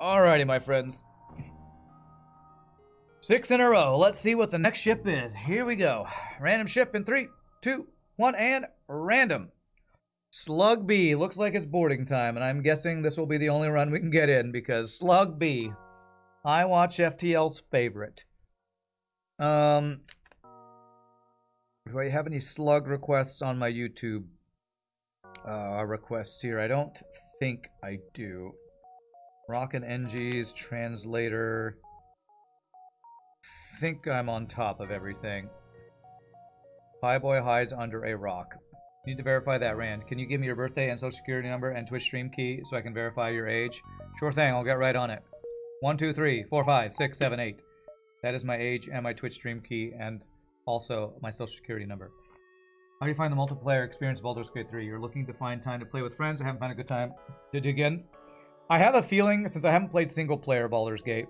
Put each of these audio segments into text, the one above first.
Alrighty, my friends. 6 in a row. Let's see what the next ship is. Here we go. Random ship in 3, 2, 1, and random. Slug B. Looks like it's boarding time, and I'm guessing this will be the only run we can get in because Slug B. I watch FTL's favorite. Do I have any slug requests on my YouTube requests here? I don't think I do. Rocket NG's translator. Think I'm on top of everything. Highboy hides under a rock. Need to verify that, Rand. Can you give me your birthday and social security number and Twitch stream key so I can verify your age? Sure thing, I'll get right on it. 1, 2, 3, 4, 5, 6, 7, 8. That is my age and my Twitch stream key and also my social security number. How do you find the multiplayer experience of Baldur's Gate 3? You're looking to find time to play with friends. I haven't found a good time to dig in. I have a feeling, since I haven't played single player Baldur's Gate,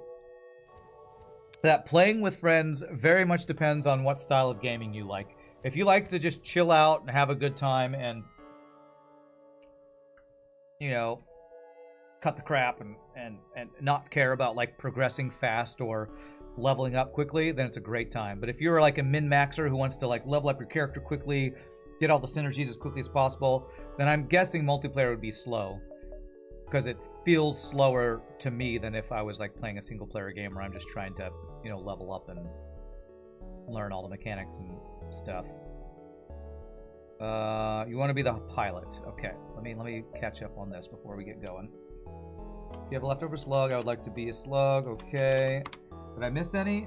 that playing with friends very much depends on what style of gaming you like. If you like to just chill out and have a good time and, you know, cut the crap and not care about like progressing fast or leveling up quickly, then it's a great time. But if you're like a min-maxer who wants to like level up your character quickly, get all the synergies as quickly as possible, then I'm guessing multiplayer would be slow. Because it feels slower to me than if I was like playing a single player game where I'm just trying to, you know, level up and learn all the mechanics and stuff. You want to be the pilot. Okay, let me catch up on this before we get going. If you have a leftover slug, I would like to be a slug. Okay. Did I miss any?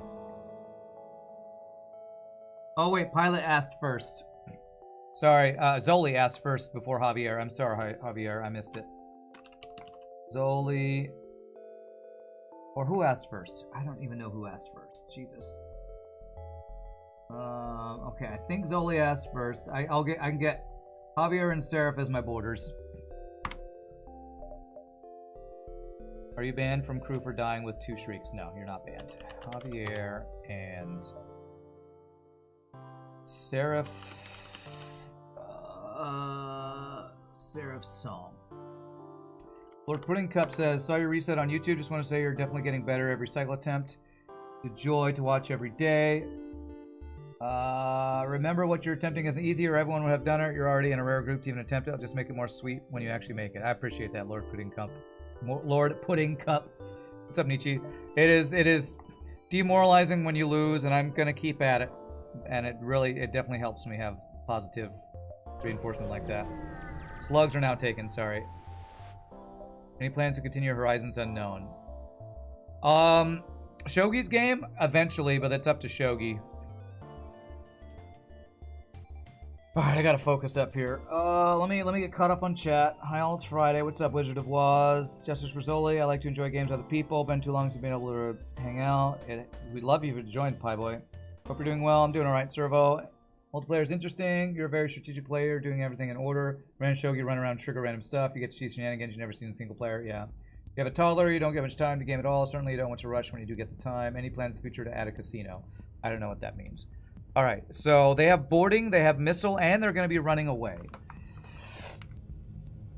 Oh wait, pilot asked first. Sorry, Zoli asked first before Javier. I'm sorry, Javier, I missed it. Zoli. Or who asked first? I don't even know who asked first. Jesus. Okay, I think Zoli asked first. I can get Javier and Seraph as my boarders. Are you banned from crew for dying with 2 shrieks? No, you're not banned. Javier and Seraph. Seraph's song. Lord Pudding Cup says, saw your reset on YouTube. Just want to say you're definitely getting better every cycle attempt. It's a joy to watch every day. Remember what you're attempting isn't easy or everyone would have done it. You're already in a rare group to even attempt it. I'll just make it more sweet when you actually make it. I appreciate that, Lord Pudding Cup. Lord Pudding Cup. What's up, Nietzsche? It is demoralizing when you lose, and I'm gonna keep at it. And it definitely helps me have positive reinforcement like that. Slugs are now taken, sorry. Any plans to continue Horizons Unknown? Shogi's game? Eventually, but that's up to Shogi. Alright, I gotta focus up here. Let me get caught up on chat. Hi all, it's Friday. What's up, Wizard of Waz? Justice Rizzoli. I like to enjoy games with other people. Been too long since being able to hang out. We'd love you to join, Pie Boy. Hope you're doing well. I'm doing alright, Servo. Multiplayer is interesting. You're a very strategic player, doing everything in order. Ran Shogi, run around, trigger random stuff. You get to see shenanigans you've never seen in single player. Yeah. You have a toddler, you don't get much time to game at all. Certainly you don't want to rush when you do get the time. Any plans in the future to add a casino? I don't know what that means. Alright, so they have boarding, they have missile, and they're going to be running away.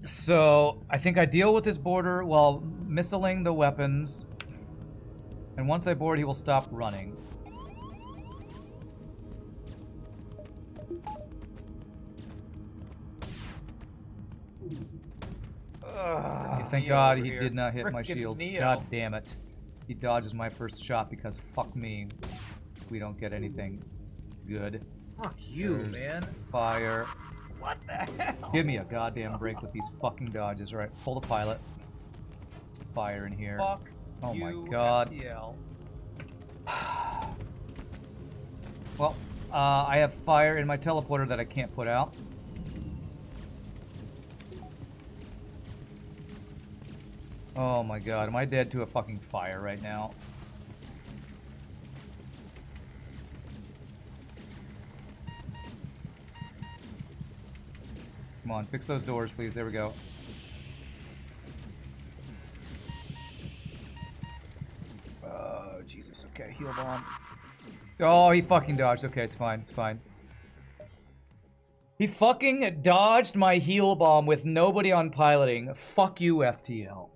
So, I think I deal with his boarder while missiling the weapons. And once I board, he will stop running. Thank God he did not hit my shields. Neo. God damn it. He dodges my first shot because fuck me. We don't get anything good. Fuck you, man. Fire. What the hell? Give me a goddamn break with these fucking dodges. Alright, pull the pilot. Fire in here. Fuck oh you, my god. FTL. Well, I have fire in my teleporter that I can't put out. Oh my god, am I dead to a fucking fire right now? Come on, fix those doors, please. There we go. Oh, Jesus. Okay, heal bomb. Oh, he fucking dodged. Okay, it's fine. It's fine. He fucking dodged my heal bomb with nobody on piloting. Fuck you, FTL.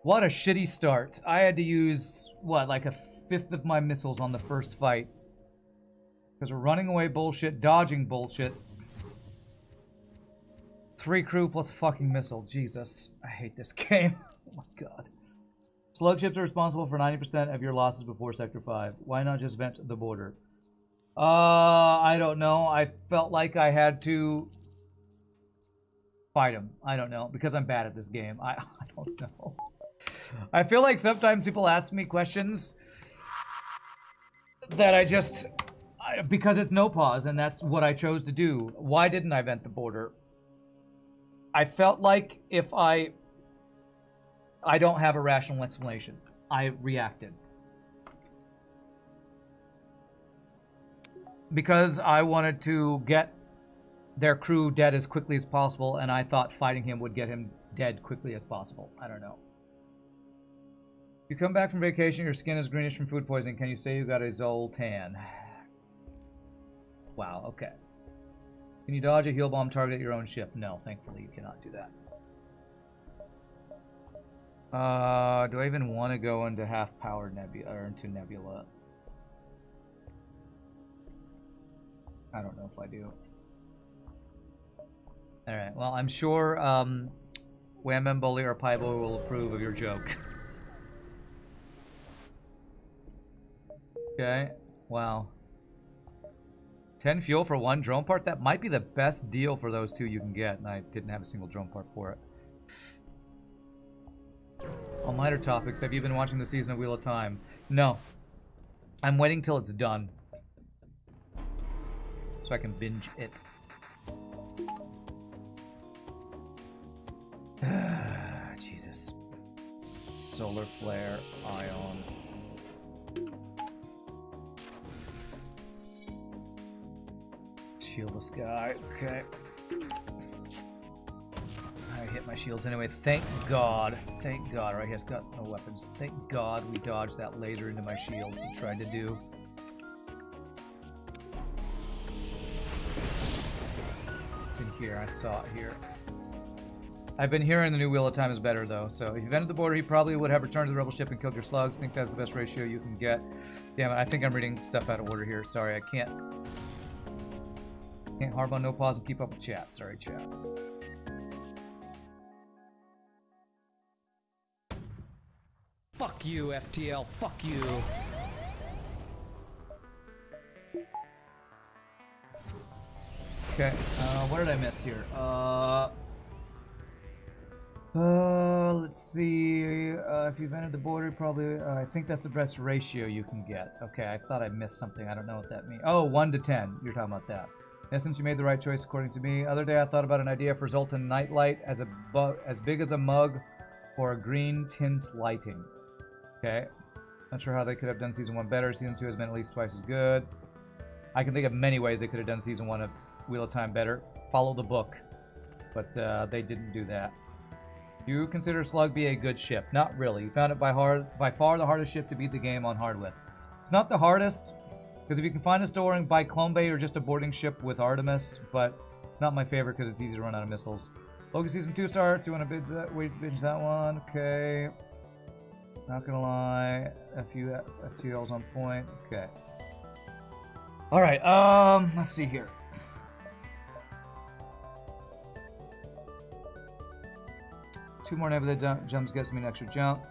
What a shitty start. I had to use, what, like a fifth of my missiles on the first fight. Because we're running away bullshit, dodging bullshit. 3 crew plus fucking missile. Jesus. I hate this game. Oh my god. Slug ships are responsible for 90% of your losses before Sector 5. Why not just vent the border? I don't know. I felt like I had to fight him. I don't know. Because I'm bad at this game. I don't know. I feel like sometimes people ask me questions that I just... because it's no pause, and that's what I chose to do. Why didn't I vent the border? I felt like if I don't have a rational explanation. I reacted. Because I wanted to get their crew dead as quickly as possible, and I thought fighting him would get him dead quickly as possible. I don't know. You come back from vacation, your skin is greenish from food poisoning. Can you say you got a Zoltan? Wow, okay. Can you dodge a heal bomb target at your own ship? No, thankfully you cannot do that. Do I even want to go into half-powered Nebula, or into Nebula? I don't know if I do. Alright, well, I'm sure Wham Bam Bully or Paibo will approve of your joke. Okay, wow. 10 fuel for 1 drone part? That might be the best deal for those 2 you can get, and I didn't have a single drone part for it. On lighter topics, have you been watching the season of Wheel of Time? No. I'm waiting till it's done. So I can binge it. Jesus. Solar flare, ion. Shieldless guy, okay. I hit my shields anyway, thank God. Thank God, right, he has got no weapons. Thank God we dodged that laser into my shields and tried to do. It's in here, I saw it here. I've been hearing the new Wheel of Time is better though, so if you entered the border, he probably would have returned to the rebel ship and killed your slugs. Think that's the best ratio you can get. Damn it, I think I'm reading stuff out of order here. Sorry, I can't harp on no pause and keep up with chat. Sorry, chat. Fuck you, FTL. Fuck you. Okay, what did I miss here? Let's see. If you've entered the border, probably, I think that's the best ratio you can get. Okay, I thought I missed something. I don't know what that means. Oh, 1 to 10. You're talking about that. In essence, you made the right choice according to me. Other day, I thought about an idea for Zoltan Nightlight as big as a mug for a green tint lighting. Okay. Not sure how they could have done Season 1 better. Season 2 has been at least twice as good. I can think of many ways they could have done Season 1 of Wheel of Time better. Follow the book. But they didn't do that. Do you consider Slug B a good ship? Not really. You found it by far the hardest ship to beat the game on hard with. It's not the hardest, because if you can find a storing by Clone Bay or just a boarding ship with Artemis, but it's not my favorite because it's easy to run out of missiles. Logan Season 2 starts. You want to binge that one? Okay. Not gonna lie. A few FTLs on point. Okay. Alright, let's see here. Two more Nebula jumps gets me an extra jump.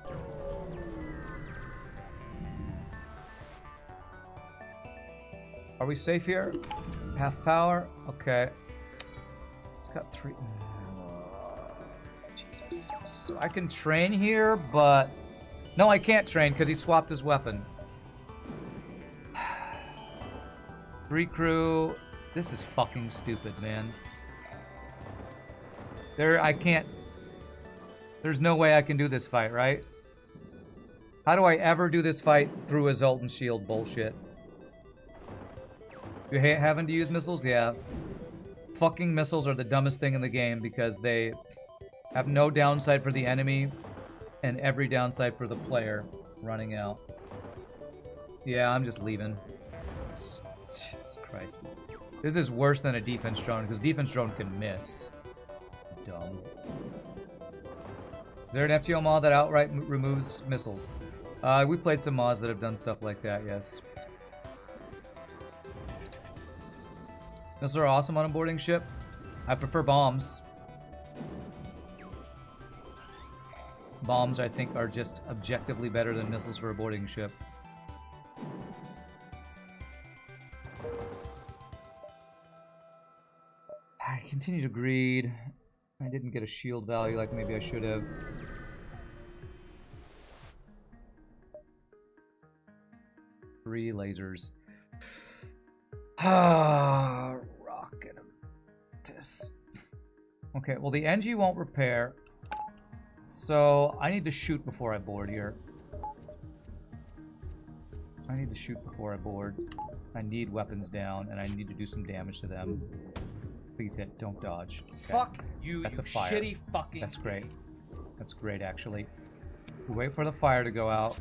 Are we safe here? Half power? Okay. It's got 3. Jesus. So I can train here, but... No, I can't train because he swapped his weapon. 3 crew. This is fucking stupid, man. I can't... There's no way I can do this fight, right? How do I ever do this fight through a Zoltan shield bullshit? You hate having to use missiles? Yeah. Fucking missiles are the dumbest thing in the game because they have no downside for the enemy and every downside for the player running out. Yeah, I'm just leaving. Jesus Christ. This is worse than a defense drone because defense drone can miss. It's dumb. Is there an FTL mod that outright removes missiles? We played some mods that have done stuff like that, yes. Missiles are awesome on a boarding ship. I prefer bombs. Bombs, I think, are just objectively better than missiles for a boarding ship. I continue to greed. I didn't get a shield value like maybe I should have. Three lasers. Rocketitis. Okay, well the NG won't repair. So I need to shoot before I board here. I need to shoot before I board. I need weapons down, and I need to do some damage to them. Please hit, don't dodge. Okay. Fuck you, That's you a fire. shitty fucking... That's great. That's great, actually. We wait for the fire to go out.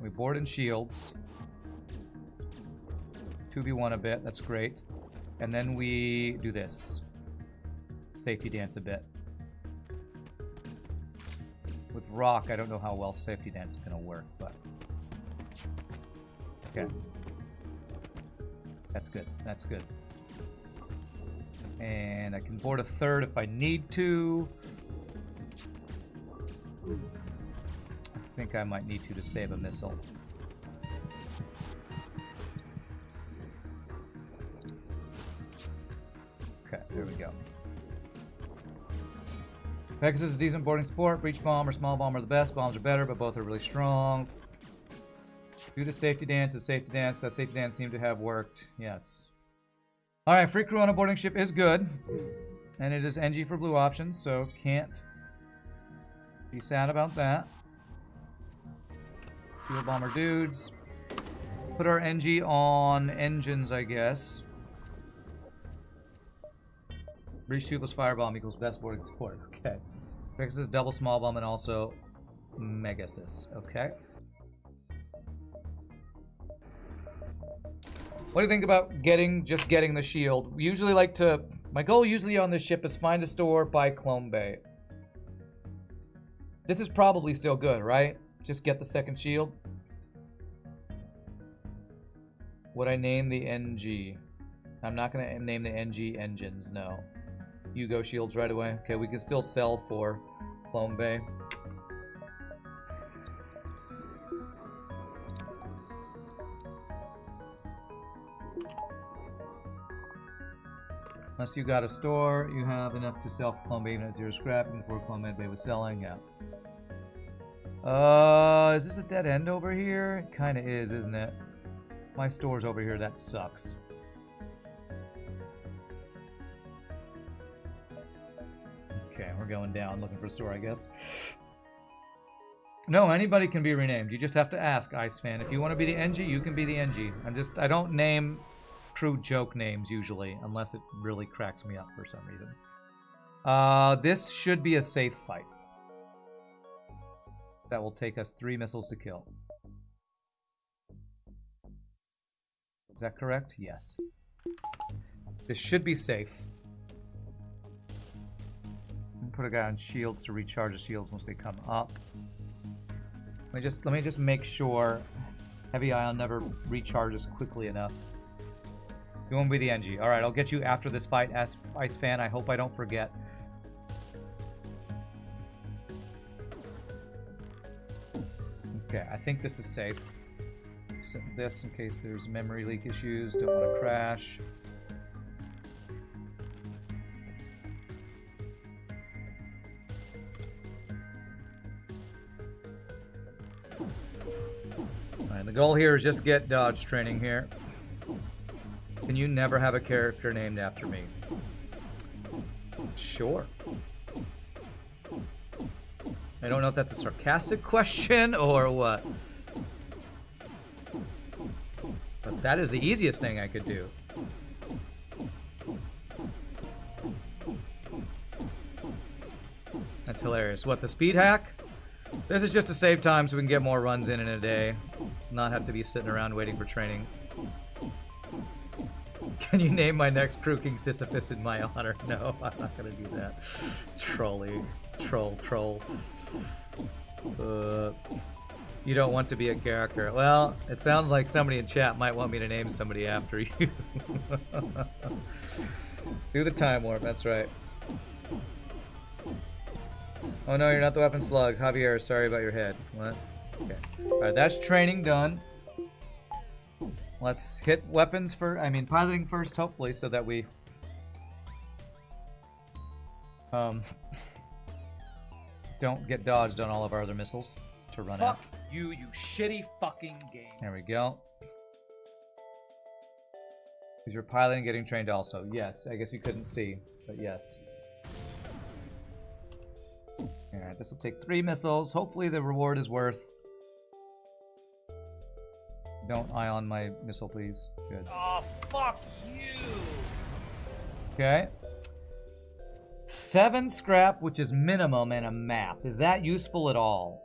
We board in shields. 2v1 a bit, that's great. And then we do this. Safety dance a bit. With rock, I don't know how well safety dance is going to work, but... Okay. That's good. That's good. And I can board a third if I need to. I think I might need to save a missile. Okay, there we go. Pegasus is a decent boarding sport. Breach bomb or small bomb are the best. Bombs are better, but both are really strong. Do the safety dance. The safety dance. That safety dance seemed to have worked. Yes. Alright, free crew on a boarding ship is good. And it is NG for blue options, so can't be sad about that. Fuel bomber dudes. Put our NG on engines, I guess. Breach 2 plus firebomb equals best boarding support. Okay. Pegasus double small bomb and also Megasis. Okay. What do you think about just getting the shield? We usually like to... My goal usually on this ship is find a store, buy Clone Bay. This is probably still good, right? Just get the second shield. Would I name the NG? I'm not going to name the NG engines, no. You go shields right away. Okay, we can still sell for Clone Bay. Unless you got a store, you have enough to sell for Clone Bay even at 0 scrap, and before Clone Bay was selling, yeah. Is this a dead end over here? It kinda is, isn't it? My store's over here, that sucks. Okay, we're going down looking for a store, I guess. No, anybody can be renamed. You just have to ask, Ice Fan. If you want to be the NG, you can be the NG. I don't name crew joke names usually, unless it really cracks me up for some reason. This should be a safe fight. That will take us 3 missiles to kill. Is that correct? Yes. This should be safe. Put a guy on shields to recharge the shields once they come up. Let me just make sure Heavy Ion never recharges quickly enough. You won't be the NG. Alright, I'll get you after this fight, Ice Fan. I hope I don't forget. Okay, I think this is safe. Set this in case there's memory leak issues. Don't want to crash. Alright, the goal here is just get dodge training here. Can you never have a character named after me? Sure. I don't know if that's a sarcastic question or what. But that is the easiest thing I could do. That's hilarious. What, the speed hack? This is just to save time so we can get more runs in a day. Not have to be sitting around waiting for training. Can you name my next crew King Sisyphus in my honor? No, I'm not gonna do that. Troll. You don't want to be a character. Well, it sounds like somebody in chat might want me to name somebody after you. Do the time warp, that's right. Oh no, you're not the weapon slug. Javier, sorry about your head. What? Okay. Alright, that's training done. Let's hit weapons first. I mean, piloting first, hopefully, so that we... don't get dodged on all of our other missiles to run out. Fuck you, you shitty fucking game. There we go. Is your piloting getting trained also? Yes, I guess you couldn't see, but yes. Alright, this will take 3 missiles. Hopefully the reward is worth... Don't ion my missile, please. Good. Oh, fuck you! Okay. 7 scrap, which is minimum, and a map. Is that useful at all?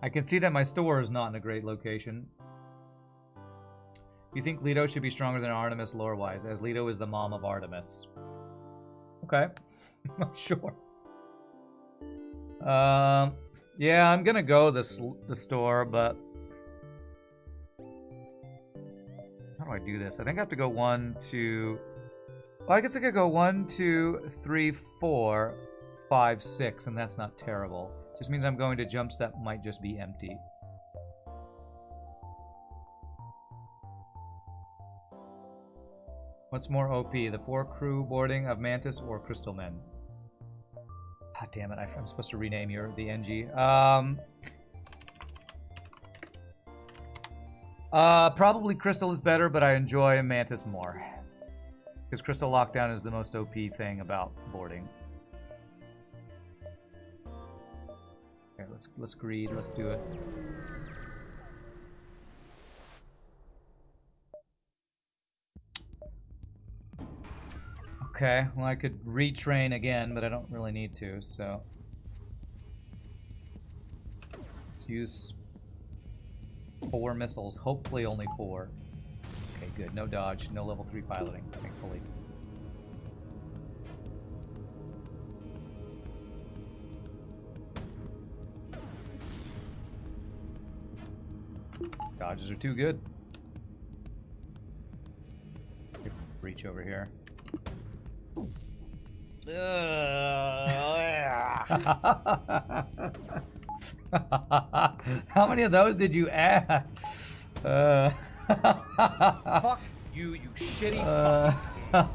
I can see that my store is not in a great location. You think Leto should be stronger than Artemis lore-wise, as Leto is the mom of Artemis. Okay. Sure. Yeah, I'm gonna go the store, but... How do I do this? I think I have to go 1, 2... Well, I guess I could go 1, 2, 3, 4, 5, 6, and that's not terrible. Just means I'm going to jumps that might just be empty. What's more OP, the 4 crew boarding of Mantis or Crystal Men? God damn it, I'm supposed to rename the NG. Probably Crystal is better, but I enjoy Mantis more. Because Crystal Lockdown is the most OP thing about boarding. Okay, let's greed, let's do it. Okay, well I could retrain again, but I don't really need to, so... Let's use 4 missiles, hopefully only 4. Okay, good, no dodge, no level 3 piloting, thankfully. Dodges are too good. Reach over here. How many of those did you add? Fuck you, you shitty fucking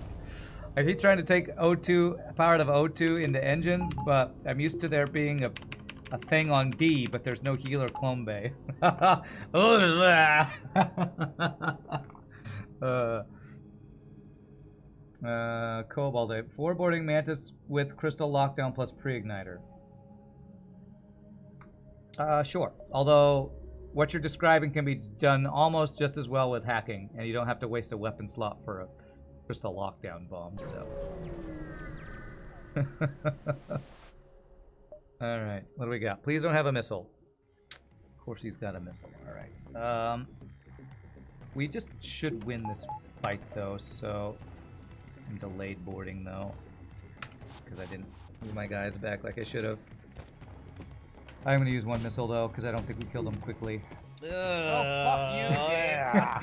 I keep trying to take O2, power out of O2 into engines, but I'm used to there being a thing on D, but there's no healer clone bay. Cobalt 4 boarding Mantis with Crystal Lockdown plus pre-igniter. Sure. Although what you're describing can be done almost just as well with hacking, and you don't have to waste a weapon slot for a Crystal Lockdown bomb, so. Alright, what do we got? Please don't have a missile. Of course he's got a missile, alright. We just should win this fight though, so... I'm delayed boarding though, because I didn't move my guys back like I should have. I'm going to use 1 missile though, because I don't think we killed him quickly. Oh, fuck you, damn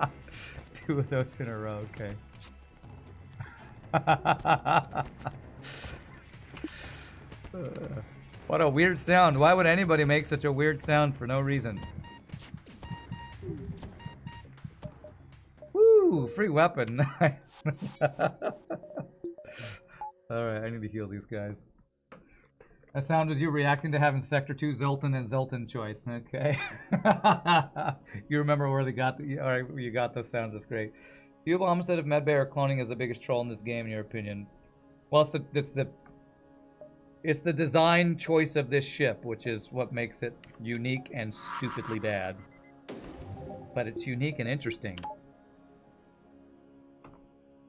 it. 2 of those in a row, okay. What a weird sound. Why would anybody make such a weird sound for no reason? Woo! Free weapon. Alright, I need to heal these guys. That sound was you reacting to having Sector 2 Zoltan and Zoltan choice. Okay. You remember where they got the... Alright, you got those sounds. That's great. Do you have homicide of Medbay or cloning as the biggest troll in this game, in your opinion? Well, it's the design choice of this ship, which is what makes it unique and stupidly bad. But it's unique and interesting.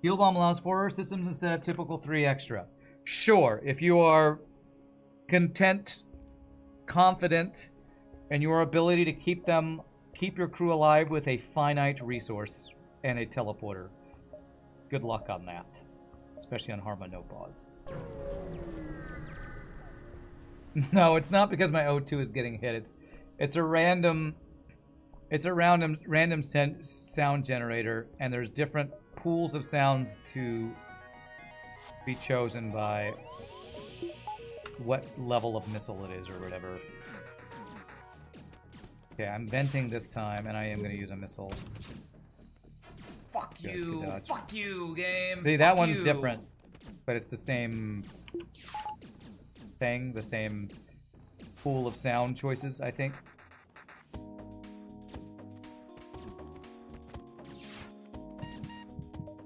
Heal Bomb allows 4 systems instead of typical 3 extra. Sure, if you are content confident in your ability to keep your crew alive with a finite resource and a teleporter. Good luck on that, especially on Harma no pause. No, it's not because my O2 is getting hit. It's a random sound generator, and there's different pools of sounds to be chosen by what level of missile it is or whatever. Okay, I'm venting this time, and I am going to use a missile. Fuck you! Fuck you, game! See, that one's different, but it's the same thing, the same pool of sound choices, I think.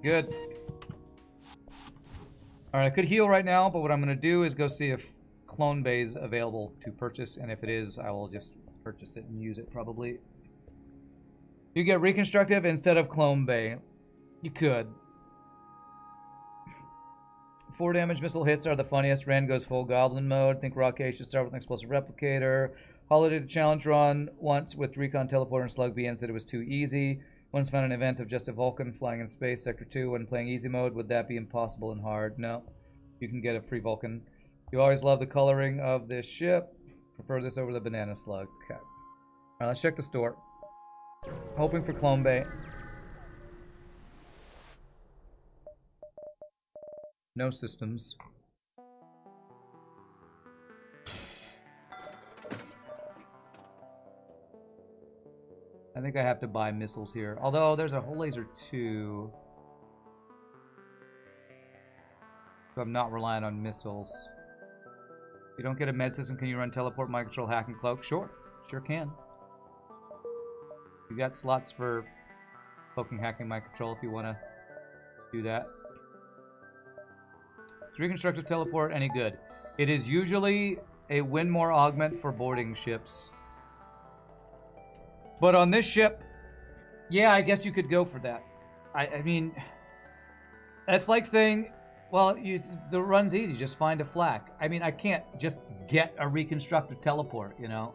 Good. Alright, I could heal right now, but what I'm going to do is go see if Clone Bay is available to purchase, and if it is, I will just purchase it and use it, probably. You get Reconstructive instead of Clone Bay. You could. 4 damage missile hits are the funniest. Rand goes full goblin mode. Think Rocket should start with an explosive replicator. Holiday to challenge run once with Recon Teleporter and Slug B and said it was too easy. Once found an event of just a Vulcan flying in space, Sector 2, when playing easy mode. Would that be impossible and hard? No. You can get a free Vulcan. You always love the coloring of this ship. Prefer this over the banana slug. Okay. Alright, let's check the store. Hoping for Clone Bay. No systems. I think I have to buy missiles here. Although there's a whole laser too. So I'm not relying on missiles. If you don't get a med system, can you run teleport, mind control, hack, and cloak? Sure. Sure can. You got slots for cloaking, hacking, mind control if you want to do that. Is Reconstructive Teleport any good? It is usually a win more augment for boarding ships. But on this ship, yeah, I guess you could go for that. I mean, that's like saying, well, the run's easy, just find a flak. I mean, I can't just get a Reconstructive Teleport, you know?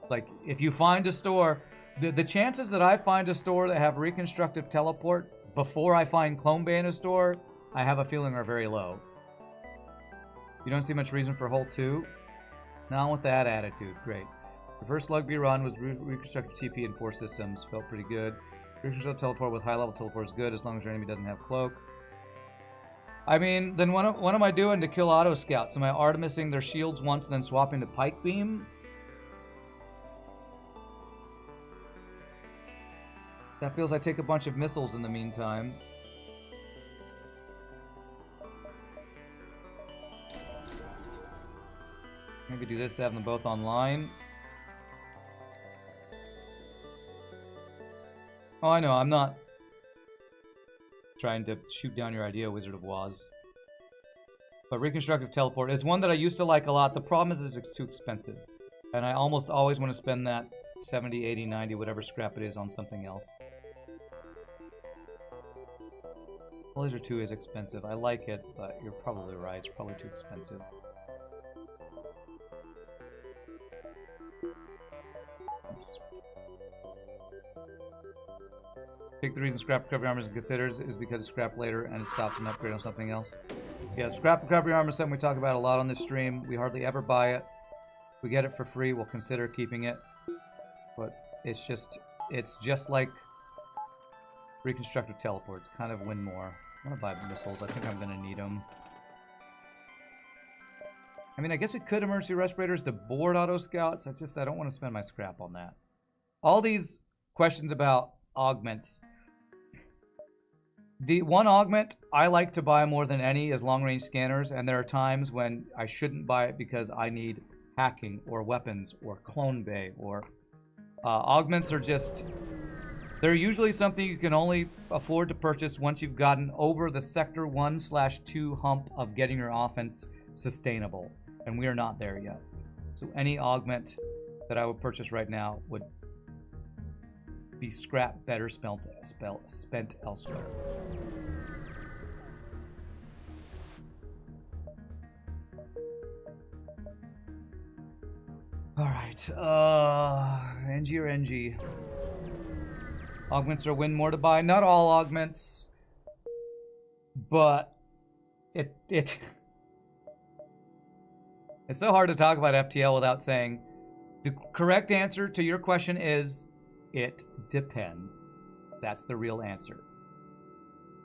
Like, if you find a store, the chances that I find a store that have Reconstructive Teleport before I find Clone Bay in a store, I have a feeling are very low. You don't see much reason for Hole 2? Not with that attitude. Great. The first Slug B run was Reconstructive TP in 4 systems. Felt pretty good. Reconstructive Teleport with high-level teleport is good as long as your enemy doesn't have Cloak. I mean, then what am I doing to kill Auto Scouts? Am I Artemising their shields once and then swapping to Pike Beam? That feels like I take a bunch of missiles in the meantime. Maybe do this to have them both online. Oh, I know, I'm not trying to shoot down your idea, Wizard of Woz. But Reconstructive Teleport is one that I used to like a lot. The problem is it's too expensive. And I almost always want to spend that 70, 80, 90, whatever scrap it is on something else. Laser 2 is expensive. I like it, but you're probably right. It's probably too expensive. Oops. I think the reason scrap recovery armor is considered is because it's scrap later and it stops an upgrade on something else. Yeah, scrap recovery armor is something we talk about a lot on this stream. We hardly ever buy it. If we get it for free, we'll consider keeping it. But it's just like Reconstructive Teleports, kind of win more. I'm gonna buy missiles. I think I'm gonna need them. I mean, I guess we could emergency respirators to board Auto Scouts. I don't want to spend my scrap on that. All these questions about augments. The one augment I like to buy more than any is long-range scanners, and there are times when I shouldn't buy it because I need hacking or weapons or Clone Bay or augments are just... They're usually something you can only afford to purchase once you've gotten over the Sector 1/2 hump of getting your offense sustainable. And we are not there yet. So any augment that I would purchase right now would be scrap better spent elsewhere. Alright, NG or NG? Augments are win more to buy. Not all augments, but it's so hard to talk about FTL without saying the correct answer to your question is it depends. That's the real answer.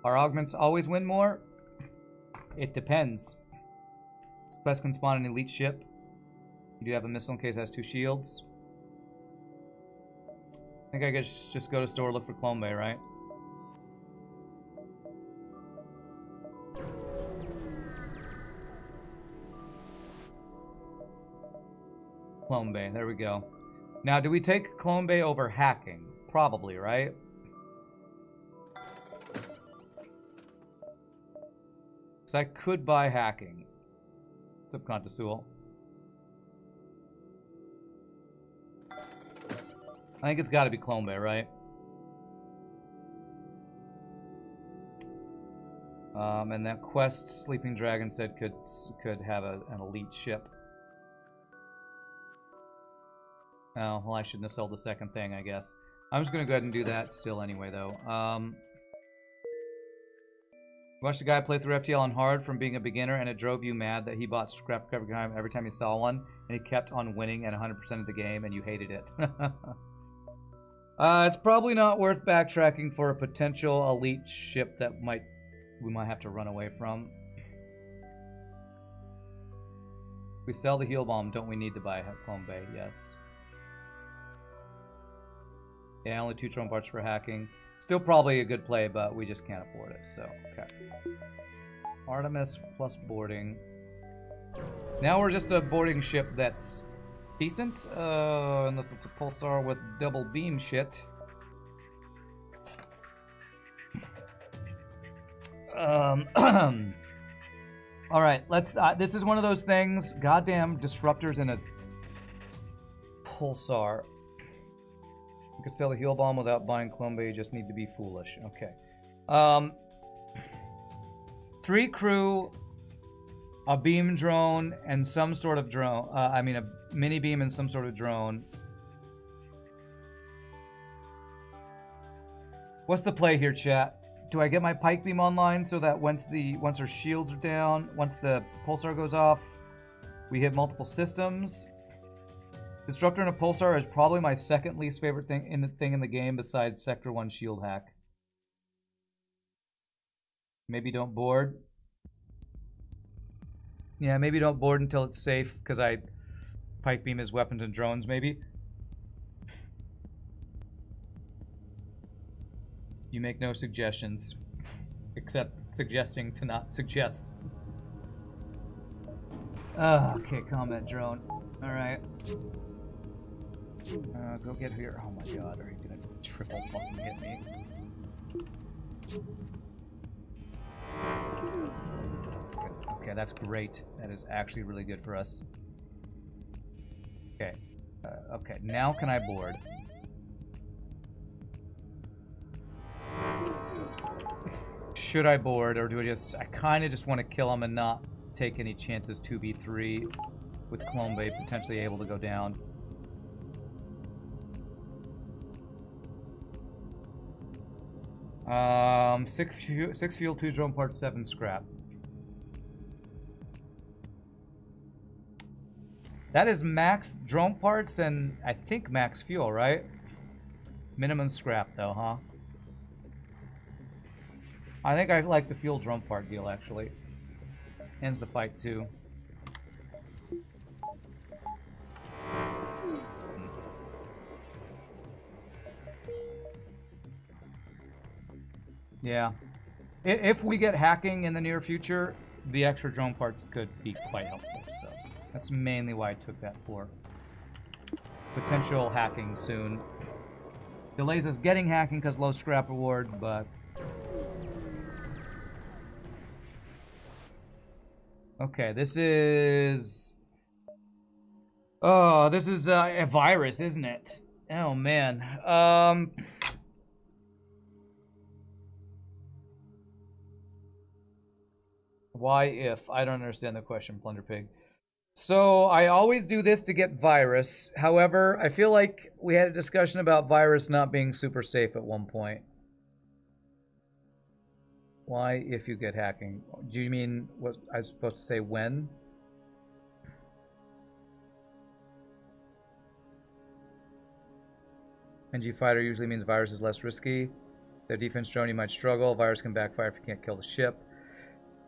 Are augments always win more? It depends. Quest can spawn an elite ship. You do have a missile in case it has 2 shields. I think I guess just go to store, look for Clone Bay, right? Clone Bay, there we go. Now, do we take Clone Bay over hacking? Probably, right? So I could buy hacking. What's up, Contasul? I think it's got to be Clone Bay, right? And that quest, Sleeping Dragon said could have an elite ship. Oh, well, I shouldn't have sold the second thing, I guess. I'm just going to go ahead and do that still anyway, though. Watched a guy play through FTL on hard from being a beginner, and it drove you mad that he bought scrap every time he saw one, and he kept on winning at 100% of the game, and you hated it. It's probably not worth backtracking for a potential elite ship that we might have to run away from. If we sell the heal bomb, don't we need to buy Clone Bay? Yes. Yeah, only 2 drone parts for hacking. Still probably a good play, but we just can't afford it, so, okay. Artemis plus boarding. Now we're just a boarding ship that's decent, unless it's a pulsar with double beam shit. Alright, let's, this is one of those things, goddamn disruptors in a pulsar. You could sell a heal bomb without buying Clone Bay, you just need to be foolish. Okay. 3 crew, a beam drone, and some sort of drone. I mean, a mini beam and some sort of drone. What's the play here, chat? Do I get my pike beam online so that once our shields are down, once the pulsar goes off, we hit multiple systems? Disruptor and a pulsar is probably my second least favorite thing in the game besides Sector 1 shield hack. Maybe don't board. Yeah, maybe don't board until it's safe, because I pike beam his weapons and drones, maybe. You make no suggestions, except suggesting to not suggest. Okay, combat drone. Alright. Go get here. Oh my god, are you gonna triple fucking hit me? Okay, that's great. That is actually really good for us. Okay. Okay, now can I board? Should I board, or do I kind of just want to kill him and not take any chances 2v3 with Clone Bay potentially able to go down? Six fuel, 2 drone parts, 7 scrap. That is max drone parts and I think max fuel, right? Minimum scrap though, huh? I think I like the fuel drone part deal actually. Ends the fight too. Yeah. If we get hacking in the near future, the extra drone parts could be quite helpful, so that's mainly why I took that for. Potential hacking soon. Delays us getting hacking because low scrap reward, but... Okay, this is... Oh, this is a virus, isn't it? Oh, man. Why if? I don't understand the question, Plunder Pig. So I always do this to get virus. However, I feel like we had a discussion about virus not being super safe at one point. Why if you get hacking? Do you mean what I was supposed to say when? NG fighter usually means virus is less risky. Their defense drone you might struggle. Virus can backfire if you can't kill the ship.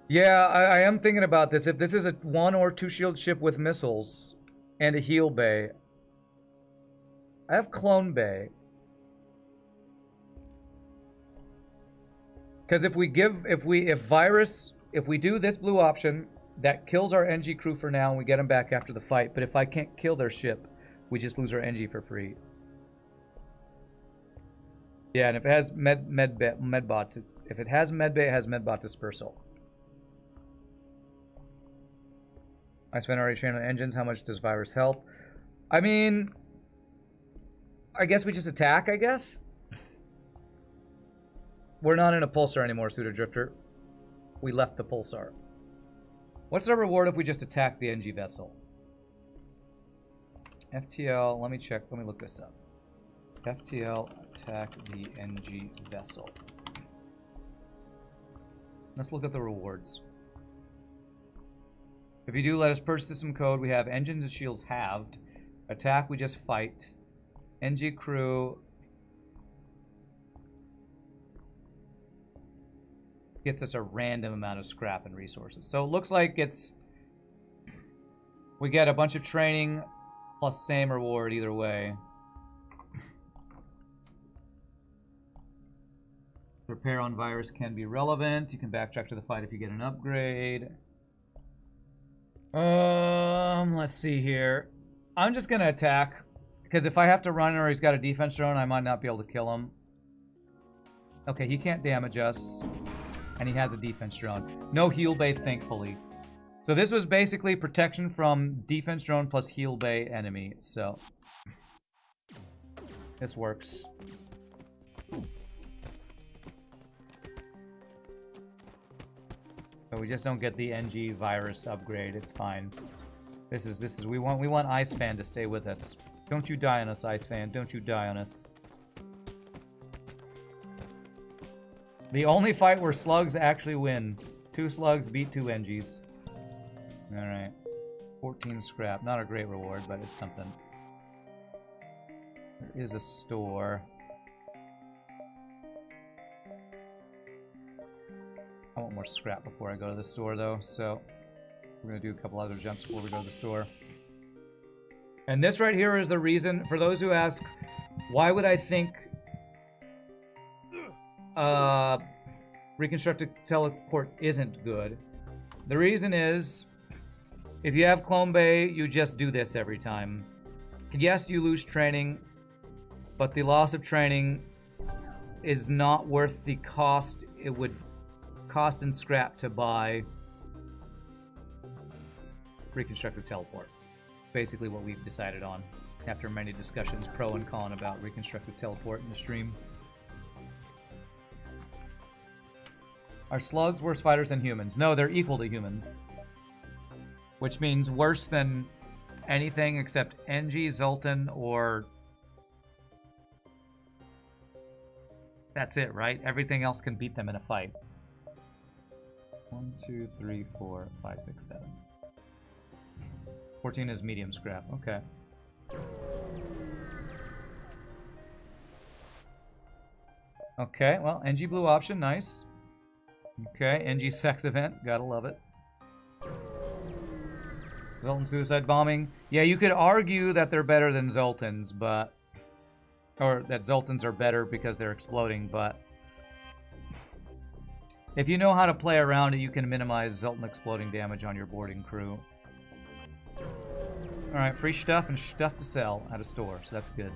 Yeah, I am thinking about this. If this is a 1 or 2 shield ship with missiles and a heal bay. I have clone bay. Because if we do this blue option, that kills our NG crew for now and we get them back after the fight. But if I can't kill their ship, we just lose our NG for free. Yeah, and if it has medbots, if it has medbay, it has medbot dispersal. I spent already training on engines. How much does virus help? I mean, I guess we just attack, I guess. We're not in a pulsar anymore, Pseudo Drifter. We left the pulsar. What's the reward if we just attack the NG vessel? FTL, let me check, let me look this up. FTL, attack the NG vessel. Let's look at the rewards. If you do, let us purchase system code. We have engines and shields halved. Attack, we just fight. NG crew gets us a random amount of scrap and resources. So it looks like it's... we get a bunch of training plus same reward either way. Repair on virus can be relevant. You can backtrack to the fight if you get an upgrade. Let's see here. I'm just gonna attack because if I have to run or he's got a defense drone, I might not be able to kill him. Okay, he can't damage us, and he has a defense drone. No heal bay, thankfully. So this was basically protection from defense drone plus heal bay enemy. So this works. So we just don't get the NG virus upgrade. It's fine. This is we want Ice Fan to stay with us. Don't you die on us, Ice Fan. Don't you die on us. The only fight where slugs actually win. 2 slugs beat 2 NGs. Alright. 14 scrap. Not a great reward, but it's something. There is a store. I want more scrap before I go to the store, though, so we're going to do a couple other jumps before we go to the store. And this right here is the reason, for those who ask, why would I think Reconstructed Teleport isn't good? The reason is, if you have Clone Bay, you just do this every time. Yes, you lose training, but the loss of training is not worth the cost it would cost in scrap to buy Reconstructed Teleport. Basically what we've decided on after many discussions pro and con about Reconstructed Teleport in the stream. Are slugs worse fighters than humans? No, they're equal to humans. Which means worse than anything except NG, Zoltan, or... that's it, right? Everything else can beat them in a fight. 1, 2, 3, 4, 5, 6, 7. 14 is medium scrap. Okay. Okay, well, NG blue option, nice. Okay, NG sex event, gotta love it. Zoltan suicide bombing. Yeah, you could argue that they're better than Zoltans, but... or that Zoltans are better because they're exploding, but... if you know how to play around it, you can minimize Zoltan exploding damage on your boarding crew. Alright, free stuff and stuff to sell at a store, so that's good.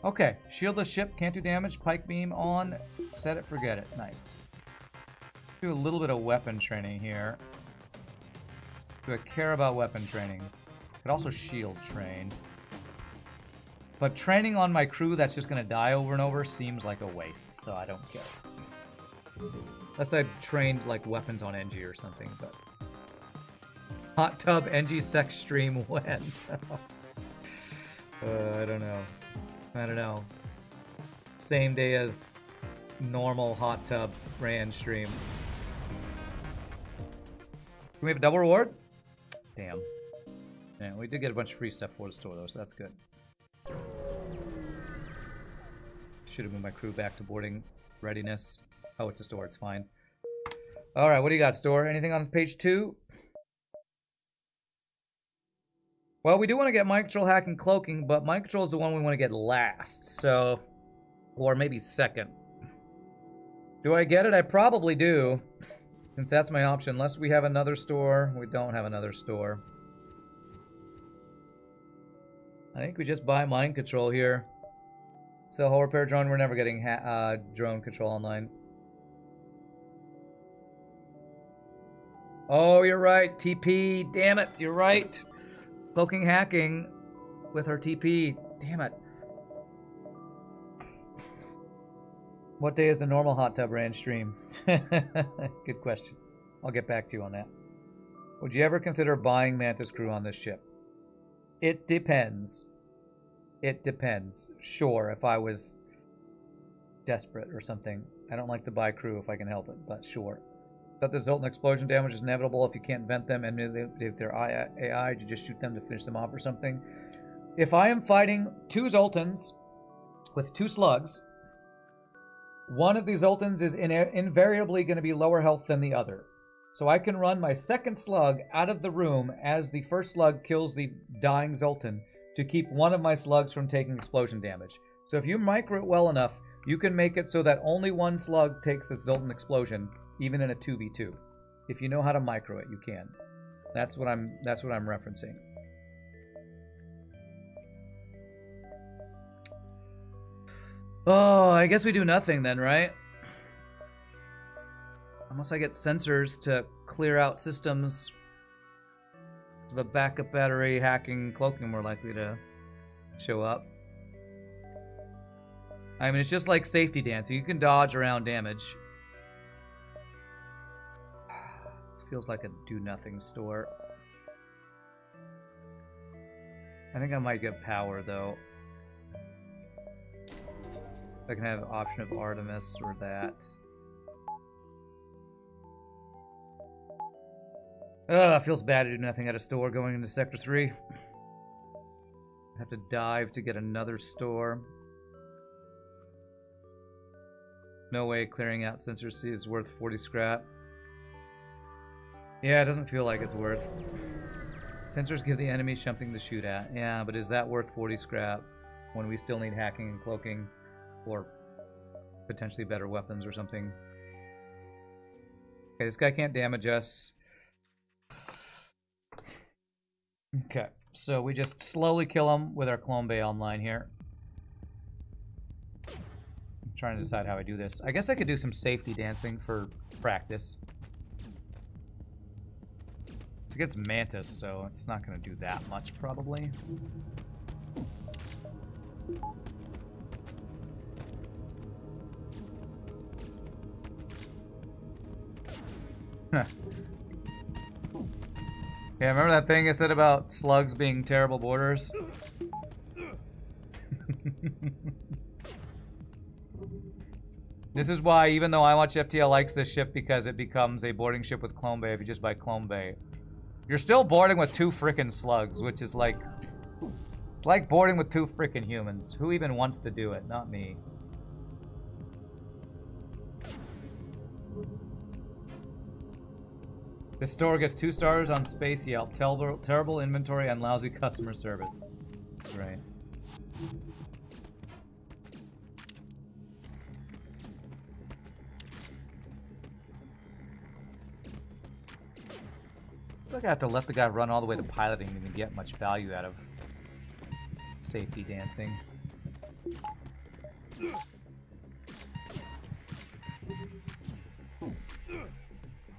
Okay, shieldless ship, can't do damage, pike beam on, set it, forget it, nice. Do a little bit of weapon training here. Do I care about weapon training? Could also shield train. But training on my crew that's just gonna die over and over seems like a waste, so I don't care. Unless I trained like weapons on NG or something, but... Hot tub NG sex stream when? I don't know. I don't know. Same day as normal hot tub Rand stream. Can we have a double reward? Damn. Yeah, we did get a bunch of free stuff for the store though, so that's good. Should have moved my crew back to boarding readiness. Oh, it's a store, it's fine. Alright, what do you got, store? Anything on page 2? Well, we do want to get mind control, hacking, cloaking, but mind control is the one we want to get last, so... Or maybe second. Do I get it? I probably do. Since that's my option. Unless we have another store. We don't have another store. I think we just buy mind control here. Sell whole repair drone. We're never getting drone control online. Oh, you're right. TP. Damn it. You're right. Cloaking hacking with her TP. Damn it. What day is the normal hot tub Rand stream? Good question. I'll get back to you on that. Would you ever consider buying Mantis crew on this ship? It depends. It depends. Sure, if I was desperate or something. I don't like to buy crew if I can help it, but sure. That the Zoltan explosion damage is inevitable if you can't vent them, and if they're AI, you just shoot them to finish them off or something. If I am fighting 2 Zoltans with 2 slugs, one of these Zoltans is invariably going to be lower health than the other. So I can run my second slug out of the room as the first slug kills the dying Zoltan to keep one of my slugs from taking explosion damage. So if you micro it well enough, you can make it so that only one slug takes a Zoltan explosion, even in a 2v2. If you know how to micro it, you can. That's what I'm referencing. Oh, I guess we do nothing then, right? Unless I get sensors to clear out systems. So the backup battery, hacking, cloaking are more likely to show up. I mean, it's just like safety dancing. You can dodge around damage. It feels like a do-nothing store. I think I might get power, though. I can have an option of Artemis or that. Ugh, it feels bad to do nothing at a store going into Sector 3. I have to dive to get another store. No way clearing out Sensor C is worth 40 scrap. Yeah, it doesn't feel like it's worth. Sensors give the enemy something to shoot at. Yeah, but is that worth 40 scrap when we still need hacking and cloaking or potentially better weapons or something? Okay, this guy can't damage us. Okay, so we just slowly kill him with our Clone Bay online here. I'm trying to decide how I do this. I guess I could do some safety dancing for practice. It's against Mantis, so it's not going to do that much, probably. Huh. Yeah, remember that thing I said about slugs being terrible boarders? This is why, even though I watch FTL likes this ship because it becomes a boarding ship with Clone Bay if you just buy Clone Bay. You're still boarding with 2 frickin' slugs, which is like... It's like boarding with 2 frickin' humans. Who even wants to do it? Not me. This store gets 2 stars on Space Yelp. Terrible inventory and lousy customer service. That's right. I feel like I have to let the guy run all the way to piloting to even get much value out of safety dancing.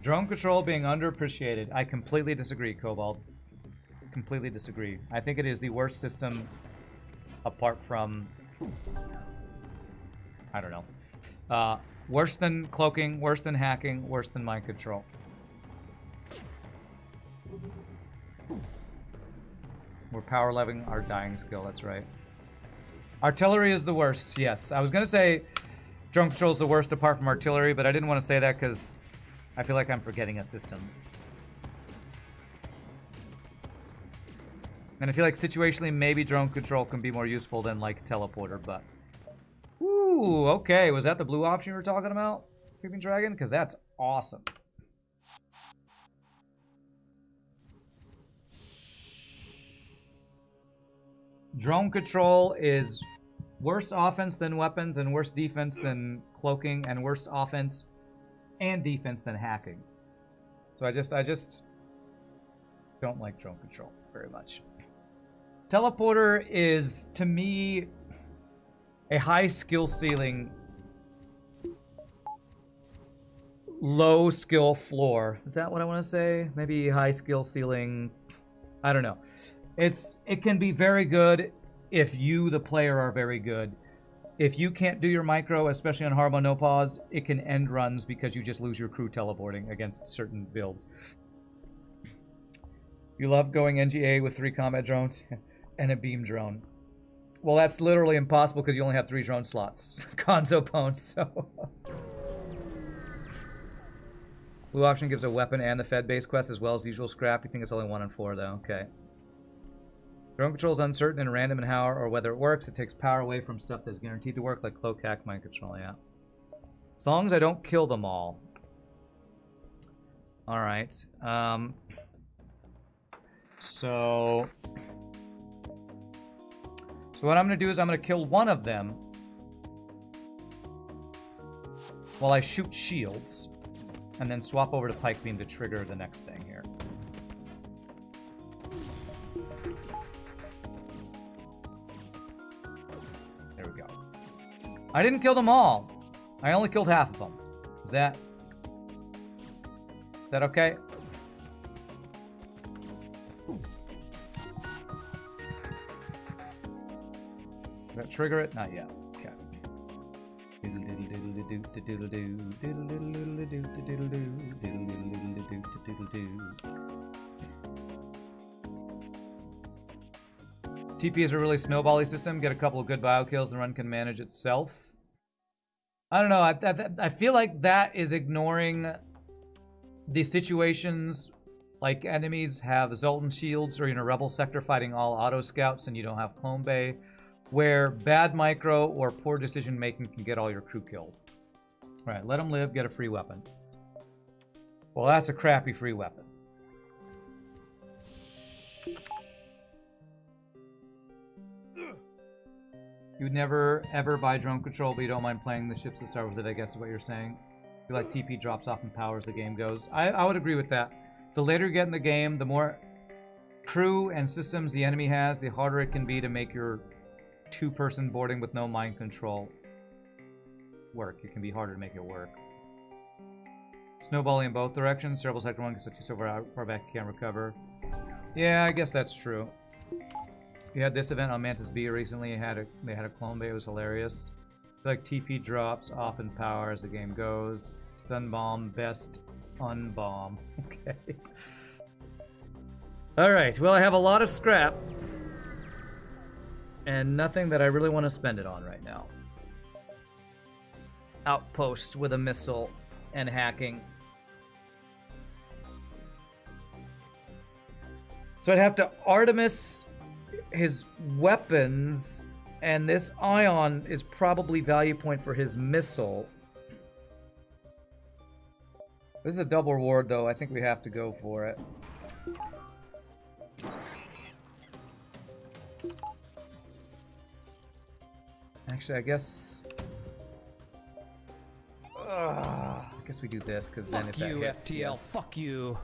Drone control being underappreciated. I completely disagree, Cobalt. Completely disagree. I think it is the worst system apart from... I don't know. Worse than cloaking, worse than hacking, worse than mind control. We're power leveling our dying skill, that's right. Artillery is the worst, yes. I was gonna say drone control is the worst apart from artillery, but I didn't want to say that because I feel like I'm forgetting a system. And I feel like situationally maybe drone control can be more useful than like teleporter, but... Ooh, okay. Was that the blue option you were talking about? Sleeping Dragon? Because that's awesome. Drone control is worse offense than weapons and worse defense than cloaking and worse offense and defense than hacking. So I just don't like drone control very much. Teleporter is, to me, a high skill ceiling, low skill floor. Is that what I want to say? Maybe high skill ceiling. I don't know. It can be very good if you, the player, are very good. If you can't do your micro, especially on hard mode no pause, it can end runs because you just lose your crew teleporting against certain builds. You love going NGA with 3 combat drones and a beam drone. Well, that's literally impossible because you only have 3 drone slots. Conzo pwn, so... Blue option gives a weapon and the Fed base quest as well as the usual scrap. You think it's only 1 and 4 though, okay. Drone control is uncertain and random in how or whether it works. It takes power away from stuff that's guaranteed to work, like cloak, hack, mind control, yeah. As long as I don't kill them all. Alright. So what I'm going to do is I'm going to kill one of them while I shoot shields, and then swap over to Pike Beam to trigger the next thing here. There we go. I didn't kill them all. I only killed half of them. Is that okay? Does that trigger it? Not yet. Okay. TP is a really snowbally system. Get a couple of good bio kills, the run can manage itself. I don't know. I feel like that is ignoring the situations like enemies have Zoltan shields or you're in a rebel sector fighting all auto scouts and you don't have Clone Bay, where bad micro or poor decision making can get all your crew killed. Alright, let them live, get a free weapon. Well, that's a crappy free weapon. You would never ever buy drone control, but you don't mind playing the ships that start with it, I guess is what you're saying. I feel like TP drops off in power as the game goes. I would agree with that. The later you get in the game, the more crew and systems the enemy has, the harder it can be to make your 2-person boarding with no mind control work. It can be harder to make it work. Snowballing in both directions. Cerebral Sector 1 gets you so far back you can't recover. Yeah, I guess that's true. We had this event on Mantis B recently. They had a Clone Bay. It was hilarious. I feel like TP drops off in power as the game goes. Stun bomb, best unbomb. Okay. Alright, well I have a lot of scrap. And nothing that I really want to spend it on right now. Outpost with a missile and hacking. So I'd have to Artemis his weapons, and this ion is probably value point for his missile. This is a double reward though. I think we have to go for it. Actually, I guess we do this because then if that hits, FTL, yes. fuck you.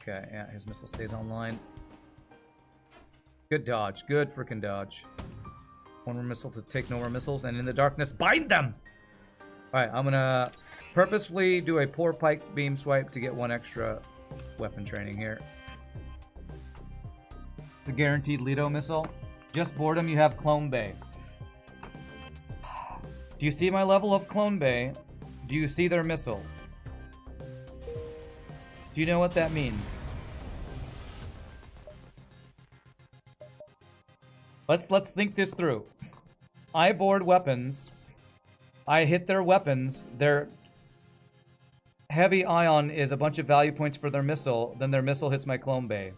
Okay, yeah, his missile stays online. Good dodge, good freaking dodge. One more missile to take no more missiles, and in the darkness, bind them. All right, I'm gonna purposefully do a poor Pike Beam swipe to get 1 extra weapon training here. The guaranteed Leto missile. Just boredom. You have Clone Bay. Do you see my level of Clone Bay? Do you see their missile? Do you know what that means? Let's think this through. I board weapons. I hit their weapons. Their heavy ion is a bunch of value points for their missile. Then their missile hits my clone bay. ...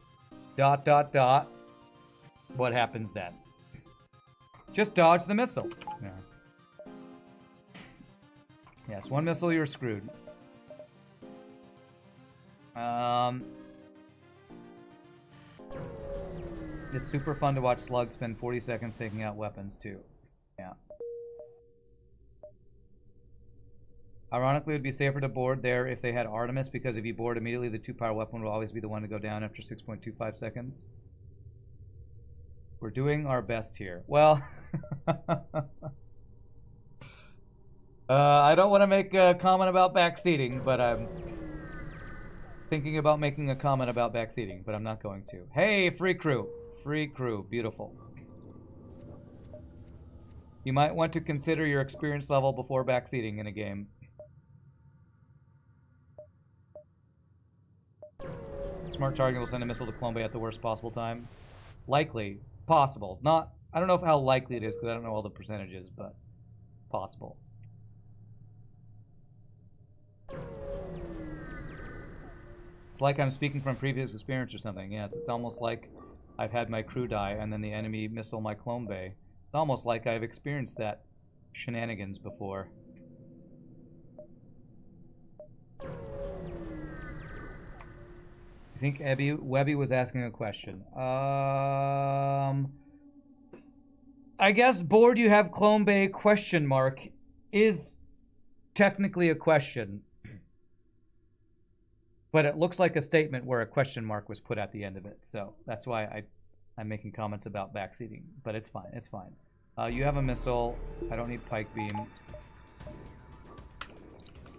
What happens then? Just dodge the missile. Yeah. Yes, one missile, you're screwed. It's super fun to watch Slug spend 40 seconds taking out weapons, too. Yeah. Ironically, it would be safer to board there if they had Artemis, because if you board immediately, the 2-power weapon will always be the one to go down after 6.25 seconds. We're doing our best here. Well, I don't want to make a comment about backseating, but I'm thinking about making a comment about backseating, but I'm not going to. Hey, free crew. Free crew. Beautiful. You might want to consider your experience level before backseating in a game. Smart targeting will send a missile to Clone Bay at the worst possible time. Likely. Possible. Not, I don't know how likely it is because I don't know all the percentages, but possible. It's like I'm speaking from previous experience or something. Yes, it's almost like I've had my crew die and then the enemy missile my clone bay. It's almost like I've experienced that shenanigans before. I think Webby was asking a question. I guess board you have clone bay question mark is technically a question. But it looks like a statement where a question mark was put at the end of it. So that's why I'm making comments about backseating. But it's fine. It's fine. You have a missile. I don't need pike beam.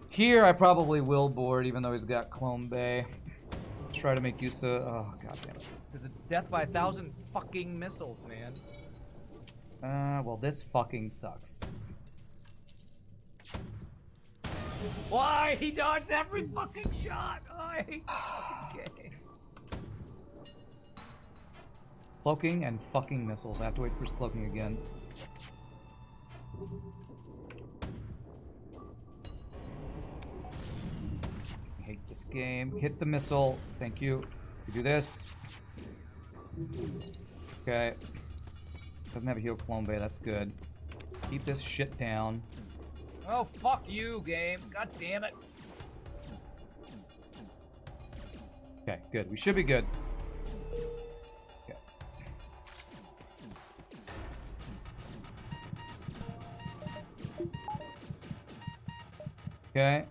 Here I probably will board, even though he's got clone bay. Let's try to make use of... Oh, god damn it. There's a death by 1,000 fucking missiles, man. Well, this fucking sucks. Why? He dodged every fucking shot! Oh, I hate this fucking game. Cloaking and fucking missiles. I have to wait for his cloaking again. I hate this game. Hit the missile. Thank you. We do this. Okay. Doesn't have a heal clone bay. That's good. Keep this shit down. Oh, fuck you, game. God damn it. Okay, good. We should be good. Okay. Okay.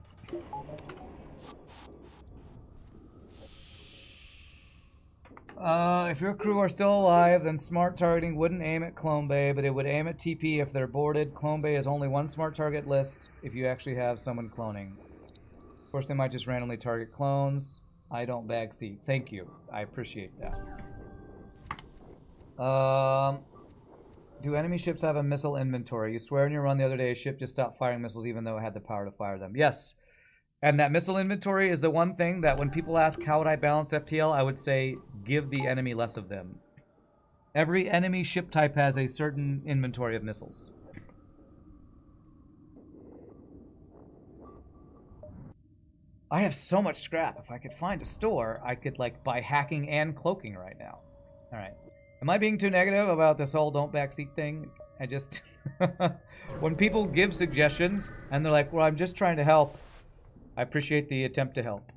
If your crew are still alive, then smart targeting wouldn't aim at Clone Bay, but it would aim at TP if they're boarded. Clone Bay is only one smart target list if you actually have someone cloning. Of course, they might just randomly target clones. I don't backseat. Thank you. I appreciate that. Do enemy ships have a missile inventory? You swear in your run the other day a ship just stopped firing missiles even though it had the power to fire them. Yes. And that missile inventory is the one thing that when people ask how would I balance FTL, I would say give the enemy less of them. Every enemy ship type has a certain inventory of missiles. I have so much scrap. If I could find a store, I could like buy hacking and cloaking right now. All right. Am I being too negative about this whole don't backseat thing? I just... when people give suggestions and they're like, well, I'm just trying to help. I appreciate the attempt to help.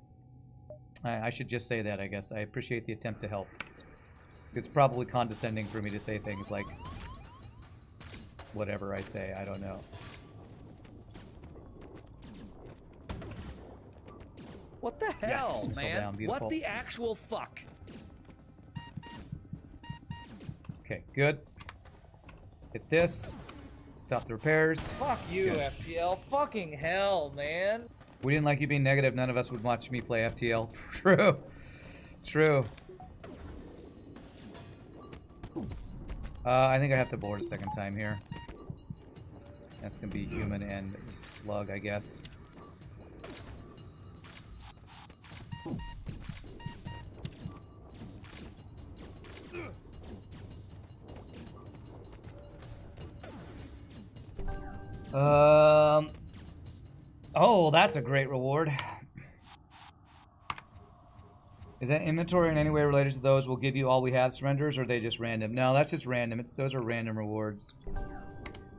I should just say that, I guess. I appreciate the attempt to help. It's probably condescending for me to say things like whatever I say. I don't know. What the hell, yes, missile man? Down, beautiful. What the actual fuck? Okay, good. Hit this. Stop the repairs. Fuck you, good. FTL. Fucking hell, man. We didn't like you being negative. None of us would watch me play FTL. True. True. I think I have to board a second time here. That's going to be human and slug, I guess. Oh, that's a great reward. Is that inventory in any way related to those will give you all we have surrenders, or are they just random? No, that's just random. Those are random rewards.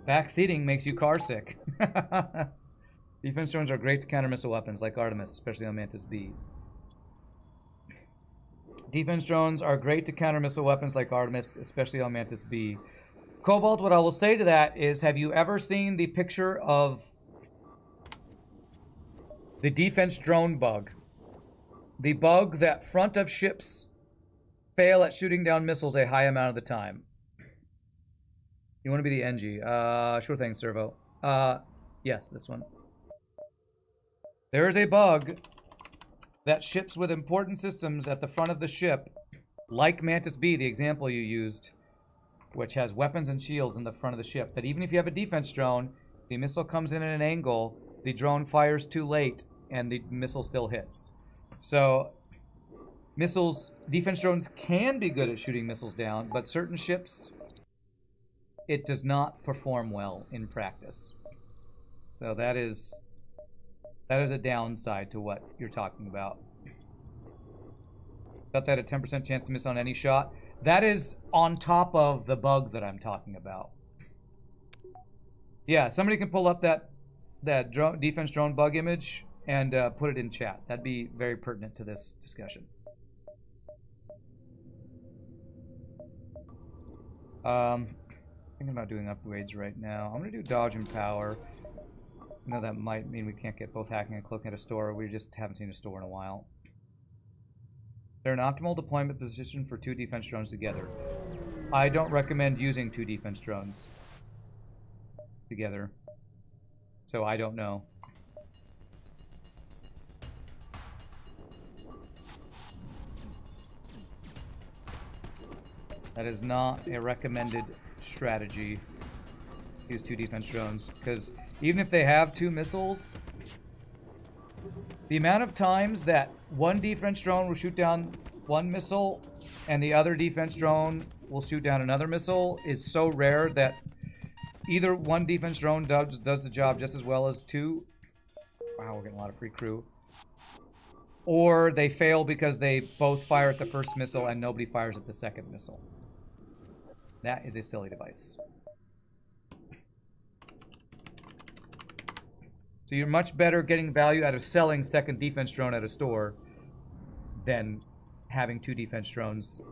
Backseating makes you car sick. Defense drones are great to counter missile weapons like Artemis, especially on Mantis B. Defense drones are great to counter missile weapons like Artemis, especially on Mantis B. Cobalt, what I will say to that is, have you ever seen the picture of the defense drone bug? The bug that front of ships fail at shooting down missiles a high amount of the time. You want to be the NG? Sure thing, Servo. Yes, this one. There is a bug that ships with important systems at the front of the ship, like Mantis B, the example you used, which has weapons and shields in the front of the ship, that even if you have a defense drone, the missile comes in at an angle, the drone fires too late, and the missile still hits. So, defense drones can be good at shooting missiles down, but certain ships, it does not perform well in practice. So that is a downside to what you're talking about. Got that a 10% chance to miss on any shot. That is on top of the bug that I'm talking about. Yeah, somebody can pull up that defense drone bug image and put it in chat. That'd be very pertinent to this discussion. Thinking about doing upgrades right now. I'm going to do dodge and power. I know that might mean we can't get both hacking and cloaking at a store. We just haven't seen a store in a while. They're an optimal deployment position for 2 defense drones together. I don't recommend using 2 defense drones together. So I don't know. That is not a recommended strategy. Use 2 defense drones, because even if they have 2 missiles, the amount of times that one defense drone will shoot down one missile and the other defense drone will shoot down another missile is so rare that either one defense drone does the job just as well as 2. Wow, we're getting a lot of free crew. Or they fail because they both fire at the first missile and nobody fires at the second missile. That is a silly device. So you're much better getting value out of selling second defense drone at a store than having 2 defense drones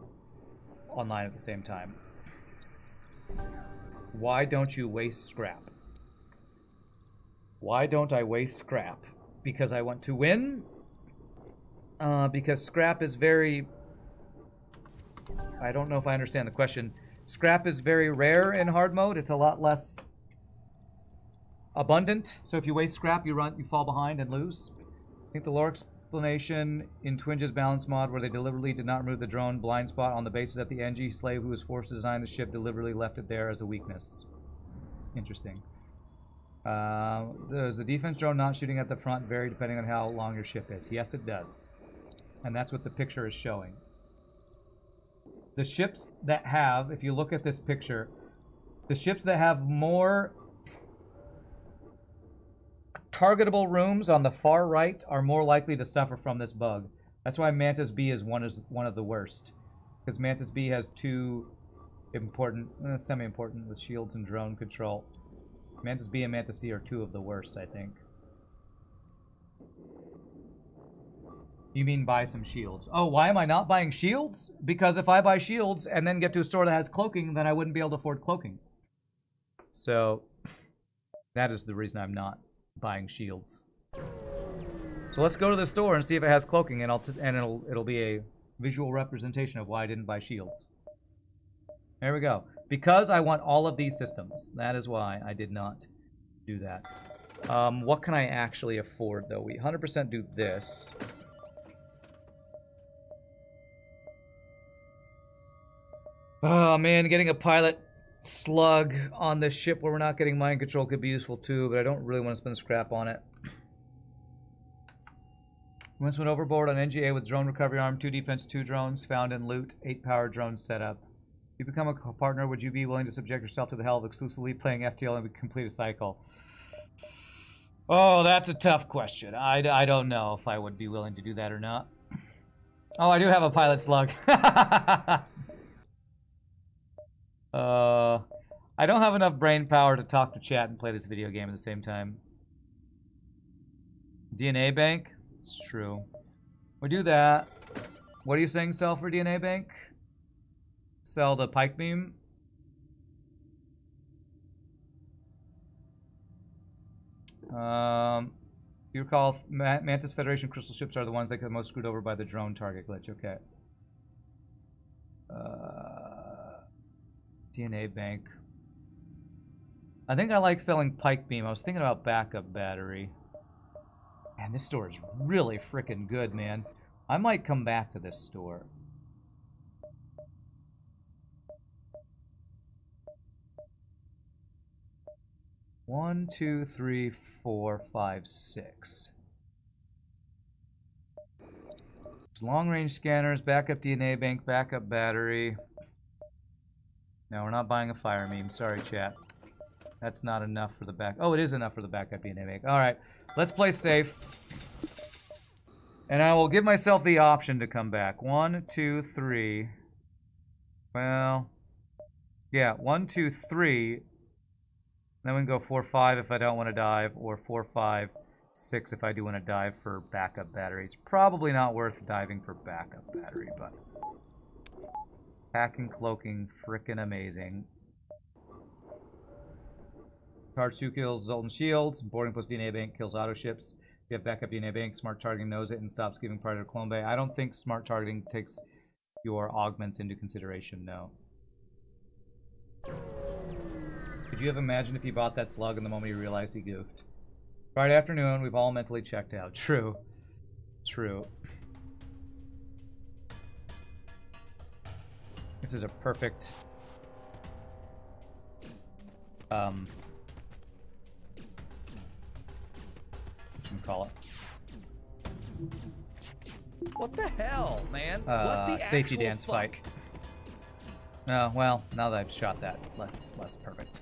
online at the same time. Why don't you waste scrap? Why don't I waste scrap? Because I want to win? Because scrap is very... I don't know if I understand the question. Scrap is very rare in hard mode. It's a lot less abundant. So if you waste scrap, you fall behind and lose. I think the lore explanation in Twinge's balance mod, where they deliberately did not remove the drone blind spot on the basis that the NG slave who was forced to design the ship deliberately left it there as a weakness. Interesting. Does the defense drone not shooting at the front vary depending on how long your ship is? Yes, it does. And that's what the picture is showing. The ships that have, if you look at this picture, the ships that have more targetable rooms on the far right are more likely to suffer from this bug. That's why Mantis B is one of the worst. Because Mantis B has 2 important, semi-important with shields and drone control. Mantis B and Mantis C are 2 of the worst, I think. You mean buy some shields. Oh, why am I not buying shields? Because if I buy shields and then get to a store that has cloaking, then I wouldn't be able to afford cloaking. So, that is the reason I'm not buying shields. So let's go to the store and see if it has cloaking, and it'll be a visual representation of why I didn't buy shields. There we go. Because I want all of these systems. That is why I did not do that. What can I actually afford, though? We 100% do this. Oh, man, getting a pilot slug on this ship where we're not getting mind control could be useful, too, but I don't really want to spend scrap on it. Once went overboard on NGA with drone recovery arm, 2 defense, 2 drones found in loot, 8 power drones set up. you become a partner, would you be willing to subject yourself to the hell of exclusively playing FTL and complete a cycle? Oh, that's a tough question. I don't know if I would be willing to do that or not. Oh, I do have a pilot slug. I don't have enough brain power to talk to chat and play this video game at the same time. DNA bank? It's true. We do that. What are you saying, sell for DNA bank? Sell the pike beam? You recall, Mantis Federation crystal ships are the ones that get most screwed over by the drone target glitch. Okay. DNA bank. I think I like selling pike beam. I was thinking about backup battery. Man, this store is really freaking good, man. I might come back to this store. One, two, three, four, five, six. Long-range scanners, backup DNA bank, backup battery. No, we're not buying a fire meme. Sorry, chat. That's not enough for the back. Oh, it is enough for the backup DNA bank. All right, let's play safe. And I will give myself the option to come back. 1, 2, 3. Well, yeah, 1, 2, 3. Then we can go 4, 5 if I don't want to dive, or 4, 5, 6 if I do want to dive for backup battery. It's probably not worth diving for backup battery, but hacking, cloaking, frickin' amazing. Charge 2 kills Zoltan shields. Boarding plus DNA bank kills auto ships. If you have backup DNA bank, smart targeting knows it and stops giving priority to clone bay. I don't think smart targeting takes your augments into consideration, no. Could you have imagined if you bought that slug and the moment you realized he goofed? Friday afternoon, we've all mentally checked out. True. True. This is a perfect... call it. What the hell, man? What the safety dance spike. Oh, well, now that I've shot that, less perfect.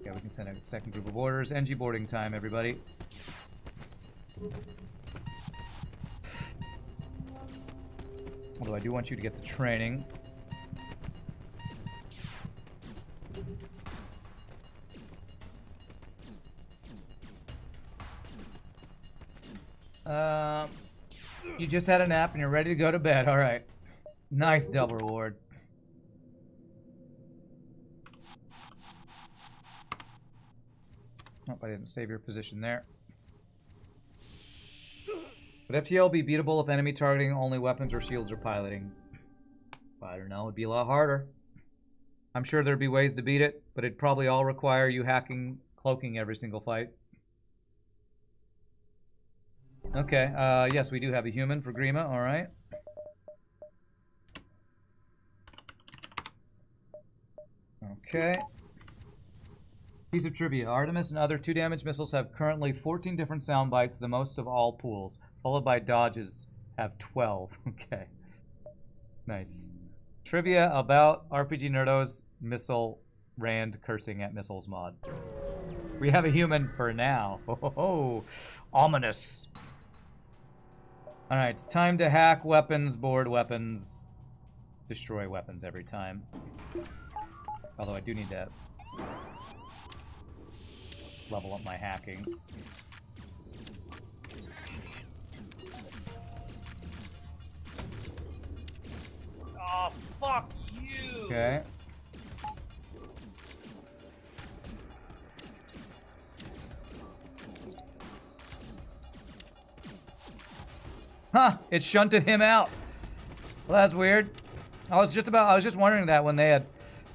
Yeah, we can send a second group of orders. NG boarding time, everybody. Although I do want you to get the training. You just had a nap and you're ready to go to bed. All right. Nice double reward. Nope, I didn't save your position there. Would FTL be beatable if enemy targeting only weapons or shields or piloting? I don't know. It'd be a lot harder. I'm sure there'd be ways to beat it, but it'd probably all require you hacking, cloaking every single fight. Okay, yes, we do have a human for Grima, alright. Okay. Piece of trivia. Artemis and other 2-damage missiles have currently 14 different sound bites, the most of all pools, followed by dodges have 12. Okay. Nice. Trivia about RPG Nerdo's missile Rand cursing at missiles mod. We have a human for now. Oh, ominous. Alright, time to hack weapons, board weapons, destroy weapons every time. Although I do need to level up my hacking. Oh, fuck you! Okay. Huh, it shunted him out. Well, that's weird. I was just wondering that when they had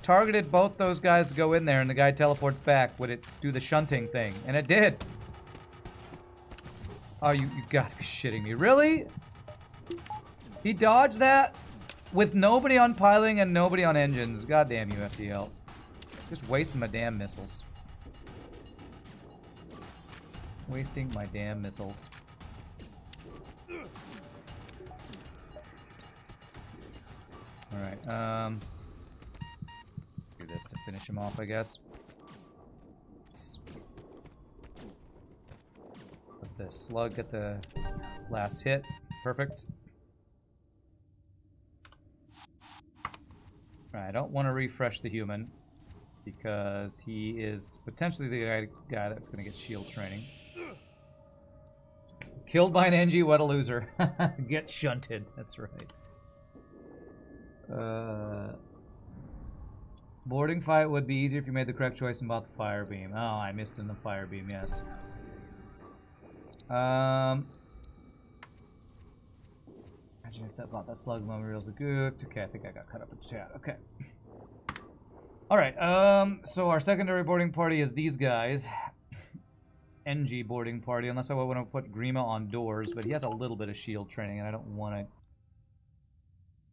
targeted both those guys to go in there and the guy teleports back, would it do the shunting thing? And it did. Oh, you gotta be shitting me. Really? He dodged that with nobody on piloting and nobody on engines. God damn you, FTL. Just wasting my damn missiles. Wasting my damn missiles. Alright, this to finish him off, I guess. Let the slug get the last hit. Perfect. Alright, I don't want to refresh the human because he is potentially the guy that's going to get shield training. Killed by an NG, what a loser. Get shunted, that's right. Boarding fight would be easier if you made the correct choice and bought the fire beam. Oh, I missed in the fire beam, yes. Imagine if that bought that slug memorial's a good. Okay, I think I got cut up in chat. Okay. Alright, so our secondary boarding party is these guys. NG boarding party, unless I want to put Grima on doors, but he has a little bit of shield training, and I don't want to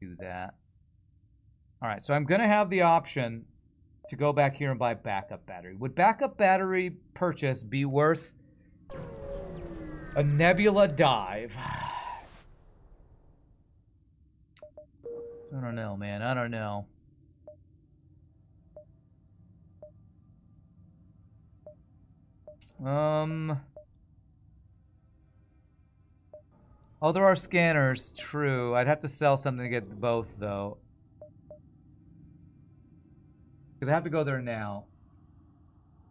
do that. Alright, so I'm going to have the option to go back here and buy backup battery. Would backup battery purchase be worth a Nebula dive? I don't know, man. I don't know. Oh, there are scanners. True. I'd have to sell something to get both, though. Because I have to go there now.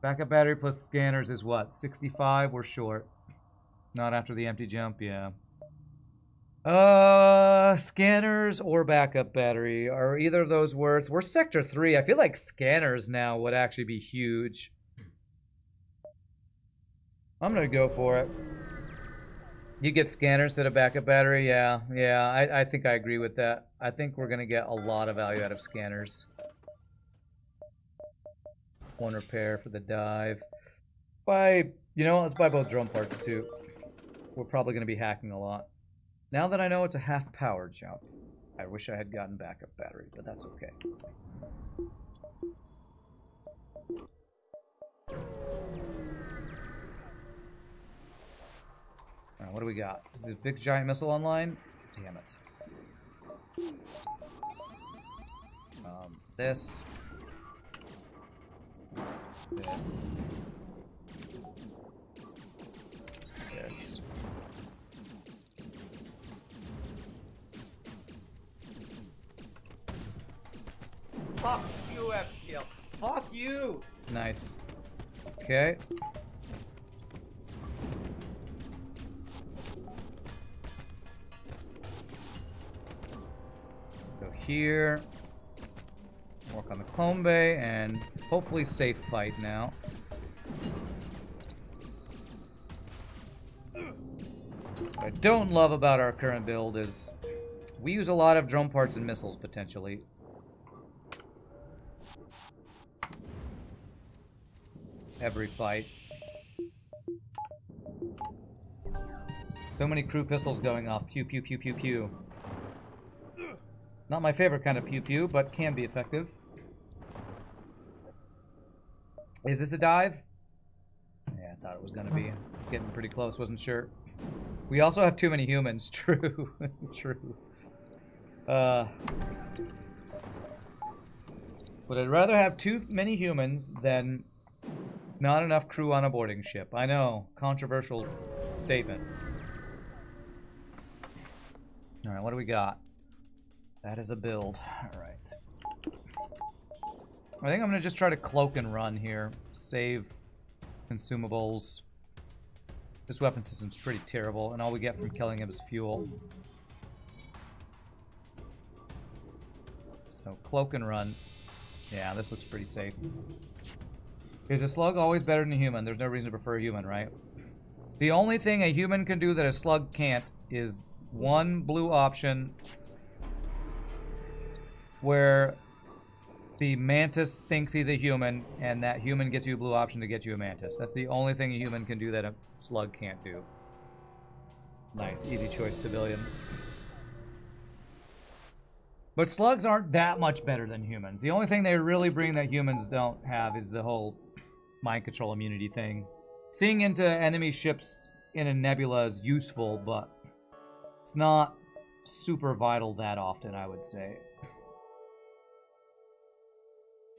Backup battery plus scanners is what? 65? We're short. Not after the empty jump, yeah. Scanners or backup battery. Are either of those worth? We're Sector 3. I feel like scanners now would actually be huge. I'm gonna go for it. You get scanners instead of backup battery? Yeah, I think I agree with that. I think we're gonna get a lot of value out of scanners. One repair for the dive. You know, let's buy both drone parts too. We're probably gonna be hacking a lot. Now that I know it's a half power jump, I wish I had gotten backup battery, but that's okay. Alright, what do we got? Is this big giant missile online? Damn it. This. This. This. Fuck you, FTL. Fuck you! Nice. Okay. Go here. Work on the clone bay and hopefully safe fight now. What I don't love about our current build is we use a lot of drone parts and missiles potentially. Every fight. So many crew pistols going off. Pew, pew, pew, pew, pew. Not my favorite kind of pew, pew, but can be effective. Is this a dive? Yeah, I thought it was going to be. Getting pretty close, wasn't sure. We also have too many humans. True. True. But I'd rather have too many humans than not enough crew on a boarding ship. I know. Controversial statement. Alright, what do we got? That is a build. Alright. I think I'm going to just try to cloak and run here. Save consumables. This weapon system's pretty terrible, and all we get from killing him is fuel. So, cloak and run. Yeah, this looks pretty safe. Is a slug always better than a human? There's no reason to prefer a human, right? The only thing a human can do that a slug can't is one blue option where the mantis thinks he's a human, and that human gets you a blue option to get you a mantis. That's the only thing a human can do that a slug can't do. Nice, easy choice, civilian. But slugs aren't that much better than humans. The only thing they really bring that humans don't have is the whole mind control immunity thing. Seeing into enemy ships in a nebula is useful, but it's not super vital that often, I would say.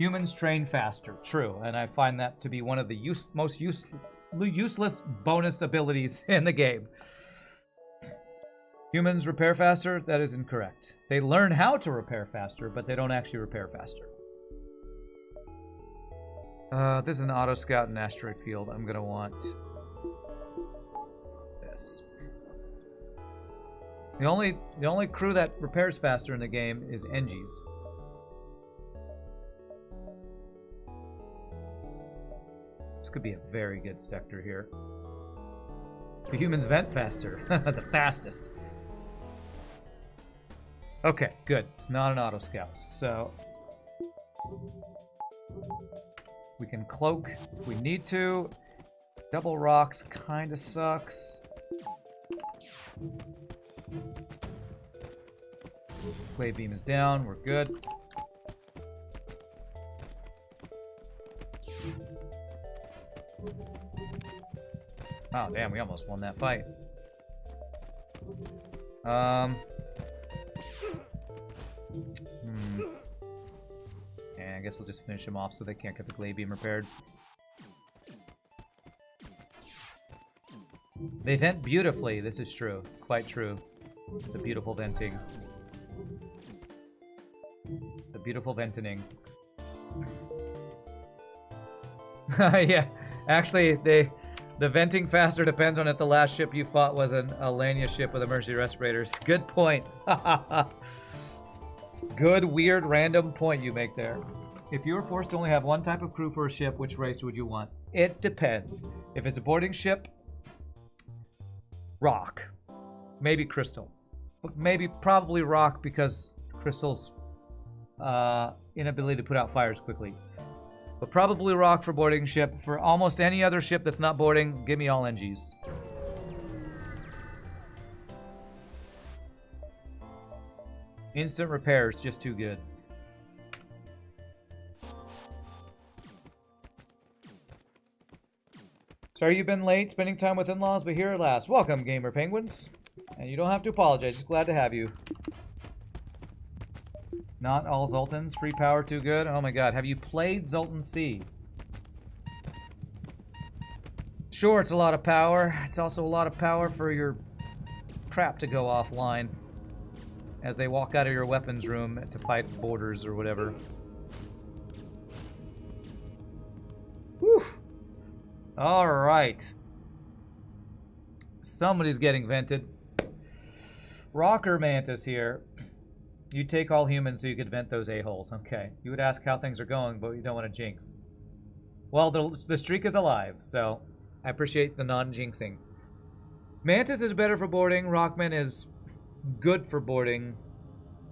Humans train faster. True, and I find that to be one of the most useless bonus abilities in the game. Humans repair faster? That is incorrect. They learn how to repair faster, but they don't actually repair faster. This is an auto scout and asteroid field. I'm gonna want this. The only crew that repairs faster in the game is Engis. This could be a very good sector here. The humans vent faster. The fastest. Okay, good. It's not an auto scout, so we can cloak if we need to. Double rocks kind of sucks. Clay beam is down. We're good. Oh, damn, we almost won that fight. Yeah, I guess we'll just finish them off so they can't get the clay beam repaired. They vent beautifully, this is true. Quite true. The beautiful venting. The beautiful venting. Yeah, actually, the venting faster depends on if the last ship you fought was an Alania ship with emergency respirators. Good point. Good, weird, random point you make there. If you were forced to only have one type of crew for a ship, which race would you want? It depends. If it's a boarding ship, rock. Maybe crystal. Maybe probably rock because crystal's inability to put out fires quickly. But probably rock for boarding ship. For almost any other ship that's not boarding, give me all NGs. Instant repair is just too good. Sorry you've been late spending time with in-laws, but here at last. Welcome, Gamer Penguins. And you don't have to apologize, just glad to have you. Not all Zoltans. Free power too good. Oh my god, have you played Zoltan C? Sure, it's a lot of power. It's also a lot of power for your crap to go offline as they walk out of your weapons room to fight borders or whatever. Whew. Alright. Somebody's getting vented. Rocker Mantis here. You take all humans so you could vent those a-holes. Okay. You would ask how things are going, but you don't want to jinx. Well, the streak is alive, so I appreciate the non-jinxing. Mantis is better for boarding. Rockman is good for boarding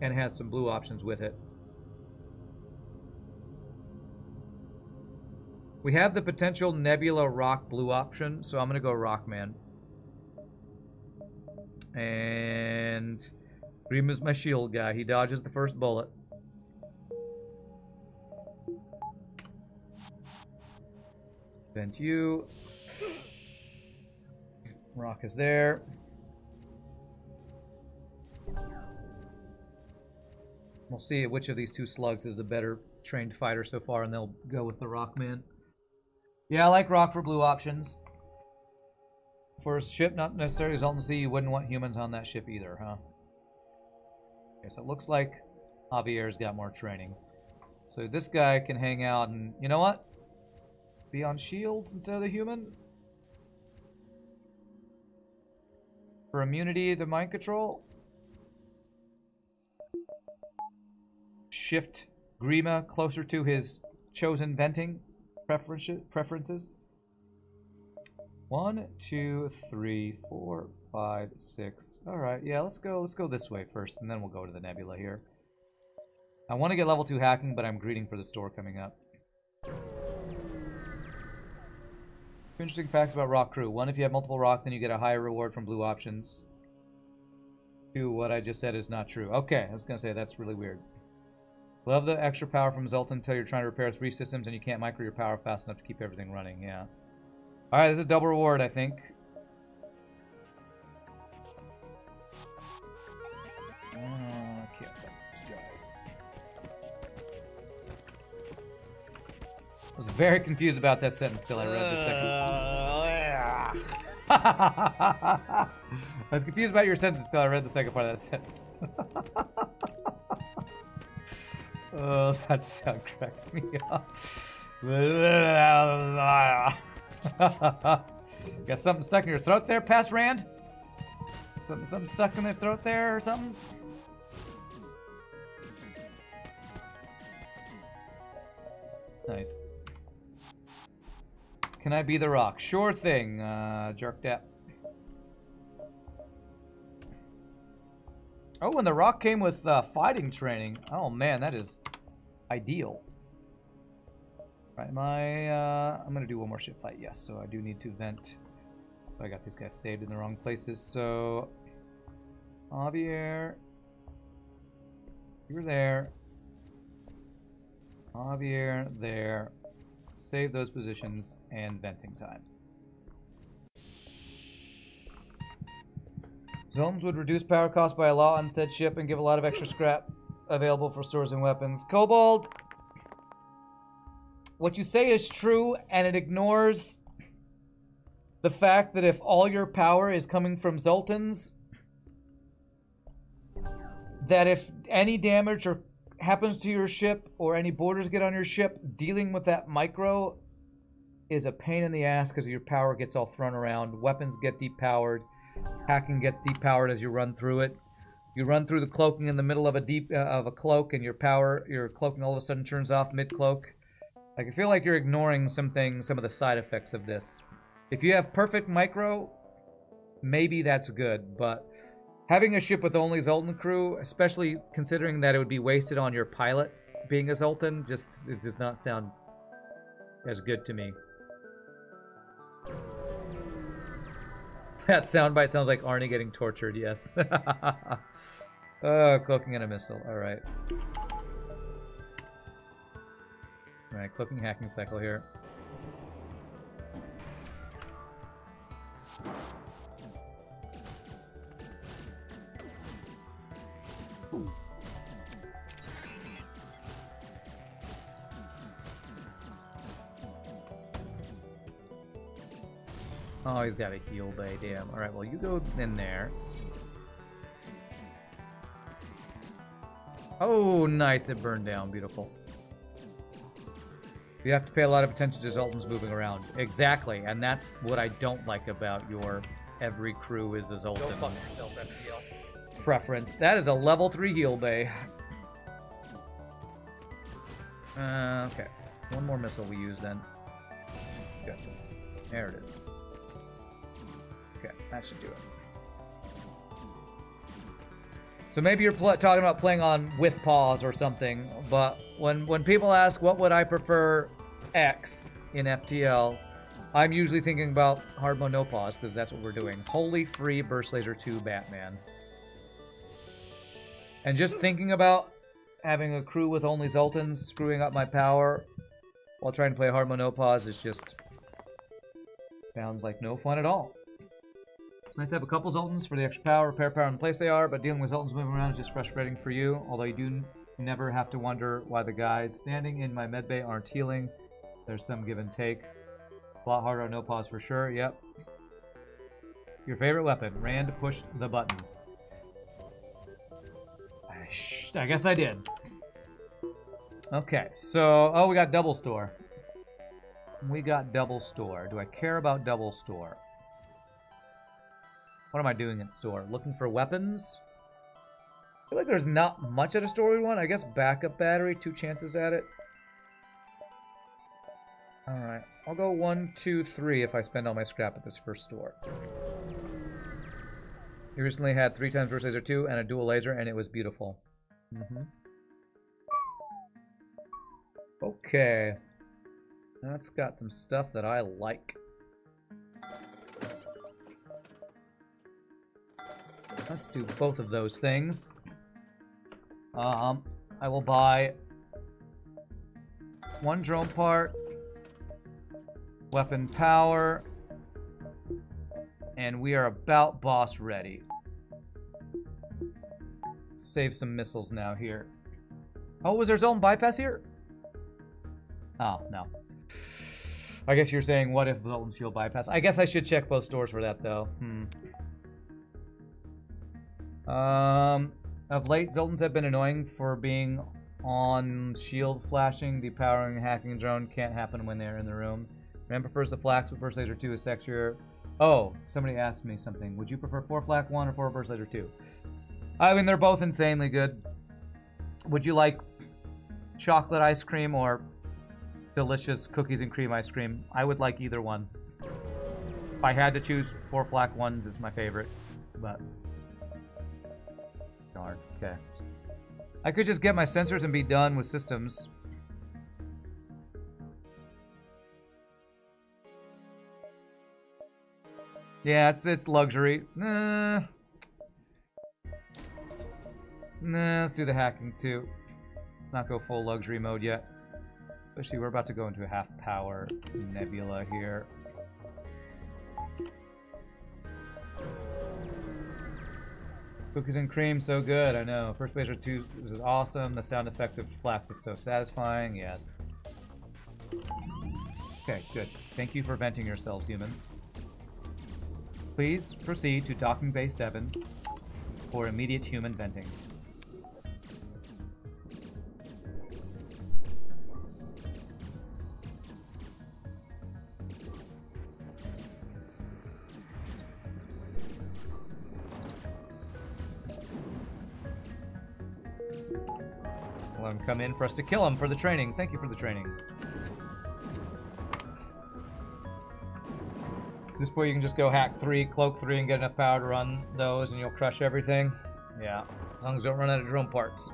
and has some blue options with it. We have the potential Nebula Rock blue option, so I'm going to go Rockman. And Grim is my shield guy. He dodges the first bullet. Vent you. Rock is there. We'll see which of these two slugs is the better trained fighter so far, and they'll go with the Rockman. Yeah, I like Rock for blue options. For a ship not necessarily Zoltan C, you wouldn't want humans on that ship either, huh? Okay, so it looks like Javier's got more training. So this guy can hang out and, you know what? Be on shields instead of the human? For immunity to mind control? Shift Grima closer to his chosen venting preferences. 1, 2, 3, 4, 5, 6. Alright, yeah, let's go this way first, and then we'll go to the nebula here. I want to get level 2 hacking, but I'm greeting for the store coming up. Interesting facts about rock crew. 1, if you have multiple rock, then you get a higher reward from blue options. 2, what I just said is not true. Okay, I was going to say that's really weird. Love the extra power from Zoltan until you're trying to repair 3 systems and you can't micro your power fast enough to keep everything running, yeah. Alright, this is a double reward, I think. Okay, these guys. was very confused about that sentence till I read the second. I was confused about your sentence till I read the second part of that sentence. Oh, that sound cracks me up. Got something stuck in your throat there, Pass Rand? Something stuck in their throat there or something? Nice. Can I be the rock? Sure thing, jerk that. Oh, and the rock came with fighting training. Oh man, that is ideal. Right, I'm gonna do one more ship fight, yes, so I do need to vent. I got these guys saved in the wrong places, so... Javier... You're there. Javier, there. Save those positions, and venting time. Zones would reduce power cost by a lot on said ship and give a lot of extra scrap available for stores and weapons. Kobold! What you say is true, and it ignores the fact that if all your power is coming from Zoltans, that if any damage or happens to your ship or any borders get on your ship, dealing with that micro is a pain in the ass because your power gets all thrown around. Weapons get depowered. Hacking gets depowered as you run through it. You run through the cloaking in the middle of a cloak, and your cloaking all of a sudden turns off mid-cloak. Like, I feel like you're ignoring some of the side effects of this. If you have perfect micro, maybe that's good, but having a ship with only Zoltan crew, especially considering that it would be wasted on your pilot being a Zoltan, it does not sound as good to me. That soundbite sounds like Arnie getting tortured, yes. Cloaking and a missile, alright. Alright, cloaking hacking cycle here. Oh, he's got a heal bay, damn. Alright, well, you go in there. Oh, nice, it burned down, beautiful. You have to pay a lot of attention to Zoltans moving around. Exactly, and that's what I don't like about your every crew is a Zoltan. Go fuck yourself, FTL. Preference. That is a level 3 heal bay. Okay. One more missile we use then. Good. There it is. Okay, that should do it. So maybe you're talking about playing on with pause or something, but when people ask what would I prefer X in FTL, I'm usually thinking about hard mode no pause because that's what we're doing. Wholly free Burst Laser 2 Batman. And just thinking about having a crew with only Zoltans screwing up my power while trying to play hard mode no pause is just sounds like no fun at all. It's nice to have a couple Zoltans for the extra power, repair power in the place they are, but dealing with Zoltans moving around is just frustrating for you, although you do never have to wonder why the guys standing in my medbay aren't healing. There's some give and take. A lot harder on no pause for sure, yep. Your favorite weapon. Rand pushed the button. I guess I did. Okay, so... Oh, we got double store. We got double store. Do I care about double store? What am I doing at store? Looking for weapons? I feel like there's not much at a store we want. I guess backup battery, 2 chances at it. Alright. I'll go 1, 2, 3 if I spend all my scrap at this first store. You recently had 3 times Burst Laser 2 and a dual laser, and it was beautiful. Okay. That's got some stuff that I like. Let's do both of those things. I will buy 1 drone part, weapon power, and we are about boss ready. Save some missiles now here. Oh, was there zone bypass here? Oh, no. I guess you're saying, what if Zoltan's shield bypass? I guess I should check both stores for that, though. Of late, Zoltans have been annoying for being on shield flashing, depowering, hacking drone. Can't happen when they're in the room. Man prefers the flax, but burst laser 2 is sexier. Oh, somebody asked me something. Would you prefer 4 flak 1 or 4 burst laser 2? I mean, they're both insanely good. Would you like chocolate ice cream or delicious cookies and cream ice cream? I would like either one. If I had to choose, 4 flak 1s is my favorite, but darn. Okay. I could just get my sensors and be done with systems. Yeah, it's luxury. Nah, let's do the hacking too. Not go full luxury mode yet. Especially we're about to go into a half power nebula here. Cookies and cream, so good, I know. First Laser 2 is awesome. The sound effect of flax is so satisfying, yes. Okay, good. Thank you for venting yourselves, humans. Please proceed to docking bay 7 for immediate human venting. Let him come in for us to kill him for the training. Thank you for the training. This way you can just go hack 3, cloak 3, and get enough power to run those, and you'll crush everything. Yeah, as long as you don't run out of drone parts.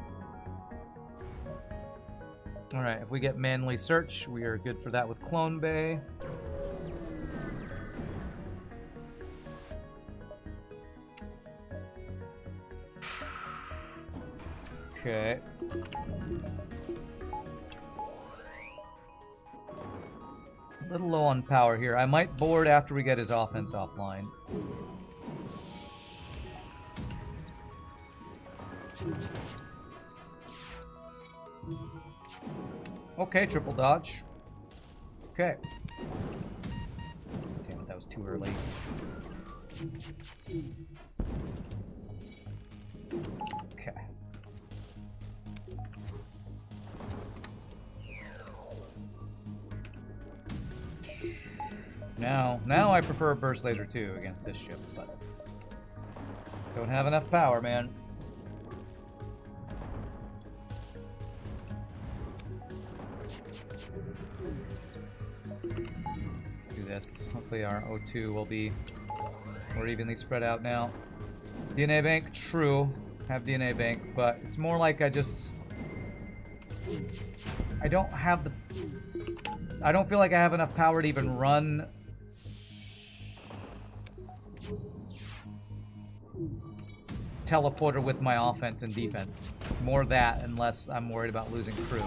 Alright, if we get manually search, we are good for that with Clone Bay. Okay. A little low on power here. I might board after we get his offense offline. Okay, triple dodge. Okay. Damn it, that was too early. Okay. Now I prefer Burst Laser 2 against this ship, but don't have enough power, man. Do this. Hopefully our O2 will be more evenly spread out now. DNA bank, true. Have DNA bank, but it's more like I don't have the... I don't feel like I have enough power to even run teleporter with my offense and defense. It's more that, unless I'm worried about losing crew.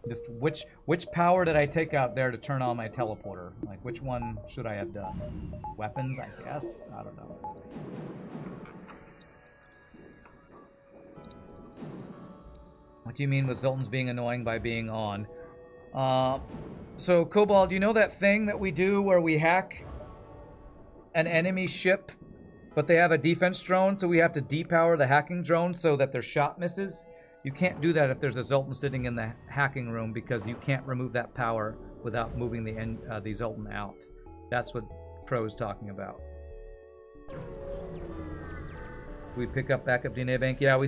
Just which power did I take out there to turn on my teleporter? Like, which one should I have done? Weapons, I guess? I don't know. What do you mean with Zoltan's being annoying by being on? So, Cobalt, you know that thing that we do where we hack an enemy ship, but they have a defense drone, so we have to depower the hacking drone so that their shot misses? You can't do that if there's a Zoltan sitting in the hacking room, because you can't remove that power without moving the Zoltan out. That's what Crow's talking about. We pick up backup DNA bank? Yeah, we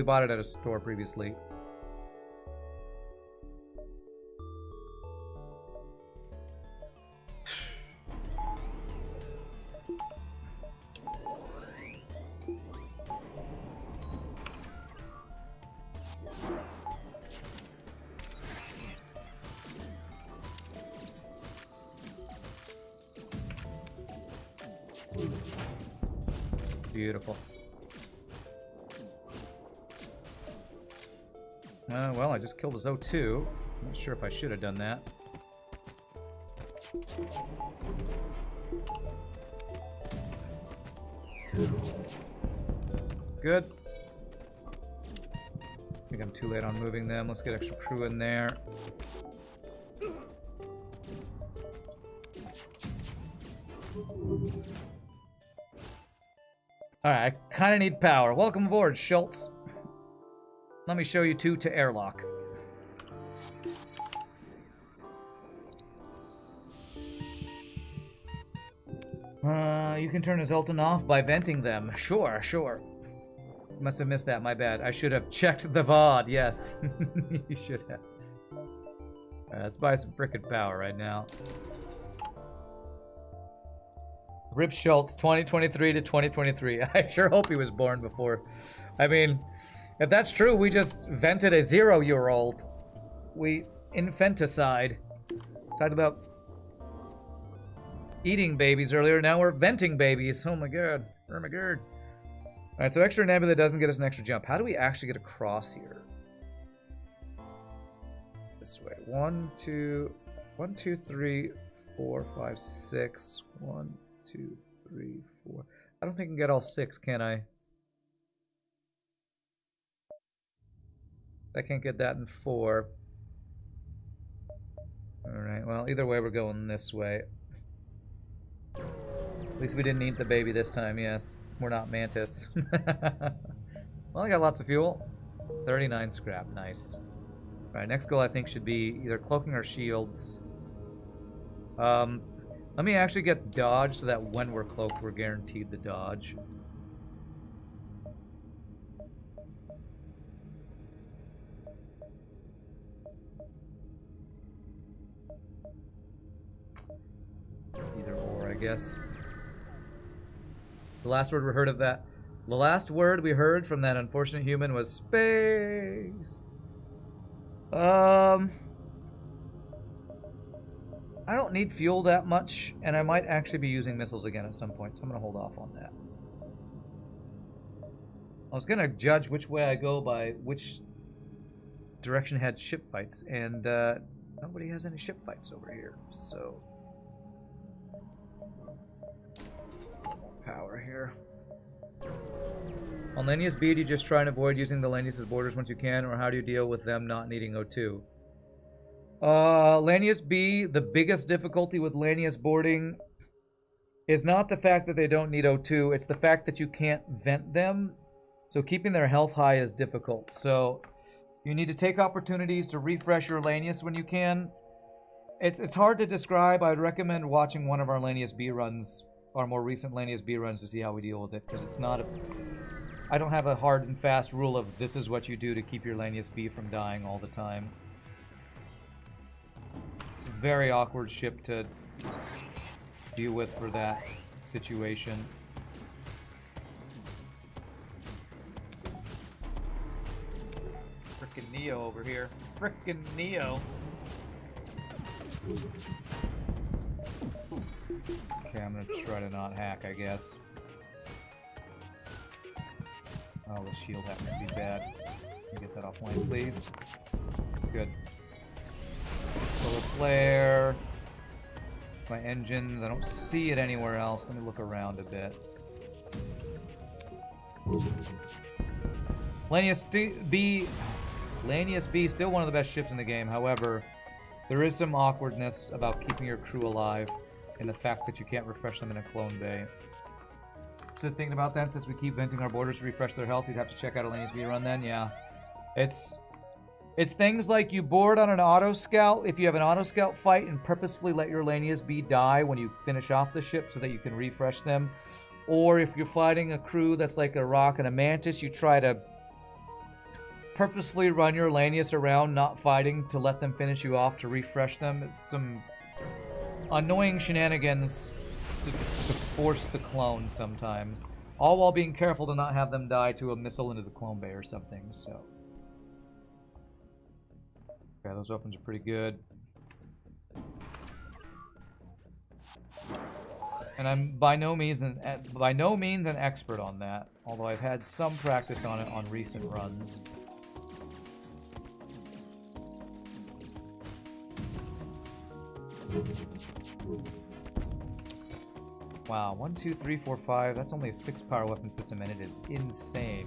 bought it at a store previously. Beautiful. Well, I just killed his O2. I'm not sure if I should have done that. Good. I think I'm too late on moving them. Let's get extra crew in there. Alright, I kind of need power. Welcome aboard, Schultz. Let me show you two to airlock. You can turn a Zoltan off by venting them. Sure, sure. Must have missed that, my bad. I should have checked the VOD, yes. You should have. Let's buy some frickin' power right now. Rip Schultz, 2023 to 2023. I sure hope he was born before. I mean, if that's true, we just vented a 0-year-old. We infanticide. Talked about eating babies earlier, now we're venting babies. Oh my god. Oh my god. Alright, so extra nebula doesn't get us an extra jump. How do we actually get across here? This way. 1, 2, 3, 4, 5, 6. 1, 2, 3, 4. I don't think I can get all 6, can I? I can't get that in 4. Alright, well, either way, we're going this way. At least we didn't eat the baby this time, yes. We're not Mantis. Well, I got lots of fuel. 39 scrap, nice. Alright, next goal I think should be either cloaking or shields. Let me actually get dodge so that when we're cloaked, we're guaranteed the dodge. Either or, I guess. The last word we heard of that. The last word we heard from that unfortunate human was space. I don't need fuel that much, and I might actually be using missiles again at some point, so I'm gonna hold off on that. I was gonna judge which way I go by which direction had ship fights, and nobody has any ship fights over here, so power here. On Lanius B, do you just try and avoid using the Lanius' borders once you can, or how do you deal with them not needing O2? Lanius B, the biggest difficulty with Lanius boarding is not the fact that they don't need O2, it's the fact that you can't vent them. So keeping their health high is difficult. So you need to take opportunities to refresh your Lanius when you can. It's hard to describe. I'd recommend watching one of our Lanius B runs, our more recent Lanius B runs, to see how we deal with it, because it's not a... I don't have a hard and fast rule of this is what you do to keep your Lanius B from dying all the time. It's a very awkward ship to deal with for that situation. Frickin' Neo over here. Frickin' Neo. Okay, I'm gonna try to not hack, I guess. Oh, the shield happened to be bad. Let me get that offline, please. Good. Solar flare. My engines. I don't see it anywhere else. Let me look around a bit. Lanius B, still one of the best ships in the game. However, there is some awkwardness about keeping your crew alive in the fact that you can't refresh them in a clone bay. Just thinking about that, since we keep venting our borders to refresh their health, you'd have to check out a Lanius B run then, yeah. It's things like you board on an auto scout if you have an auto scout fight and purposefully let your Lanius B die when you finish off the ship so that you can refresh them. Or if you're fighting a crew that's like a Rock and a Mantis, you try to purposefully run your Lanius around not fighting to let them finish you off to refresh them. It's some annoying shenanigans to force the clone sometimes. All while being careful to not have them die to a missile into the clone bay or something, so. Okay, those opens are pretty good. And I'm by no means an expert on that, although I've had some practice on it on recent runs. Wow, 1, 2, 3, 4, 5. That's only a 6-power weapon system, and it is insane.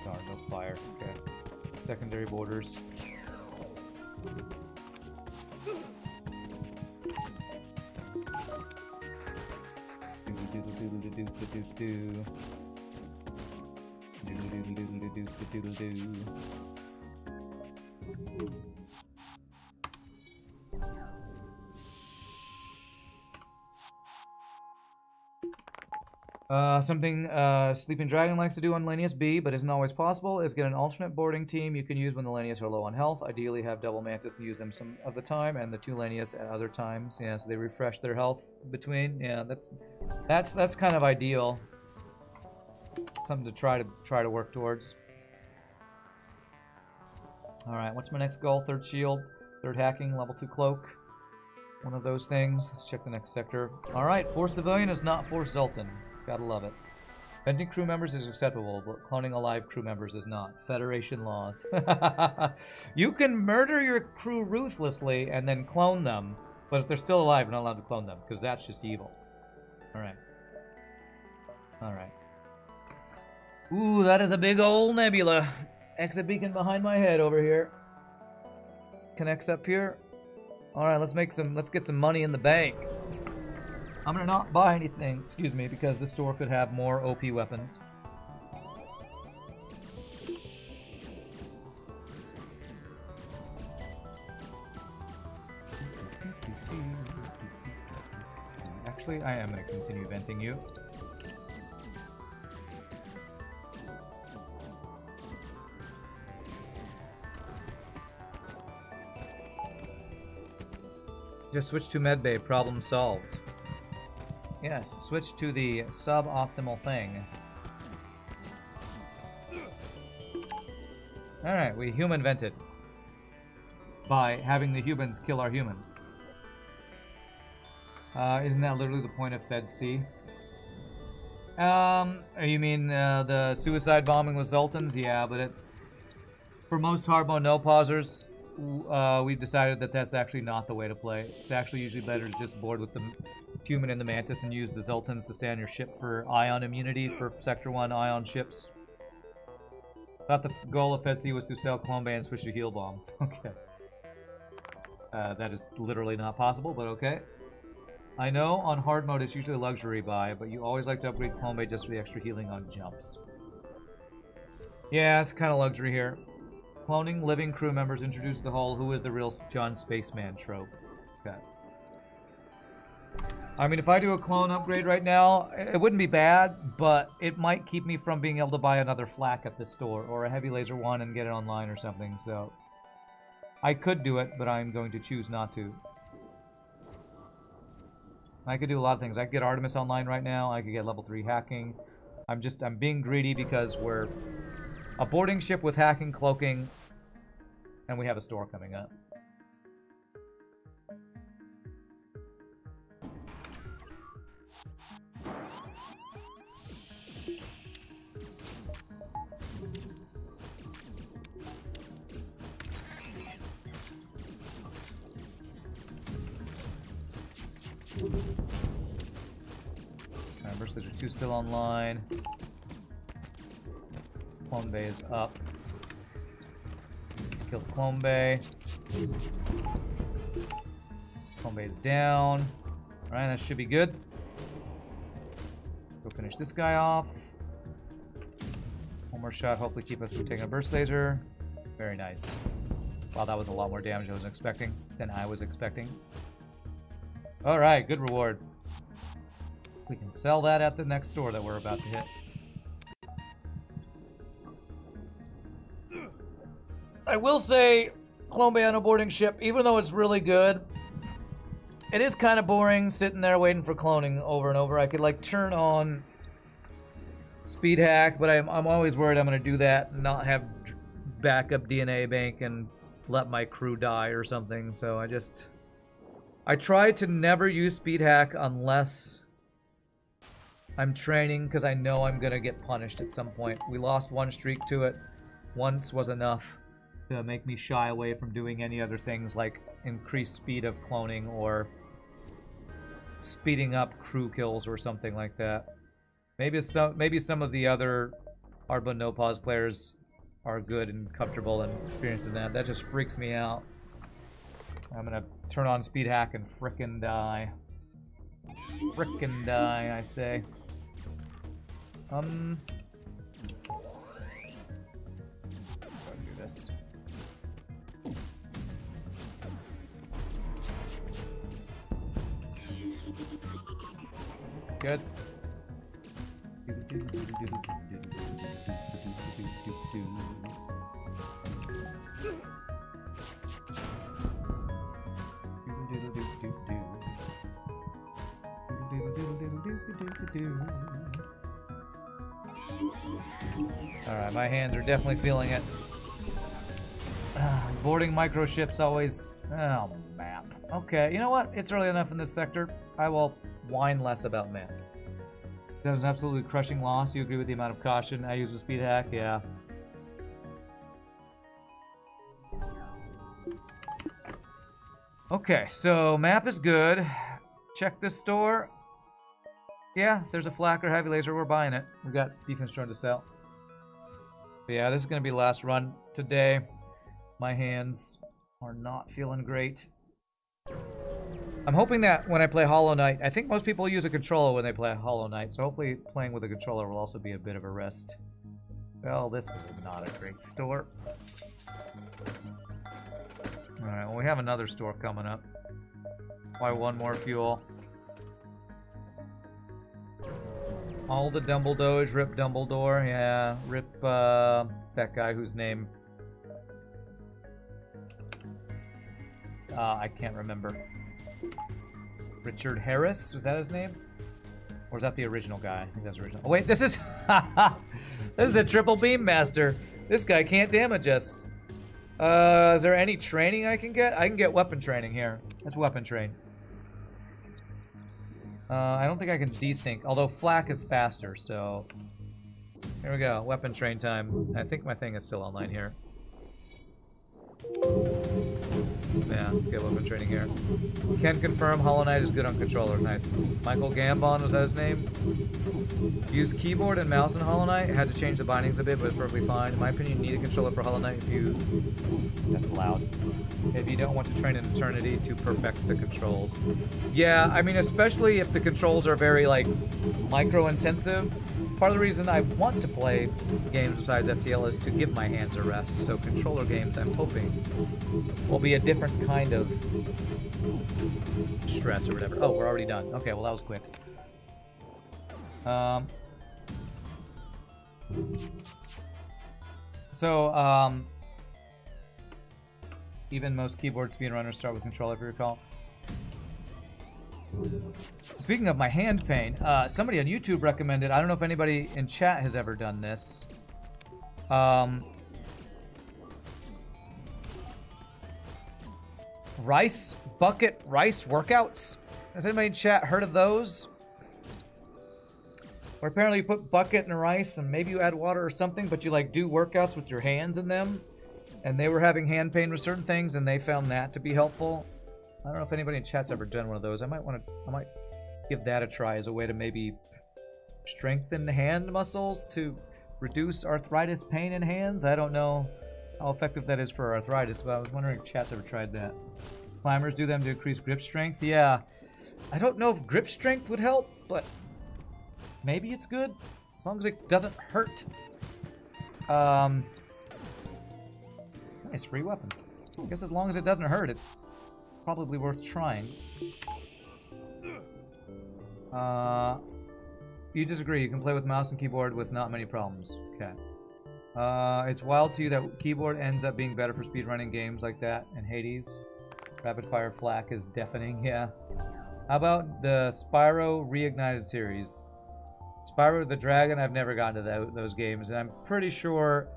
Darn, no fire. Okay. Secondary borders. Something Sleeping Dragon likes to do on Lanius B, but isn't always possible, is get an alternate boarding team you can use when the Lanius are low on health. Ideally have double Mantis and use them some of the time, and the two Lanius at other times. Yeah, so they refresh their health between. Yeah, that's kind of ideal. Something to try to work towards. Alright, what's my next goal? Third shield, third hacking, level 2 cloak. One of those things. Let's check the next sector. Alright, Force Civilian is not Force Zoltan. Gotta love it. Venting crew members is acceptable, but cloning alive crew members is not. Federation laws. You can murder your crew ruthlessly and then clone them, but if they're still alive, you're not allowed to clone them, because that's just evil. Alright. Alright. Ooh, that is a big old nebula. Exit beacon behind my head over here. Connects up here. Alright, let's get some money in the bank. I'm gonna not buy anything, excuse me, because the store could have more OP weapons. Actually, I am gonna continue venting you. Just switch to medbay, problem solved. Yes, switch to the suboptimal thing. Alright, we human vented. By having the humans kill our human. Isn't that literally the point of Fed C? You mean the suicide bombing with Zoltans? Yeah, but it's... For most hard mode no pausers, we've decided that that's actually not the way to play. It's actually usually better to just board with the human and the Mantis and use the Zoltans to stay on your ship for ion immunity for Sector 1 ion ships. Thought the goal of FedC was to sell Clone Bay and switch to Heal Bomb. Okay. That is literally not possible, but okay. I know on hard mode it's usually a luxury buy, but you always like to upgrade Clone Bay just for the extra healing on jumps. Yeah, it's kind of luxury here. Cloning living crew members introduced the whole who is the real John Spaceman trope. Okay. I mean, if I do a clone upgrade right now, it wouldn't be bad, but it might keep me from being able to buy another flak at the store, or a heavy laser one and get it online or something, so... I could do it, but I'm going to choose not to. I could do a lot of things. I could get Artemis online right now, I could get level 3 hacking. I'm being greedy because we're a boarding ship with hacking, cloaking, and we have a store coming up. Alright, Burst Laser 2 still online. Clone Bay is up. Kill Clone Bay. Clone Bay is down. Alright, that should be good. Go finish this guy off. One more shot, hopefully keep us from taking a Burst Laser. Very nice. Wow, that was a lot more damage than I was expecting. Alright, good reward. We can sell that at the next store that we're about to hit. I will say, Clone Bay on a boarding ship, even though it's really good, it is kind of boring sitting there waiting for cloning over and over. I could like turn on speed hack, but I'm always worried I'm going to do that and not have backup DNA bank and let my crew die or something. So I try to never use speed hack unless I'm training, because I know I'm going to get punished at some point. We lost one streak to it. Once was enough to make me shy away from doing any other things like increased speed of cloning or speeding up crew kills or something like that. Maybe some of the other hardbound no pause players are good and comfortable and experienced in that. That just freaks me out. I'm gonna turn on speed hack and frickin' die. Frickin' die, I say. Go do this. Good. Alright, my hands are definitely feeling it. Boarding microships always... Oh, map. Okay, you know what? It's early enough in this sector. I will whine less about map. That was an absolutely crushing loss. You agree with the amount of caution I use with speed hack? Yeah. Okay, so map is good. Check this store. Yeah, there's a flak or heavy laser. We're buying it. We got defense drone to sell. But yeah, this is going to be last run today. My hands are not feeling great. I'm hoping that when I play Hollow Knight, I think most people use a controller when they play Hollow Knight, so hopefully playing with a controller will also be a bit of a rest. Well, this is not a great store. Alright, well we have another store coming up. Why one more fuel? All the Dumbledores, rip Dumbledore, yeah, rip that guy whose name... I can't remember. Richard Harris, was that his name? Or is that the original guy? I think that's original. Oh wait, this is... this is a triple beam master. This guy can't damage us. Is there any training I can get? I can get weapon training here. Let's weapon train. I don't think I can desync, although flak is faster, so... Here we go, weapon train time. I think my thing is still online here. Yeah, let's get weapon training here. Can confirm Hollow Knight is good on controller. Nice. Michael Gambon, was that his name? Used keyboard and mouse in Hollow Knight. Had to change the bindings a bit, but it's perfectly fine. In my opinion, you need a controller for Hollow Knight if you... That's loud. If you don't want to train an eternity to perfect the controls. Yeah, I mean, especially if the controls are very, like, micro-intensive. Part of the reason I want to play games besides FTL is to give my hands a rest. So controller games, I'm hoping, will be a different kind of stress or whatever. Oh, we're already done. Okay, well that was quick. Even most keyboard speedrunners start with controller, if you recall. Speaking of my hand pain, somebody on YouTube recommended, I don't know if anybody in chat has ever done this. Bucket rice workouts. Has anybody in chat heard of those? Where apparently you put bucket and rice and maybe you add water or something, but you like do workouts with your hands in them. And they were having hand pain with certain things and they found that to be helpful. I don't know if anybody in chat's ever done one of those. I might give that a try as a way to maybe strengthen hand muscles to reduce arthritis pain in hands. I don't know how effective that is for arthritis, but I was wondering if chat's ever tried that. Climbers do them to increase grip strength. Yeah, I don't know if grip strength would help, but maybe it's good as long as it doesn't hurt. Nice free weapon. I guess as long as it doesn't hurt, it's probably worth trying. You disagree. You can play with mouse and keyboard with not many problems. Okay. It's wild to you that keyboard ends up being better for speedrunning games like that and Hades. Rapid fire flak is deafening. Yeah. How about the Spyro Reignited series? Spyro the Dragon, I've never gotten to those games, and I'm pretty sure...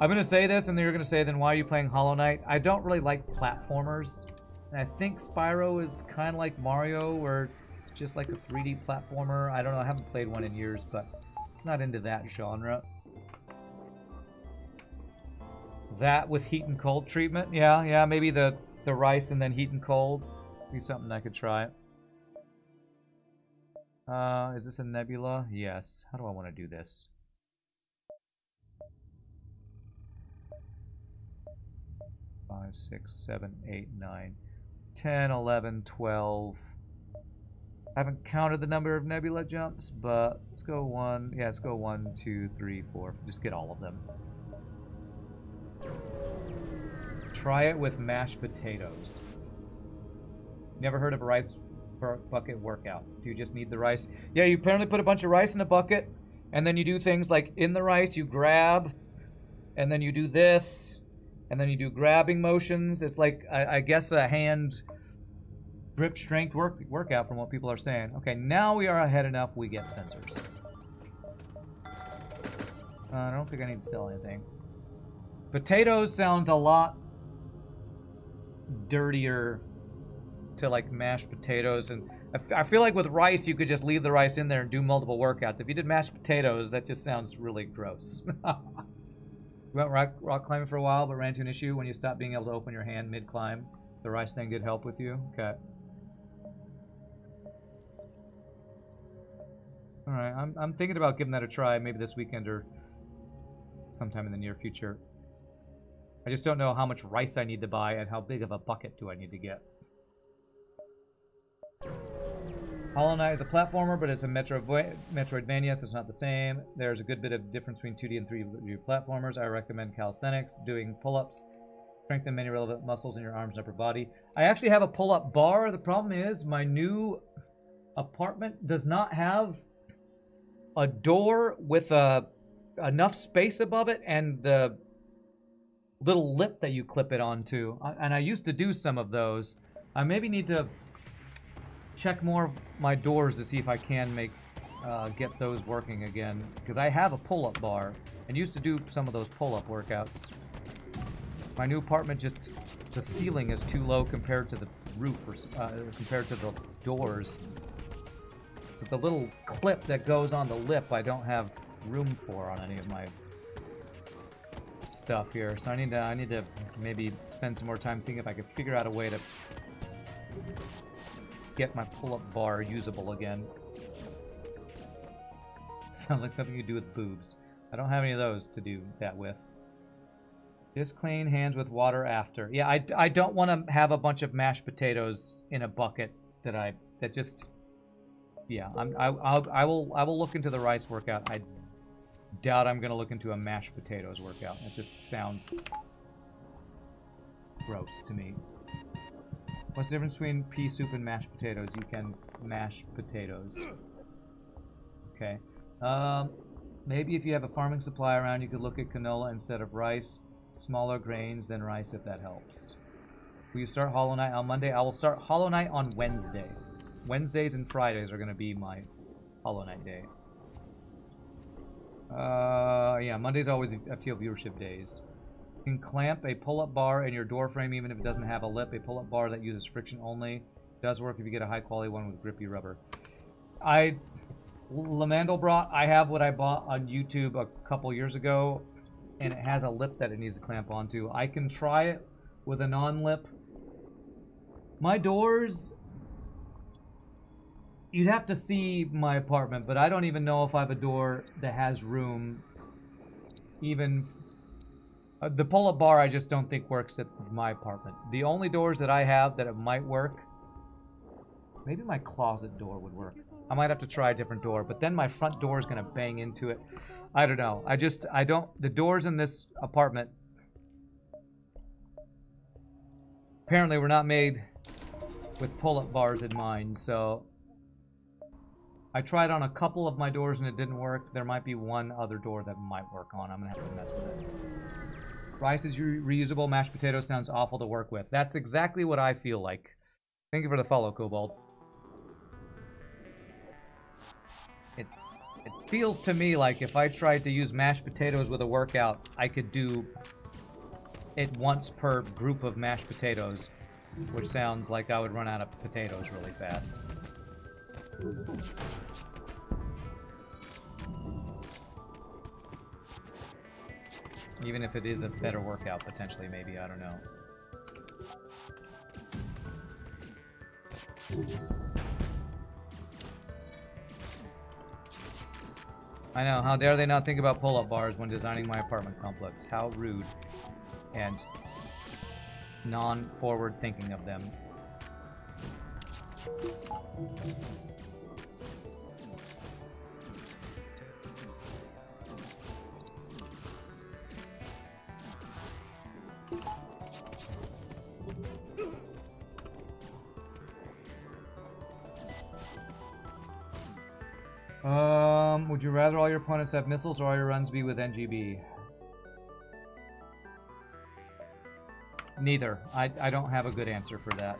I'm going to say this, and then you're going to say, then why are you playing Hollow Knight? I don't really like platformers. And I think Spyro is kind of like Mario, where it's just like a 3D platformer. I don't know, I haven't played one in years, but it's not into that genre. That with heat and cold treatment? Yeah, maybe the rice and then heat and cold. Be something I could try. Is this a nebula? Yes. How do I want to do this? 5, 6, 7, 8, 9, 10, 11, 12. I haven't counted the number of nebula jumps, but let's go 1. Yeah, let's go 1, 2, 3, 4. Just get all of them. Try it with mashed potatoes. Never heard of rice bucket workouts. Do you just need the rice? Yeah, you apparently put a bunch of rice in a bucket, and then you do things like in the rice you grab, and then you do this, and then you do grabbing motions. It's like, I guess, a hand grip strength workout from what people are saying. Okay, now we are ahead enough we get sensors. I don't think I need to sell anything. Potatoes sounds a lot dirtier to like mashed potatoes, and I feel like with rice you could just leave the rice in there and do multiple workouts. If you did mashed potatoes, that just sounds really gross. We went rock climbing for a while, but ran into an issue when you stopped being able to open your hand mid-climb. The rice thing did help with you? Okay. Alright, I'm thinking about giving that a try, maybe this weekend or sometime in the near future. I just don't know how much rice I need to buy and how big of a bucket do I need to get. Hollow Knight is a platformer, but it's a Metroidvania, so it's not the same. There's a good bit of difference between 2D and 3D platformers. I recommend calisthenics, doing pull-ups, strengthen many relevant muscles in your arms and upper body. I actually have a pull-up bar. The problem is my new apartment does not have a door with enough space above it and the little lip that you clip it onto. And I used to do some of those. I maybe need to check more of my doors to see if I can get those working again, because I have a pull-up bar and used to do some of those pull-up workouts. My new apartment, just the ceiling is too low compared to the roof, or compared to the doors. So the little clip that goes on the lip I don't have room for on any of my stuff here. So I need to maybe spend some more time seeing if I could figure out a way to get my pull-up bar usable again. Sounds like something you do with boobs. I don't have any of those to do that with. Just clean hands with water after. Yeah, I don't want to have a bunch of mashed potatoes in a bucket that just. Yeah, I will look into the rice workout. I doubt I'm gonna look into a mashed potatoes workout. It just sounds gross to me. What's the difference between pea soup and mashed potatoes? You can mash potatoes. Okay. Maybe if you have a farming supply around, you could look at canola instead of rice. Smaller grains than rice, if that helps. Will you start Hollow Knight on Monday? I will start Hollow Knight on Wednesday. Wednesdays and Fridays are going to be my Hollow Knight day. Yeah, Monday's always FTL viewership days. You can clamp a pull-up bar in your door frame even if it doesn't have a lip. A pull-up bar that uses friction only does work if you get a high-quality one with grippy rubber. Lamandelbrot, I have what I bought on YouTube a couple years ago, and it has a lip that it needs to clamp onto. I can try it with a non-lip. My doors... You'd have to see my apartment, but I don't even know if I have a door that has room. Even... the pull-up bar I just don't think works at my apartment. The only doors that I have that it might work... Maybe my closet door would work. I might have to try a different door, but then my front door is going to bang into it. I don't know. I don't... The doors in this apartment... Apparently were not made with pull-up bars in mind, so... I tried on a couple of my doors and it didn't work. There might be one other door that might work on. I'm going to have to mess with it. Rice is reusable. Mashed potatoes sounds awful to work with. That's exactly what I feel like. Thank you for the follow, Cobalt. It feels to me like if I tried to use mashed potatoes with a workout, I could do it once per group of mashed potatoes, which sounds like I would run out of potatoes really fast. Even if it is a better workout, potentially, maybe, I don't know. I know, how dare they not think about pull-up bars when designing my apartment complex. How rude and non-forward thinking of them. Would you rather all your opponents have missiles or all your runs be with NGB? Neither. I don't have a good answer for that.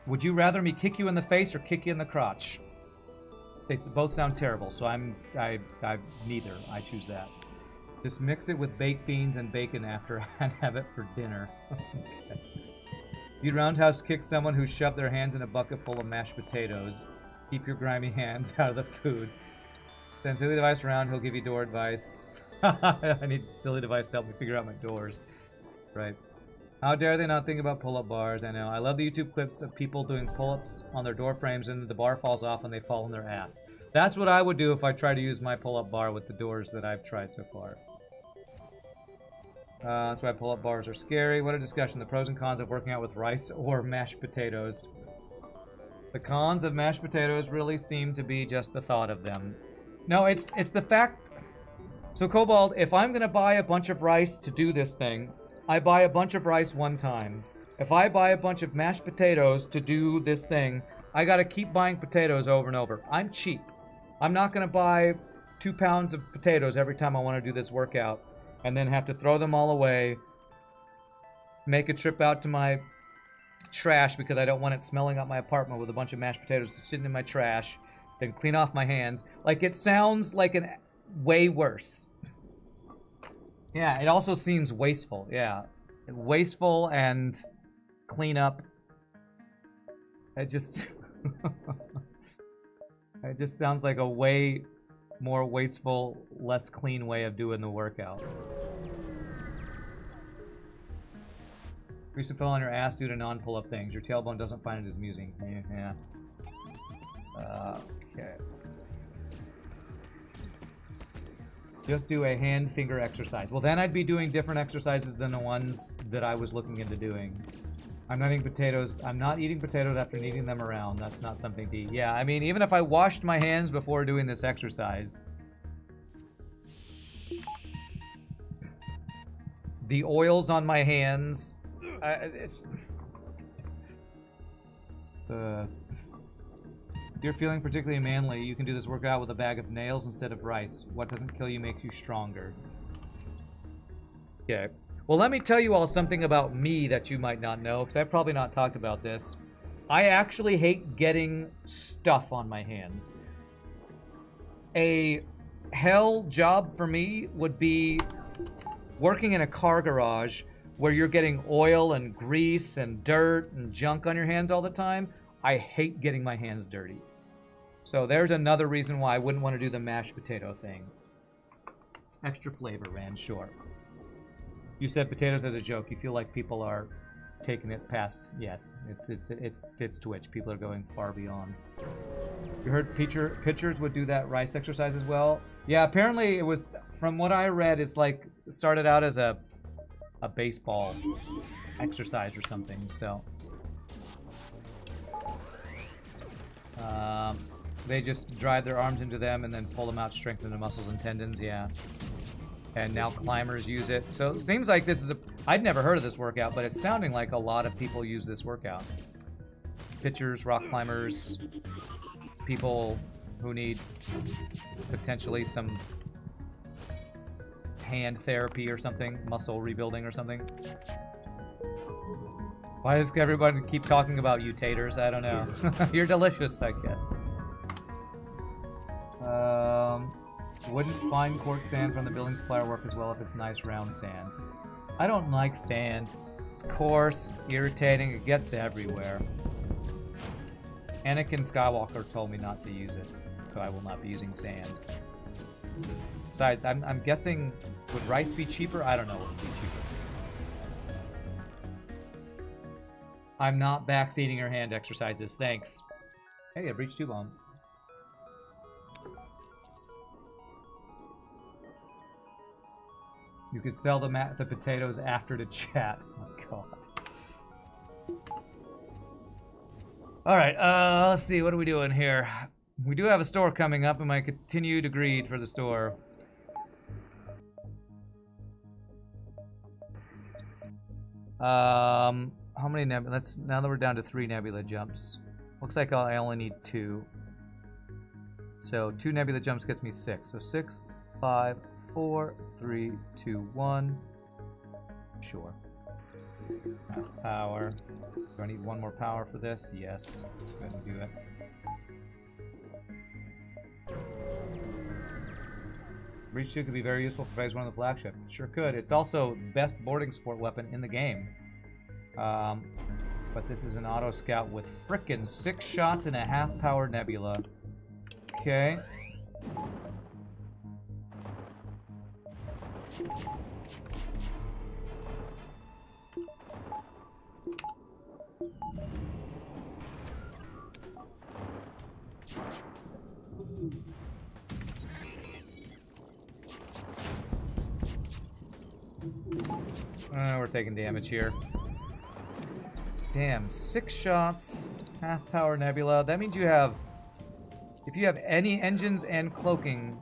Would you rather me kick you in the face or kick you in the crotch? They both sound terrible, so I neither. I choose that. Just mix it with baked beans and bacon after and have it for dinner. Okay. You'd roundhouse kick someone who shoved their hands in a bucket full of mashed potatoes. Keep your grimy hands out of the food. Send Silly Device around, he'll give you door advice. I need Silly Device to help me figure out my doors. Right. How dare they not think about pull-up bars? I know. I love the YouTube clips of people doing pull-ups on their door frames and the bar falls off and they fall on their ass. That's what I would do if I try to use my pull-up bar with the doors that I've tried so far. That's why pull-up bars are scary. What a discussion. The pros and cons of working out with rice or mashed potatoes. The cons of mashed potatoes really seem to be just the thought of them. No, it's the fact... So, Cobalt, if I'm going to buy a bunch of rice to do this thing, I buy a bunch of rice one time. If I buy a bunch of mashed potatoes to do this thing, I got to keep buying potatoes over and over. I'm cheap. I'm not going to buy 2 pounds of potatoes every time I want to do this workout and then have to throw them all away, make a trip out to my trash because I don't want it smelling up my apartment with a bunch of mashed potatoes sitting in my trash, then clean off my hands. Like, it sounds like an way worse. Yeah, it also seems wasteful. Yeah, wasteful and clean up. It just it just sounds like a way more wasteful, less clean way of doing the workout. You used to fall on your ass due to non-pull-up things. Your tailbone doesn't find it as amusing. Yeah. Okay. Just do a hand finger exercise. Well, then I'd be doing different exercises than the ones that I was looking into doing. I'm not eating potatoes. I'm not eating potatoes after kneading them around. That's not something to eat. Yeah, I mean, even if I washed my hands before doing this exercise, the oils on my hands, if you're feeling particularly manly, you can do this workout with a bag of nails instead of rice. What doesn't kill you makes you stronger. Okay. Well, let me tell you all something about me that you might not know, because I've probably not talked about this. I actually hate getting stuff on my hands. A hell job for me would be working in a car garage where you're getting oil and grease and dirt and junk on your hands all the time. I hate getting my hands dirty. So there's another reason why I wouldn't want to do the mashed potato thing. It's extra flavor, Rand, sure. You said potatoes as a joke. You feel like people are taking it past. Yes, it's Twitch. People are going far beyond. You heard pitchers would do that rice exercise as well? Yeah, apparently it was, from what I read, it's like started out as a baseball exercise or something, so. They just drive their arms into them and then pull them out, strengthen the muscles and tendons, yeah. And now climbers use it. So it seems like this is I'd never heard of this workout, but it's sounding like a lot of people use this workout. Pitchers, rock climbers, people who need potentially some hand therapy or something, muscle rebuilding or something. Why does everybody keep talking about you, taters? I don't know. You're delicious, I guess. Wouldn't fine quartz sand from the building supplier work as well if it's nice round sand? I don't like sand. It's coarse, irritating, it gets everywhere. Anakin Skywalker told me not to use it, so I will not be using sand. Besides, I'm guessing, would rice be cheaper? I don't know what would be cheaper. I'm not backseating her hand exercises, thanks. Hey, I breached 2 bomb. You could sell the potatoes after to chat. Oh, God. Alright, let's see. What are we doing here? We do have a store coming up, and my continued greed for the store. How many nebula? Now that we're down to 3 nebula jumps. Looks like I only need 2. So 2 nebula jumps gets me 6. So 6, 5, 4, 3, 2, 1. Sure. Power. Do I need 1 more power for this? Yes. Let's go ahead and do it. Breach 2 could be very useful for phase 1 of the flagship. Sure could. It's also the best boarding support weapon in the game. But this is an auto scout with frickin' 6 shots and a half power nebula. Okay. We're taking damage here. Damn, 6 shots, half power nebula. That means you have, if you have any engines and cloaking,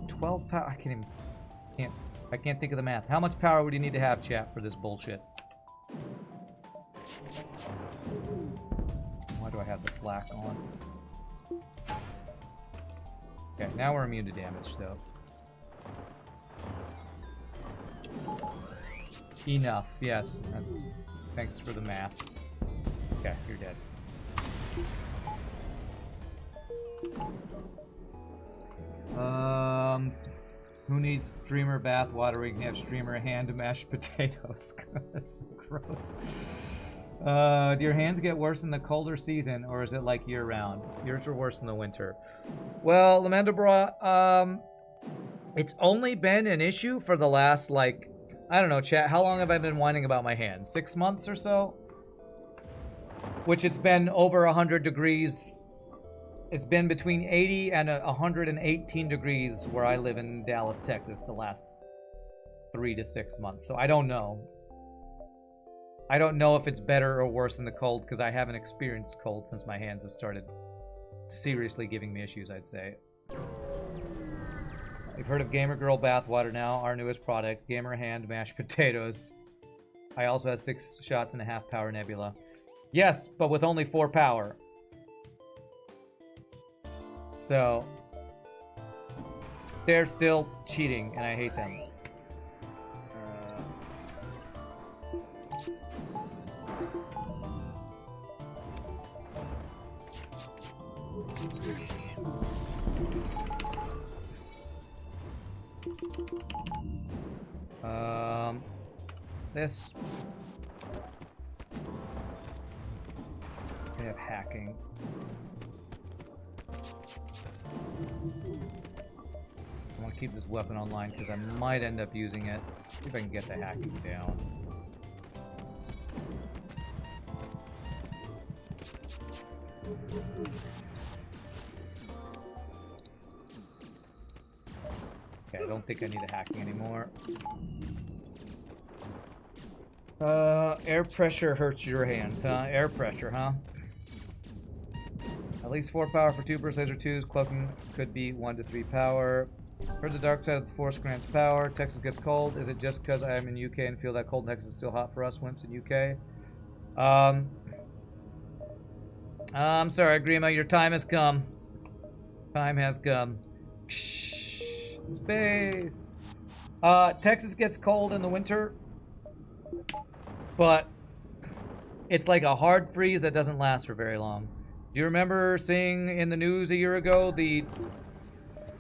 12 power. I can't think of the math. How much power would you need to have, chat, for this bullshit? Why do I have the flak on? Okay, now we're immune to damage, though. Enough, yes. That's. Thanks for the math. Okay, you're dead. Who needs streamer bath water? We can have streamer hand mashed potatoes. That's so gross. Do your hands get worse in the colder season, or is it like year round? Yours are worse in the winter. Well, Lamandabra, it's only been an issue for the last, like, I don't know, chat. How long have I been whining about my hands? 6 months or so? Which it's been over 100 degrees. It's been between 80 and 118 degrees where I live in Dallas, Texas, the last 3 to 6 months. So I don't know. I don't know if it's better or worse than the cold because I haven't experienced cold since my hands have started seriously giving me issues, I'd say. You've heard of Gamer Girl Bathwater now, our newest product, Gamer Hand Mashed Potatoes. I also have 6 shots and a half power nebula. Yes, but with only 4 power. So, they're still cheating, and I hate them. This. They have hacking. I want to keep this weapon online because I might end up using it. See if I can get the hacking down. Okay, I don't think I need the hacking anymore. Air pressure hurts your hands, huh? Air pressure, huh? At least 4 power for 2 burst laser 2s. Cloaking could be 1 to 3 power. Heard the dark side of the force grants power. Texas gets cold. Is it just because I am in UK and feel that cold in Texas is still hot for us wimps in UK? I'm sorry, Grima, your time has come. Time has come. Shh, space. Texas gets cold in the winter, but it's like a hard freeze that doesn't last for very long. Do you remember seeing in the news a year ago the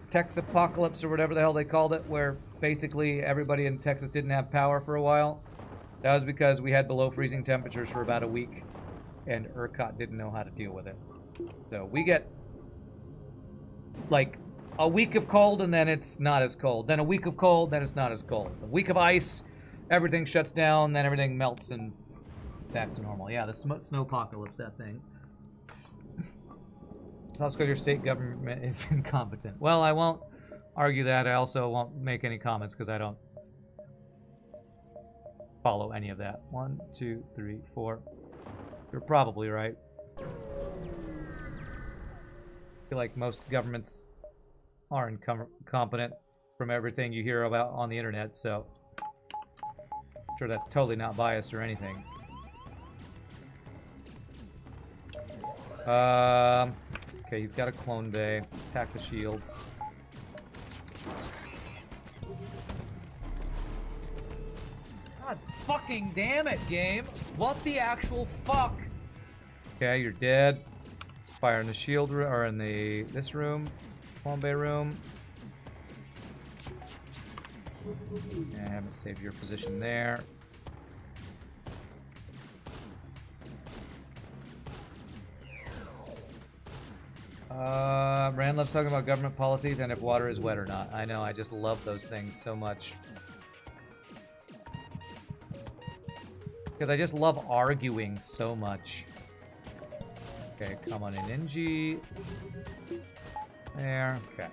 Tex apocalypse or whatever the hell they called it, where basically everybody in Texas didn't have power for a while? That was because we had below freezing temperatures for about a week, and ERCOT didn't know how to deal with it. So we get like a week of cold and then it's not as cold. Then a week of cold, then it's not as cold. A week of ice, everything shuts down, then everything melts and back to normal. Yeah, the snow apocalypse, that thing. South Dakota, your state government is incompetent. Well, I won't argue that. I also won't make any comments because I don't follow any of that. 1, 2, 3, 4. You're probably right. I feel like most governments are incompetent from everything you hear about on the internet, so I'm sure that's totally not biased or anything. Okay, he's got a clone bay. Attack the shields. God fucking damn it, game! What the actual fuck? Okay, you're dead. Fire in the shield room, or in this room, clone bay room. I haven't saved your position there. Rand loves talking about government policies and if water is wet or not. I know, I just love those things so much. Because I just love arguing so much. Okay, come on in, NG. There, okay.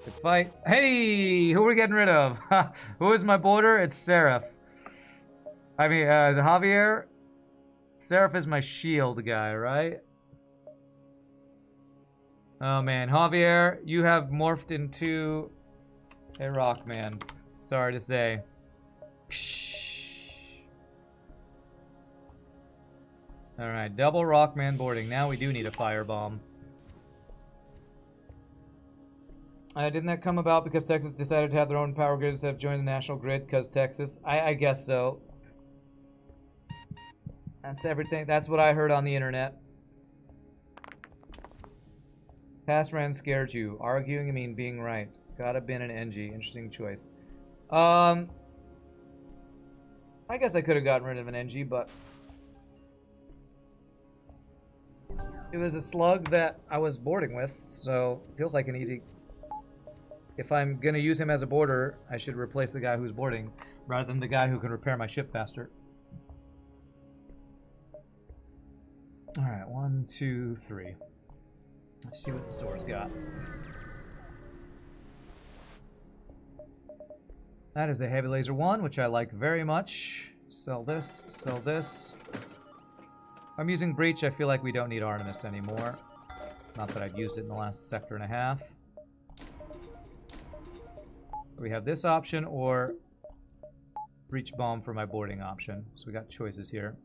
Good fight. Hey! Who are we getting rid of? Who is my border? It's Seraph. I mean, is it Javier? Seraph is my shield guy, right? Oh man, Javier, you have morphed into a rock man. Sorry to say. Alright, double rockman boarding. Now we do need a firebomb. Didn't that come about because Texas decided to have their own power grid instead of joining the national grid because Texas? I guess so. That's everything. That's what I heard on the internet. Past Rand scared you. Arguing, I mean being right. Gotta been an NG. Interesting choice. I guess I could have gotten rid of an NG, but it was a slug that I was boarding with, so it feels like an easy... If I'm gonna use him as a boarder, I should replace the guy who's boarding, rather than the guy who can repair my ship faster. Alright, 1, 2, 3. Let's see what the store's got. That is a heavy laser 1, which I like very much. Sell this, sell this. If I'm using Breach, I feel like we don't need Artemis anymore. Not that I've used it in the last sector and a half. We have this option or Breach Bomb for my boarding option. So we got choices here.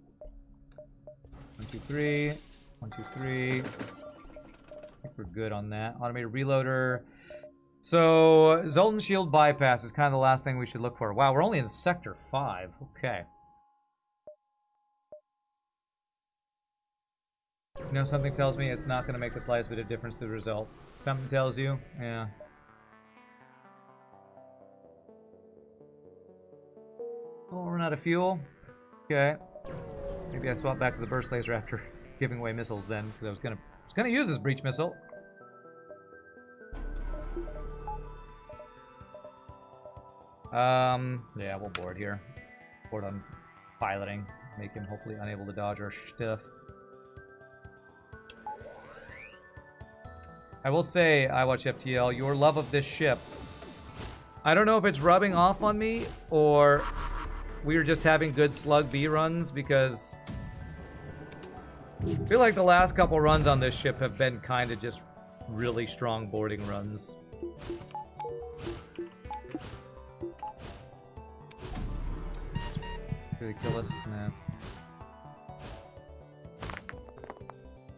1, 2, 3. 1, 2, 3. I think we're good on that. Automated reloader. So Zoltan Shield bypass is kind of the last thing we should look for. Wow, we're only in sector 5. Okay. You know, something tells me it's not going to make the slightest bit of difference to the result. Something tells you? Yeah. Oh, we're out of fuel. Okay. Maybe I swap back to the burst laser after giving away missiles then, because I was gonna use this breach missile. Yeah, we'll board here. Board on piloting. Make him hopefully unable to dodge our stuff. I will say, I watch FTL, your love of this ship. I don't know if it's rubbing off on me, or we're just having good Slug B runs, because I feel like the last couple runs on this ship have been kind of just really strong boarding runs. Really kill us? Nah.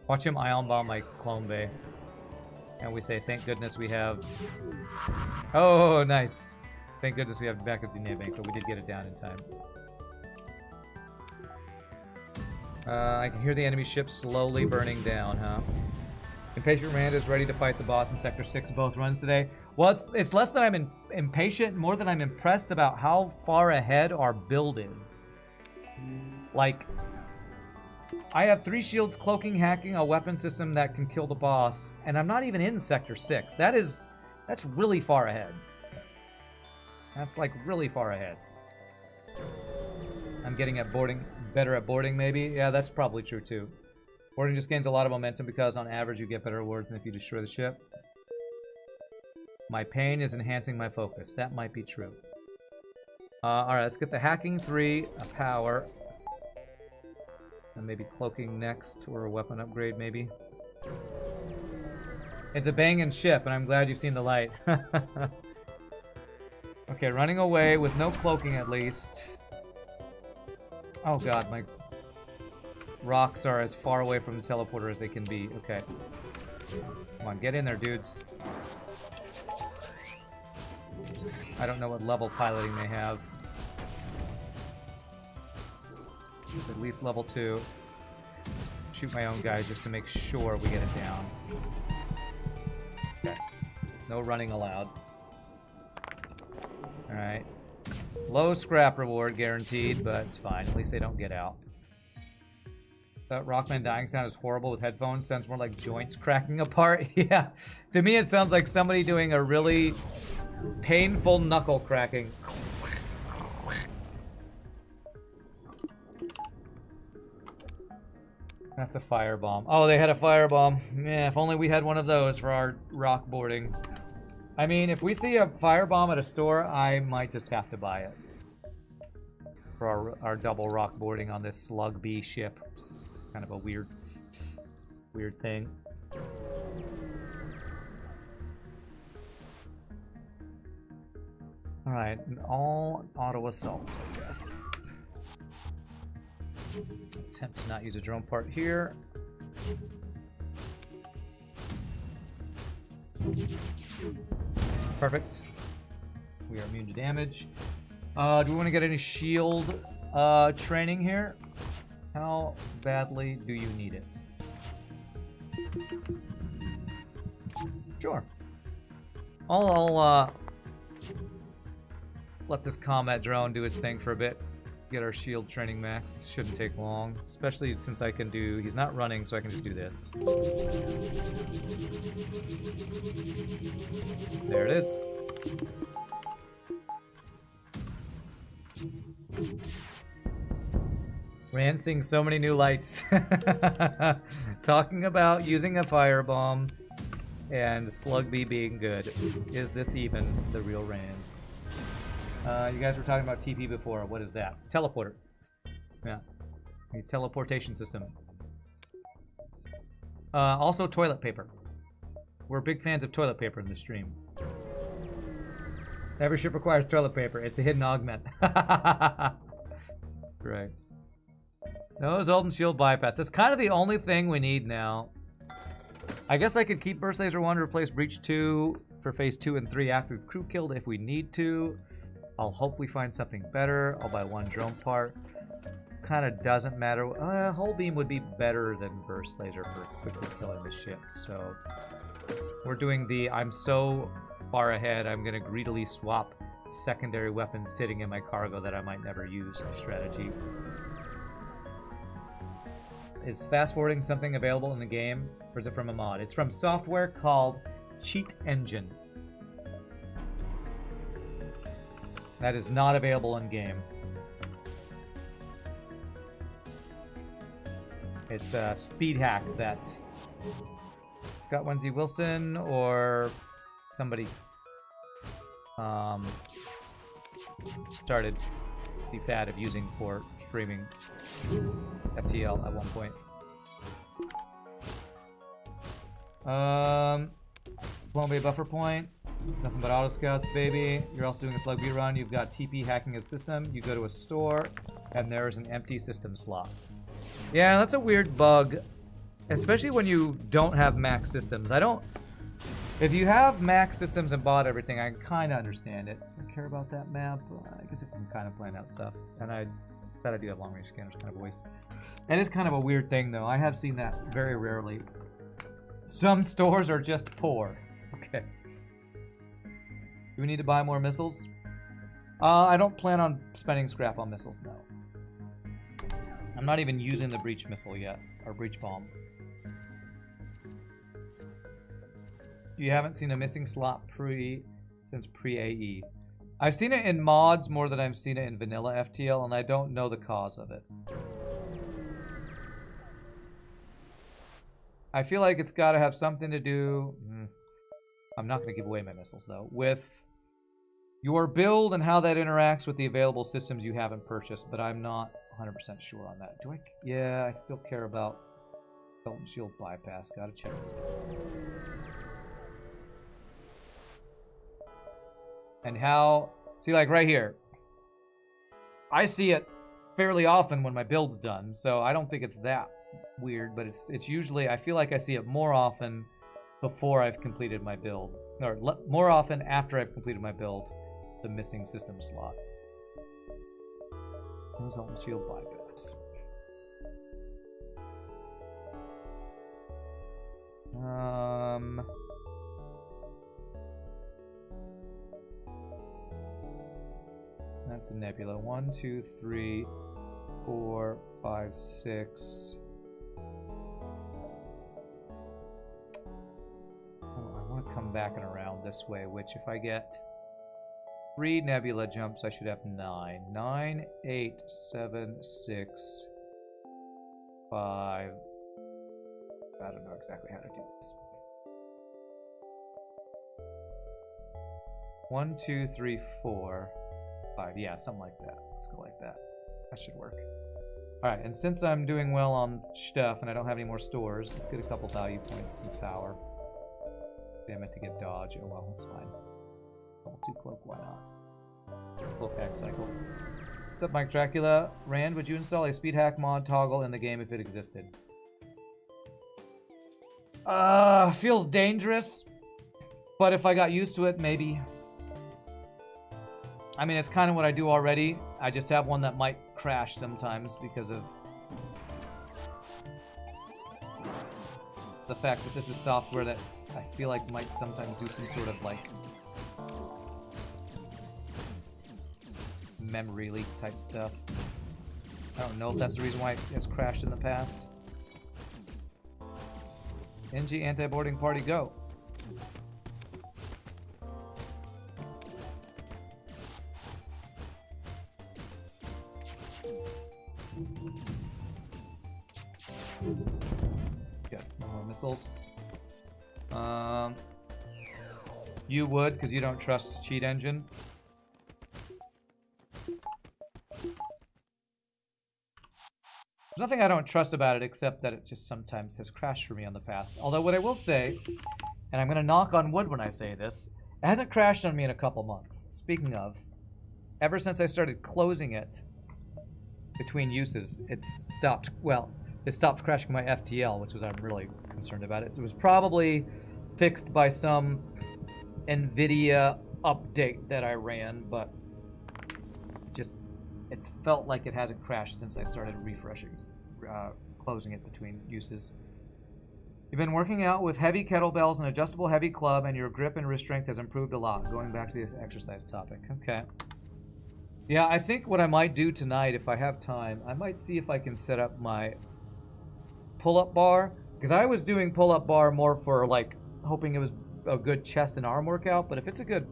Watch him ion bomb my clone bay. And we say, thank goodness we have... Oh, nice. Thank goodness we have backup DNA bank, but we did get it down in time. I can hear the enemy ship slowly burning down, huh? Impatient Rand is ready to fight the boss in Sector 6 both runs today. Well, it's less that I'm impatient, more than I'm impressed about how far ahead our build is. Like, I have 3 shields, cloaking, hacking, a weapon system that can kill the boss, and I'm not even in Sector 6. That's really far ahead. That's like really far ahead. I'm getting at boarding, better at boarding maybe. Yeah, that's probably true too. Boarding just gains a lot of momentum because on average you get better rewards than if you destroy the ship. My pain is enhancing my focus. That might be true. Alright, let's get the hacking 3, a power. And maybe cloaking next, or a weapon upgrade, maybe. It's a banging ship, and I'm glad you've seen the light. Okay, running away with no cloaking at least. Oh god, my rocks are as far away from the teleporter as they can be. Okay. Come on, get in there, dudes. I don't know what level piloting they have. It's at least level 2. Shoot my own guys just to make sure we get it down. Okay. No running allowed. Alright. Low scrap reward guaranteed, but it's fine. At least they don't get out. That Rockman dying sound is horrible with headphones. Sounds more like joints cracking apart. Yeah. To me, it sounds like somebody doing a really painful knuckle cracking. That's a firebomb. Oh, they had a firebomb. Yeah, if only we had one of those for our rock boarding. I mean, if we see a firebomb at a store, I might just have to buy it. For our double rock boarding on this Slug B ship. Just kind of a weird thing. Alright, an all auto assaults, I guess. Attempt to not use a drone part here. Perfect. We are immune to damage. Do we want to get any shield training here? How badly do you need it? Sure. I'll let this combat drone do its thing for a bit. Get our shield training max. Shouldn't take long, especially since I can do. He's not running, so I can just do this. There it is. Rand seeing so many new lights. Talking about using a firebomb and Slug B being good. Is this even the real Rand? You guys were talking about TP before. What is that? Teleporter. Yeah. A teleportation system. Also toilet paper. We're big fans of toilet paper in the stream. Every ship requires toilet paper. It's a hidden augment. Right. No Zoltan shield bypass. That's kind of the only thing we need now. I guess I could keep Burst Laser 1 to replace Breach 2 for phase 2 and 3 after crew killed if we need to. I'll hopefully find something better. I'll buy one drone part. Kind of doesn't matter. Hull beam would be better than Burst Laser for quickly killing the ship. So we're doing the I'm so far ahead I'm going to greedily swap secondary weapons sitting in my cargo that I might never use strategy. Is fast forwarding something available in the game, or is it from a mod? It's from software called Cheat Engine. That is not available in game. It's a speed hack that Scott Wensley Wilson or somebody started the fad of using for streaming FTL at one point. Won't be a buffer point. Nothing but auto scouts, baby. You're also doing a Slug B run. You've got TP hacking a system. You go to a store, and there's an empty system slot. Yeah, that's a weird bug, especially when you don't have max systems. If you have max systems and bought everything, I kind of understand it. I don't care about that map. I guess if I'm kind of playing out stuff, and I bet I do have long range scanners, kind of a waste. It is kind of a weird thing, though. I have seen that very rarely. Some stores are just poor. Okay. Do we need to buy more missiles? I don't plan on spending scrap on missiles, no. I'm not even using the breach missile yet, or breach bomb. You haven't seen a missing slot since pre-AE. I've seen it in mods more than I've seen it in vanilla FTL, and I don't know the cause of it. I feel like it's got to have something to do... I'm not going to give away my missiles, though. With your build and how that interacts with the available systems you haven't purchased, but I'm not 100% sure on that. Do I? Yeah, I still care about Belt and Shield bypass. Gotta check this out. And how... See, like right here. I see it fairly often when my build's done, so I don't think it's that weird, but it's usually... I feel like I see it more often before I've completed my build. Or more often after I've completed my build. The missing system slot. Belt and Shield bypass. That's a nebula. 1, 2, 3, 4, 5, 6. Oh, I want to come back and around this way, which if I get 3 nebula jumps, I should have 9. 9, 8, 7, 6, 5. I don't know exactly how to do this. 1, 2, 3, 4, 5. Yeah, something like that. Let's go like that. That should work. Alright, and since I'm doing well on stuff and I don't have any more stores, let's get a couple value points and power. Damn it to get dodge. Oh well, that's fine. Level 2 cloak, why not? Cloak hack cycle. What's up, Mike Dracula? Rand, would you install a speed hack mod toggle in the game if it existed? Feels dangerous, but if I got used to it, maybe. I mean, it's kind of what I do already. I just have one that might crash sometimes because of the fact that this is software that I feel like might sometimes do some sort of like memory leak type stuff. I don't know if that's the reason why it has crashed in the past. NG anti-boarding party, go. Got no more missiles. You would, because you don't trust cheat engine. There's nothing I don't trust about it except that it just sometimes has crashed for me on the past. Although what I will say, and I'm going to knock on wood when I say this, it hasn't crashed on me in a couple months. Speaking of, ever since I started closing it between uses, it's stopped, well, it stopped crashing my FTL, which is what I'm really concerned about. It was probably fixed by some NVIDIA update that I ran, but just it's felt like it hasn't crashed since I started refreshing, closing it between uses. You've been working out with heavy kettlebells and adjustable heavy club, and your grip and wrist strength has improved a lot. Going back to this exercise topic. Okay. Yeah, I think what I might do tonight, if I have time, I might see if I can set up my pull-up bar. Because I was doing pull-up bar more for, like, hoping it was a good chest and arm workout. But if it's a good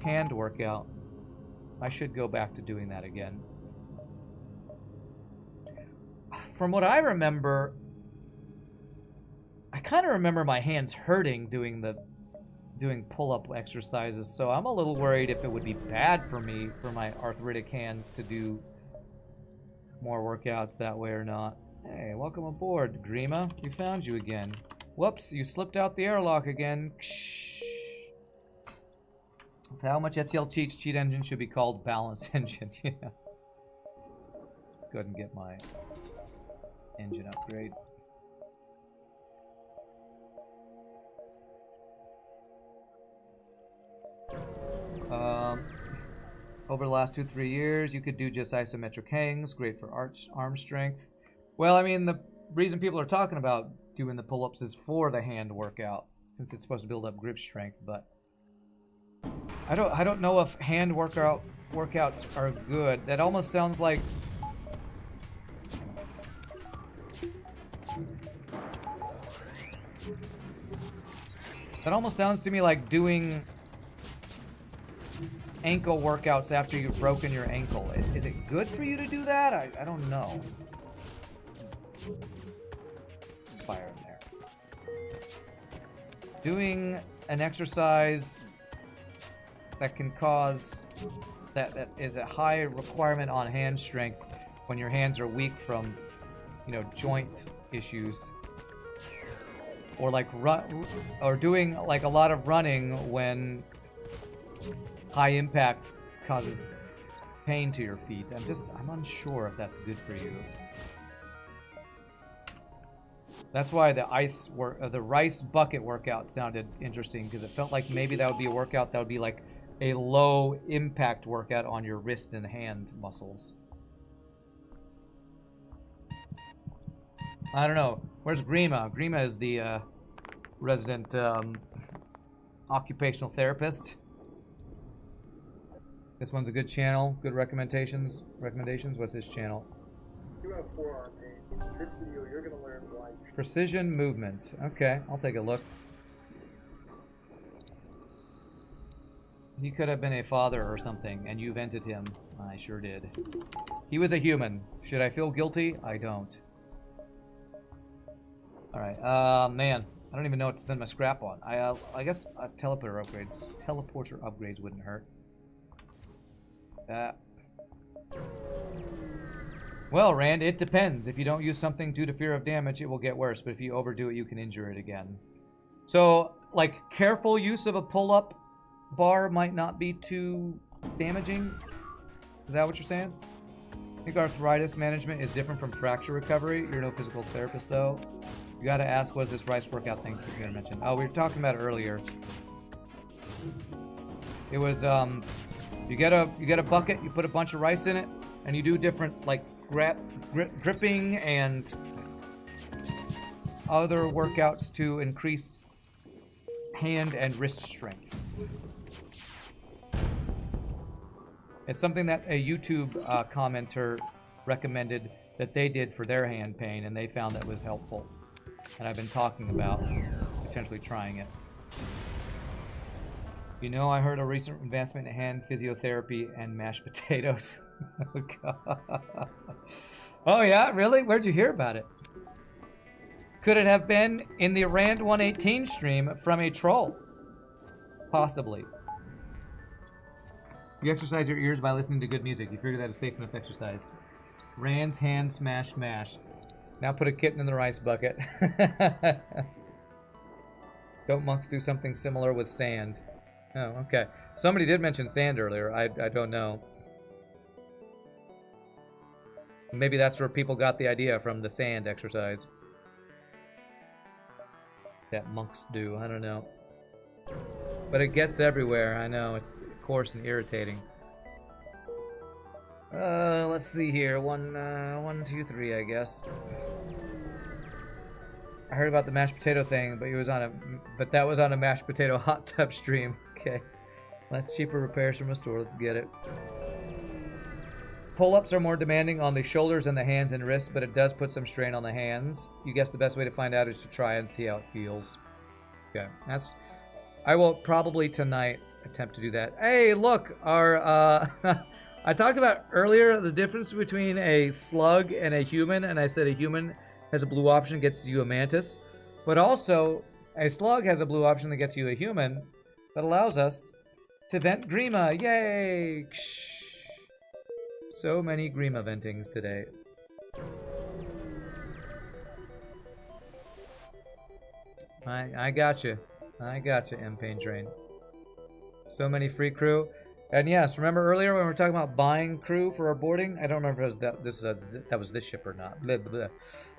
hand workout, I should go back to doing that again. From what I remember, I kind of remember my hands hurting doing pull-up exercises, so I'm a little worried if it would be bad for me, for my arthritic hands, to do more workouts that way or not. Hey, welcome aboard, Grima. We found you again. Whoops, you slipped out the airlock again. With how much FTL cheats, cheat engine should be called balance engine. Yeah. Let's go ahead and get my engine upgrade. Over the last 2-3 years, you could do just isometric hangs, great for arm strength. Well, I mean, the reason people are talking about doing the pull-ups is for the hand workout, since it's supposed to build up grip strength. But I don't know if hand workouts are good. That almost sounds like to me like doing ankle workouts after you've broken your ankle. Is it good for you to do that? I don't know. Fire in there. Doing an exercise that can cause that is a high requirement on hand strength when your hands are weak from, you know, joint issues, or like doing like a lot of running when high impact causes pain to your feet. I'm unsure if that's good for you. That's why the the rice bucket workout sounded interesting, because it felt like maybe that would be a workout that would be like a low impact workout on your wrist and hand muscles. I don't know. Where's Grima? Grima is the resident occupational therapist. This one's a good channel. Good recommendations. What's this channel? You have forearm pain. In this video, you're going to learn why. Precision movement. Okay, I'll take a look. He could have been a father or something, and you vented him. I sure did. He was a human. Should I feel guilty? I don't. Alright, man. I don't even know what to spend my scrap on. I guess teleporter upgrades wouldn't hurt. Well, Rand, it depends. If you don't use something due to fear of damage, it will get worse. But if you overdo it, you can injure it again. So, like, careful use of a pull-up bar might not be too damaging. Is that what you're saying? I think arthritis management is different from fracture recovery. You're no physical therapist, though. You gotta ask, was this rice workout thing you're gonna mention? Oh, we were talking about it earlier. It was, you get a bucket, you put a bunch of rice in it, and you do different, like, gripping and other workouts to increase hand and wrist strength. It's something that a YouTube commenter recommended that they did for their hand pain, and they found that was helpful. And I've been talking about potentially trying it. You know, I heard a recent advancement in hand physiotherapy and mashed potatoes. Oh, God. Oh, yeah? Really? Where'd you hear about it? Could it have been in the Rand 118 stream from a troll? Possibly. You exercise your ears by listening to good music. You figure that is safe enough exercise. Rand's hand smash mash. Now put a kitten in the rice bucket. Don't monks do something similar with sand? Oh, okay. Somebody did mention sand earlier. I don't know. Maybe that's where people got the idea from, the sand exercise. That monks do. I don't know. But it gets everywhere. I know. It's coarse and irritating. Let's see here. 1, 2, 3, I guess. I heard about the mashed potato thing, but that was on a mashed potato hot tub stream. Okay. That's cheaper repairs from a store. Let's get it. Pull-ups are more demanding on the shoulders and the hands and wrists, but it does put some strain on the hands. You guess the best way to find out is to try and see how it feels. Okay. I will probably tonight attempt to do that. Hey, look, our I talked about earlier the difference between a slug and a human, and I said a human has a blue option, gets you a mantis, but also a slug has a blue option that gets you a human that allows us to vent Grima. Yay! So many Grima ventings today. I got you. I got you, M Pain Train. So many free crew. And yes, remember earlier when we were talking about buying crew for our boarding? I don't remember if it was that was this ship or not. Blah, blah, blah.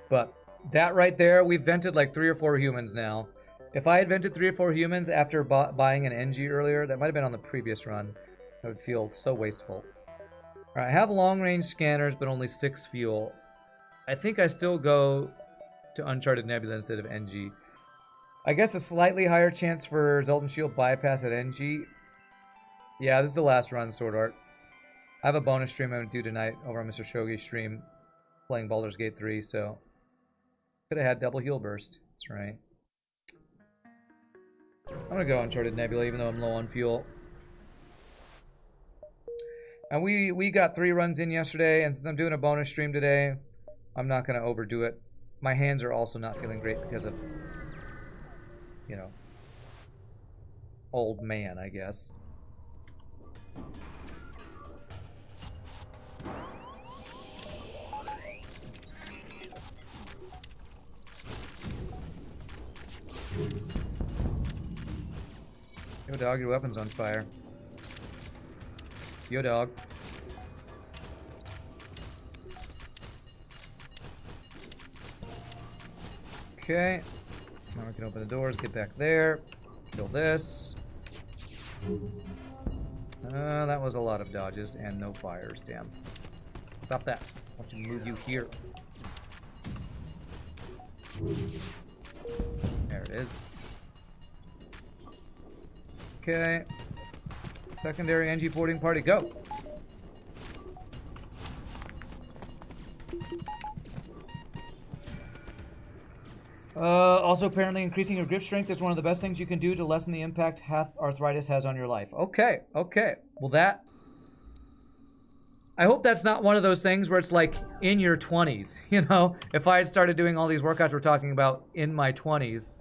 But that right there, we've vented like 3 or 4 humans now. If I had vented 3 or 4 humans after buying an NG earlier, that might have been on the previous run. I would feel so wasteful. Alright, I have long-range scanners, but only 6 fuel. I think I still go to Uncharted Nebula instead of NG. I guess a slightly higher chance for Zoltan Shield bypass at NG. Yeah, this is the last run, Sword Art. I have a bonus stream I'm going to do tonight over on Mr. Shogi's stream, playing Baldur's Gate 3, so... Could have had double heal burst. That's right. I'm going to go Uncharted Nebula, even though I'm low on fuel. And we got 3 runs in yesterday, and since I'm doing a bonus stream today, I'm not going to overdo it. My hands are also not feeling great because of, you know, old man, I guess. Yo, dog, your weapon's on fire. Yo, dog. Okay. Now we can open the doors, get back there. Kill this. That was a lot of dodges and no fires, damn. Stop that. I want to move you here. There it is. Okay. Secondary NG boarding party, go! Also, apparently increasing your grip strength is one of the best things you can do to lessen the impact arthritis has on your life. Okay, okay. Well, that... I hope that's not one of those things where it's like in your 20s, you know? If I had started doing all these workouts we're talking about in my 20s.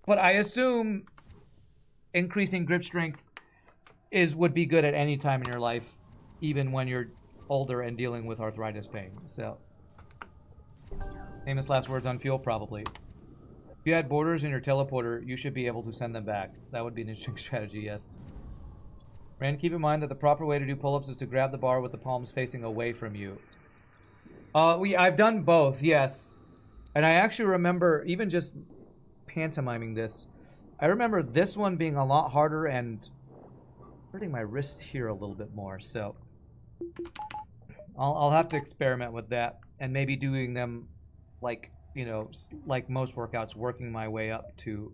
But I assume increasing grip strength would be good at any time in your life, even when you're older and dealing with arthritis pain. So, famous last words on fuel, probably. If you had borders in your teleporter, you should be able to send them back. That would be an interesting strategy, yes. Rand, keep in mind that the proper way to do pull-ups is to grab the bar with the palms facing away from you. I've done both, yes. And I actually remember, even just pantomiming this, I remember this one being a lot harder and hurting my wrist here a little bit more, so I'll have to experiment with that and maybe doing them like, you know, like most workouts, working my way up to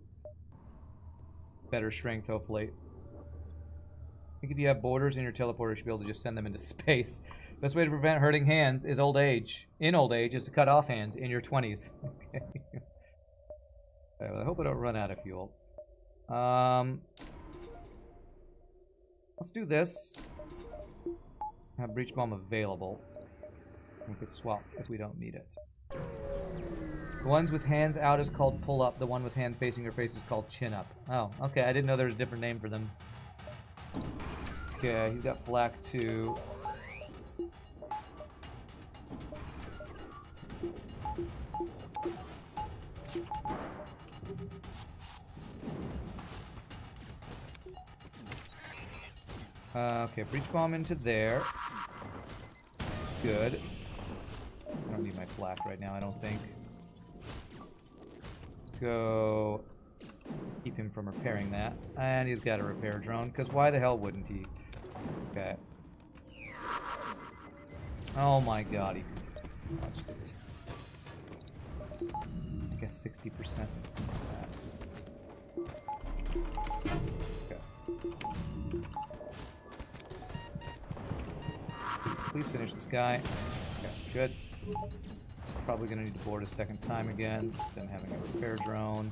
better strength, hopefully. I think if you have borders in your teleporter, you should be able to just send them into space. Best way to prevent hurting hands is old age. In old age is to cut off hands in your 20s. Okay. Well, I hope I don't run out of fuel. Let's do this. Have breach bomb available. We could swap if we don't need it. The ones with hands out is called pull up. The one with hand facing your face is called chin up. Oh, okay. I didn't know there was a different name for them. Okay, he's got flak too. Okay, breach bomb into there. Good. I don't need my flak right now, I don't think. Let's go keep him from repairing that. And he's got a repair drone, because why the hell wouldn't he? Okay. Oh my god, he watched it. I guess 60% is that. Okay. Please finish this guy. Okay, good. Probably gonna need to board a second time again, then having a repair drone.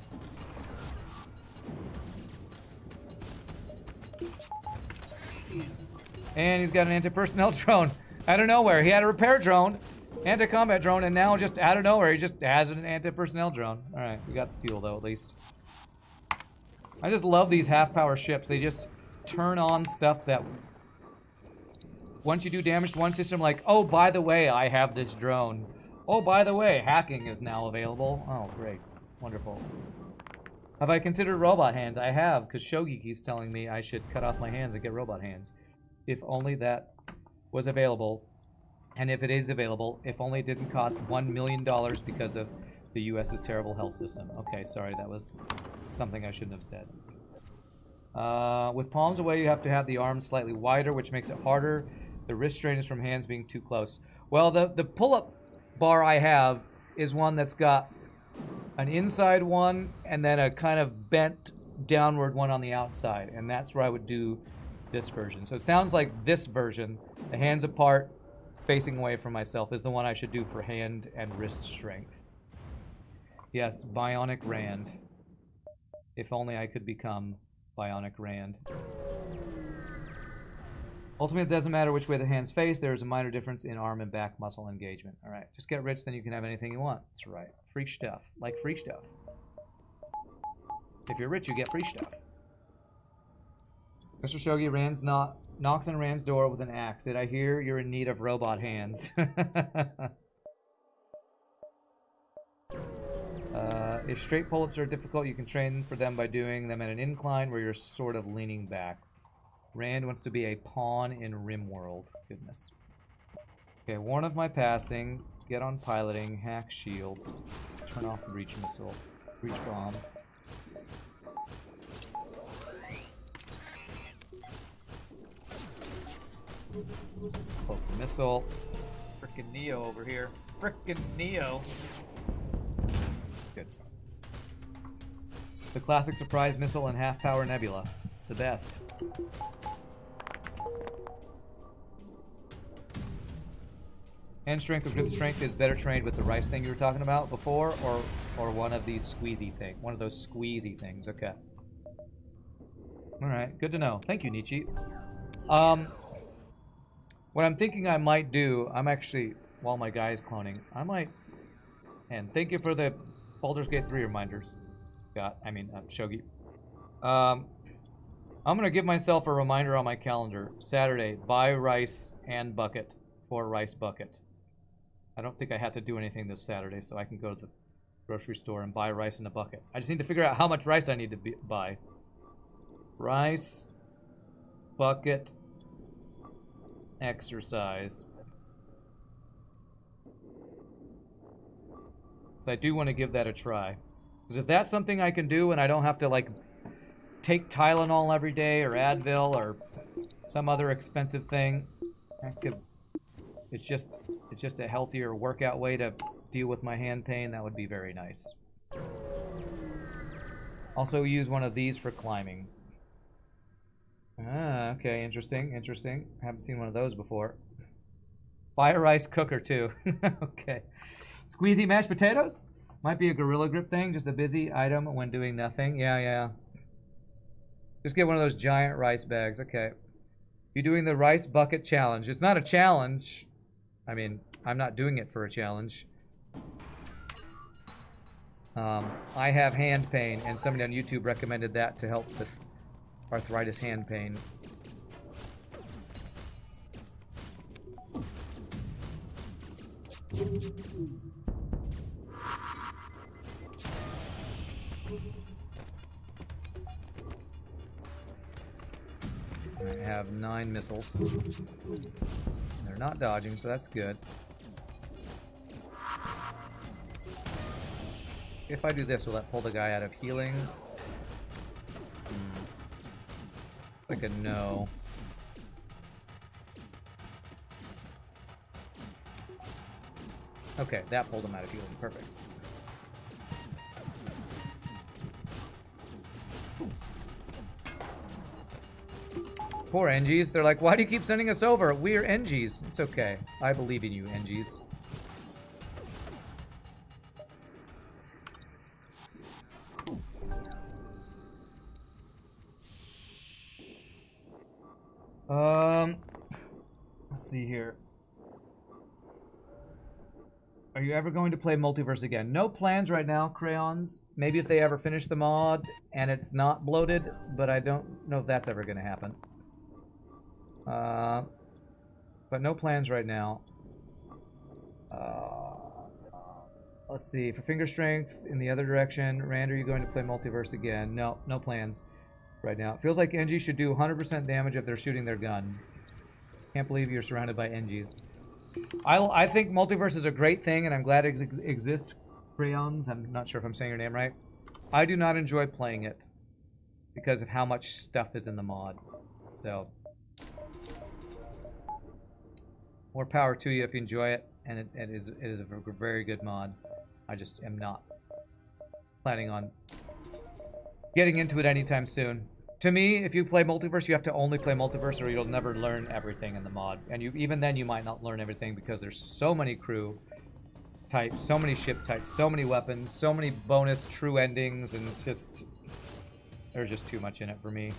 And he's got an anti-personnel drone out of nowhere. He had a repair drone, anti-combat drone, and now just out of nowhere he just has an anti-personnel drone. Alright, we got the fuel though, at least. I just love these half-power ships. They just turn on stuff that... Once you do damage to one system, like, oh, by the way, I have this drone. Oh, by the way, hacking is now available. Oh, great. Wonderful. Have I considered robot hands? I have, because Shogiki's telling me I should cut off my hands and get robot hands. If only that was available. And if it is available, if only it didn't cost $1 million because of the US's terrible health system. Okay, sorry, that was something I shouldn't have said. With palms away, you have to have the arms slightly wider, which makes it harder. The wrist strain is from hands being too close. Well, the pull-up bar I have is one that's got an inside one and then a kind of bent downward one on the outside. And that's where I would do this version. So it sounds like this version, the hands apart, facing away from myself, is the one I should do for hand and wrist strength. Yes, Bionic Rand. If only I could become Bionic Rand. Ultimately, it doesn't matter which way the hands face. There is a minor difference in arm and back muscle engagement. All right, just get rich, then you can have anything you want. That's right. Free stuff. Like free stuff. If you're rich, you get free stuff. Mr. Shogi, knocks on Rand's door with an axe. Did I hear you're in need of robot hands? If straight pull-ups are difficult, you can train for them by doing them at an incline where you're sort of leaning back. Rand wants to be a pawn in RimWorld. Goodness. Okay, warn of my passing. Get on piloting. Hack shields. Turn off the breach missile. Breach bomb. Poke the missile. Frickin' Neo over here. Frickin' Neo. Good. The classic surprise missile and half-power nebula. It's the best. Hand strength or grip strength is better trained with the rice thing you were talking about before, or one of these squeezy thing, one of those squeezy things. Okay. All right, good to know. Thank you, Nietzsche. What I'm thinking I might do, I'm actually, while my guy is cloning, I might, and thank you for the Baldur's Gate 3 reminders. Shogi. I'm gonna give myself a reminder on my calendar. Saturday, buy rice and bucket for rice bucket. I don't think I have to do anything this Saturday, so I can go to the grocery store and buy rice in a bucket. I just need to figure out how much rice I need to buy. Rice, bucket, exercise. So I do want to give that a try. Because if that's something I can do and I don't have to, like, take Tylenol every day or Advil or some other expensive thing, it's just a healthier workout way to deal with my hand pain. That would be very nice. Also use one of these for climbing. Ah, okay, interesting, interesting. Haven't seen one of those before. Buy a rice cooker too. Okay. Squeezy mashed potatoes? Might be a Gorilla Grip thing, just a busy item when doing nothing. Yeah. Just get one of those giant rice bags. Okay. You're doing the rice bucket challenge. It's not a challenge. I mean, I'm not doing it for a challenge. I have hand pain, and somebody on YouTube recommended that to help with arthritis hand pain. I have 9 missiles. They're not dodging, so that's good. If I do this, will that pull the guy out of healing? Like a no. Okay, that pulled him out of healing. Perfect. Poor NGs. They're like, why do you keep sending us over? We're NGs. It's okay. I believe in you, NGs. Let's see here. Are you ever going to play Multiverse again? No plans right now, Crayons. Maybe if they ever finish the mod and it's not bloated, but I don't know if that's ever going to happen. But no plans right now. Let's see. For finger strength in the other direction, Rand, are you going to play Multiverse again? No, no plans right now. It feels like NG should do 100% damage if they're shooting their gun. Can't believe you're surrounded by NGs. I think Multiverse is a great thing, and I'm glad it exists. Crayons, I'm not sure if I'm saying your name right. I do not enjoy playing it because of how much stuff is in the mod. So, more power to you if you enjoy it, and it is a very good mod. I just am not planning on getting into it anytime soon. To me, if you play Multiverse, you have to only play Multiverse or you'll never learn everything in the mod. And even then, you might not learn everything because there's so many crew types, so many ship types, so many weapons, so many bonus true endings, and it's just... there's just too much in it for me.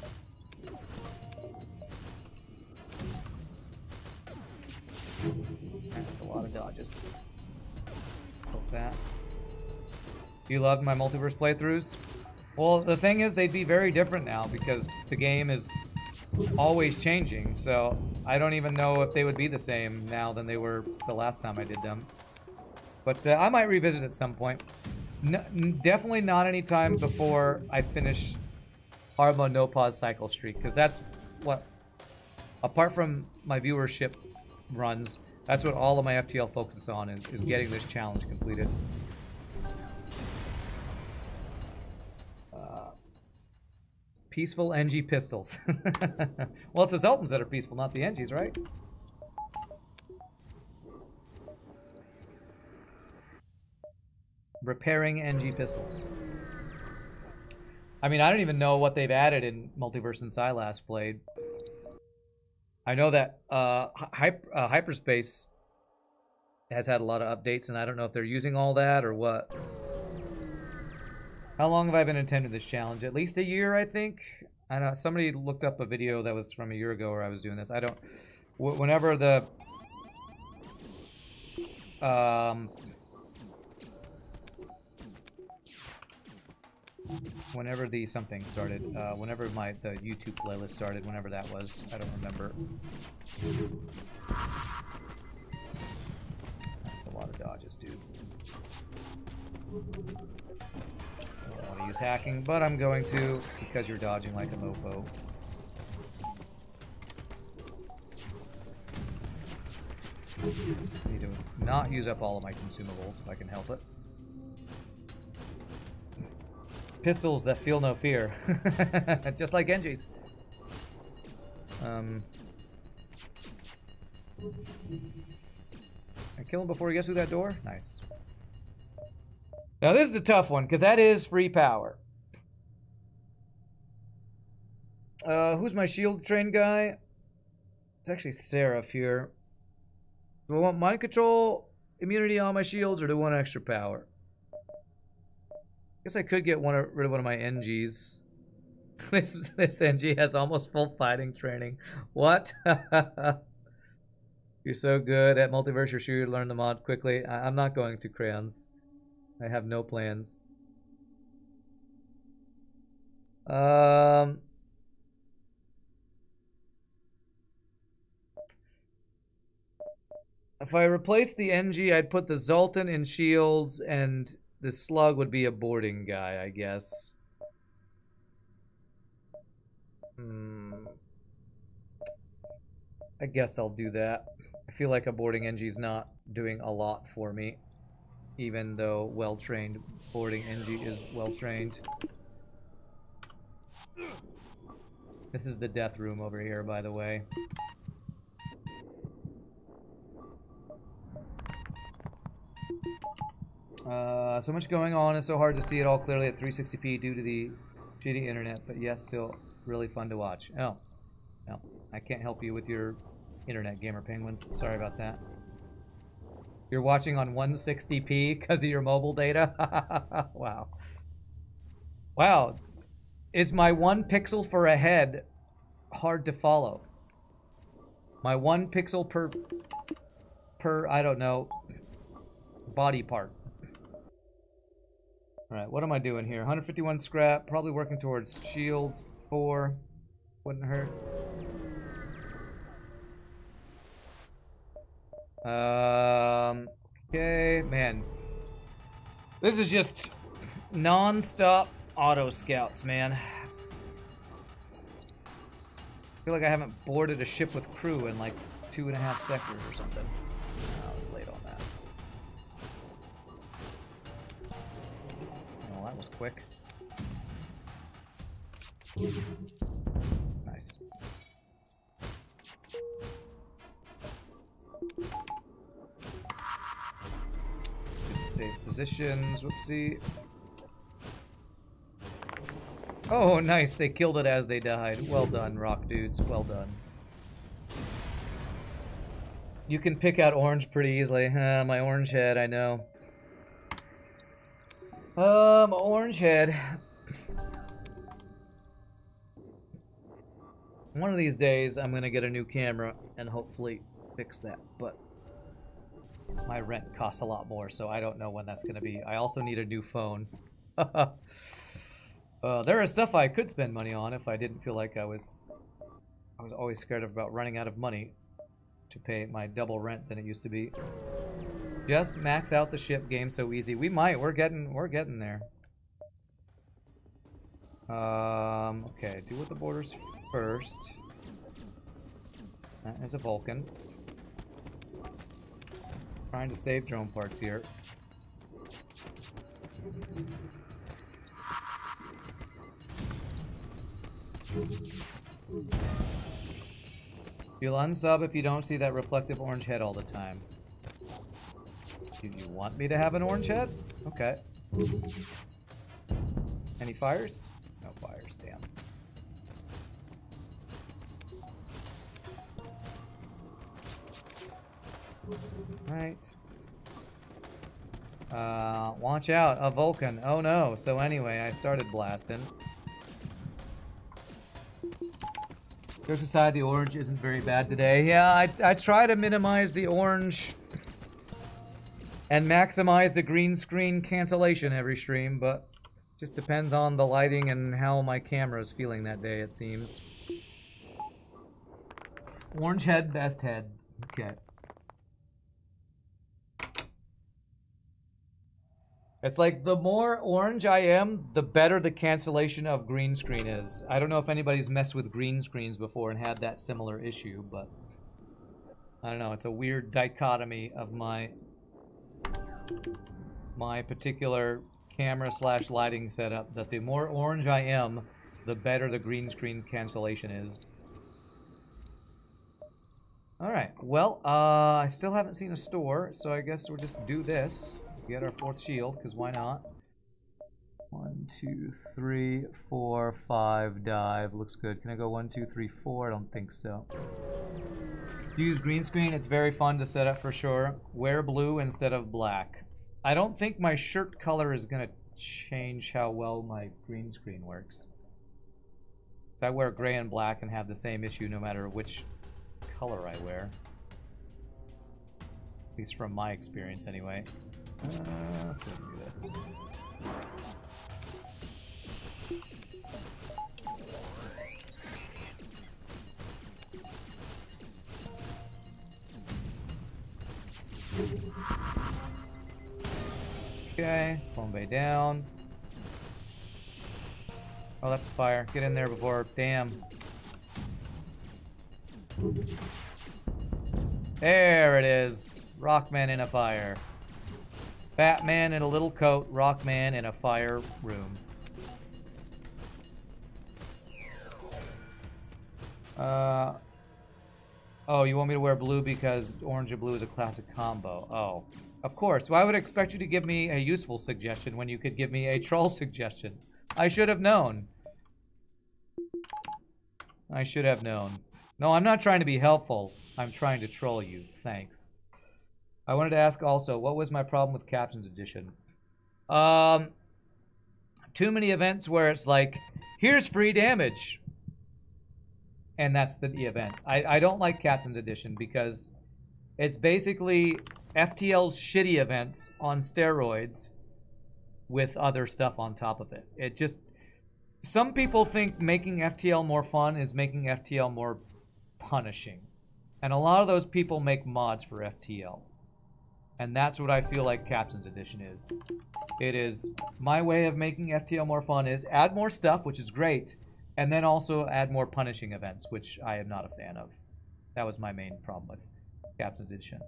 That's a lot of dodges. Let's poke that. You loved my Multiverse playthroughs? Well, the thing is, they'd be very different now because the game is always changing, so I don't even know if they would be the same now than they were the last time I did them. But I might revisit at some point. Definitely not any time before I finish hard mode no pause cycle streak, because that's what, apart from my viewership runs, that's what all of my FTL focuses on, is getting this challenge completed. Peaceful NG pistols. Well, it's the Zeltans that are peaceful, not the NGs, right? Repairing NG pistols. I mean, I don't even know what they've added in Multiverse since I last played. I know that Hyperspace has had a lot of updates, and I don't know if they're using all that or what. How long have I been attempting this challenge? At least a year, I think. I know somebody looked up a video that was from a year ago where I was doing this. I don't. Whenever the whenever the something started, whenever the YouTube playlist started, whenever that was, I don't remember. That's a lot of dodges, dude. I don't want to use hacking, but I'm going to, because you're dodging like a mofo. I need to not use up all of my consumables if I can help it. Pistols that feel no fear. Just like Genji's. I kill him before he gets through that door? Nice. Now this is a tough one, because that is free power. Who's my shield train guy? It's actually Seraph here. Do I want mind control, immunity on my shields, or do I want extra power? Guess I could get rid of one of my NGs. This NG has almost full fighting training. What? You're so good at Multiverse, you're sure you learn the mod quickly. I'm not going to, Crayons. I have no plans. If I replace the NG, I'd put the Zoltan in shields, and the Slug would be a boarding guy, I guess. I guess I'll do that. I feel like a boarding NG's not doing a lot for me, even though well-trained boarding NG is well-trained. This is the death room over here, by the way. So much going on, it's so hard to see it all clearly at 360p due to the shitty internet, but yes, still really fun to watch. Oh, no, I can't help you with your internet, Gamer Penguins. Sorry about that. You're watching on 160p because of your mobile data? Wow. Wow. Is my 1 pixel for a head hard to follow? My 1 pixel per, I don't know, body part. Alright, what am I doing here? 151 scrap, probably working towards shield 4. Wouldn't hurt. Okay, man. This is just non-stop auto scouts, man. I feel like I haven't boarded a ship with crew in like 2.5 seconds or something. I was late on that. Well, that was quick. Nice. Didn't save positions. Whoopsie. Oh, nice. They killed it as they died. Well done, rock dudes. Well done. You can pick out orange pretty easily. My orange head, I know. My orange head. One of these days, I'm gonna get a new camera and hopefully fix that, but my rent costs a lot more, so I don't know when that's gonna be. I also need a new phone. There is stuff I could spend money on if I didn't feel like I was I was always scared about running out of money to pay my double rent than it used to be. Just max out the ship game so easy. We might. We're getting there. Okay, do with the borders first. That is a Vulcan. Trying to save drone parts here. You'll unsub if you don't see that reflective orange head all the time. Do you want me to have an orange head? Okay. Any fires? No fires, damn. Right. Watch out, a Vulcan. Oh no. So anyway, I started blasting. Jokes aside, the orange isn't very bad today. Yeah, I try to minimize the orange and maximize the green screen cancellation every stream, but just depends on the lighting and how my camera is feeling that day, it seems. Orange head, best head. Okay. It's like the more orange I am, the better the cancellation of green screen is. I don't know if anybody's messed with green screens before and had that similar issue, but I don't know. It's a weird dichotomy of my particular camera / lighting setup, that the more orange I am, the better the green screen cancellation is. Alright, well, I still haven't seen a store, so I guess we'll just do this. Get our 4th shield, because why not? 1, 2, 3, 4, 5, dive. Looks good. Can I go 1, 2, 3, 4? I don't think so. Use green screen. It's very fun to set up for sure. Wear blue instead of black. I don't think my shirt color is going to change how well my green screen works. So I wear gray and black and have the same issue no matter which color I wear. At least from my experience anyway. Let's go do this. Okay, Bombay down. Oh, that's a fire. Get in there before... Damn. There it is. Rockman in a fire. Batman in a little coat, Rockman in a fire room. Oh, you want me to wear blue because orange and blue is a classic combo. Oh, of course. Well, I would expect you to give me a useful suggestion when you could give me a troll suggestion. I should have known. I should have known. No, I'm not trying to be helpful. I'm trying to troll you. Thanks. I wanted to ask also, what was my problem with Captain's Edition? Too many events where it's like, here's free damage. And that's the event. I don't like Captain's Edition because it's basically FTL's shitty events on steroids with other stuff on top of it. It just... Some people think making FTL more fun is making FTL more punishing. And a lot of those people make mods for FTL. And that's what I feel like Captain's Edition is. It is my way of making FTL more fun is add more stuff, which is great, and then also add more punishing events, which I am not a fan of. That was my main problem with Captain's Edition.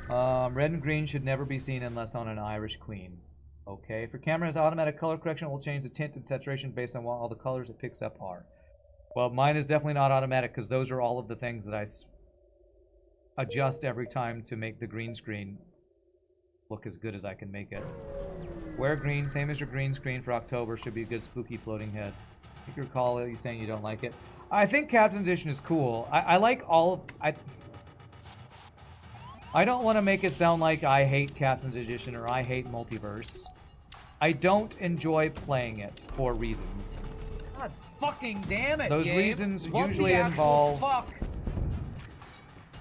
Red and green should never be seen unless on an Irish Queen. Okay, for cameras, automatic color correction will change the tint and saturation based on what all the colors it picks up are. Well, mine is definitely not automatic because those are all of the things that I adjust every time to make the green screen look as good as I can make it. Wear green, same as your green screen for October, should be a good spooky floating head. I think you recall you saying you don't like it. I think Captain's Edition is cool. I like all of... I don't want to make it sound like I hate Captain's Edition or I hate Multiverse. I don't enjoy playing it for reasons. God fucking damn it, Those game. reasons What usually the actual involve fuck?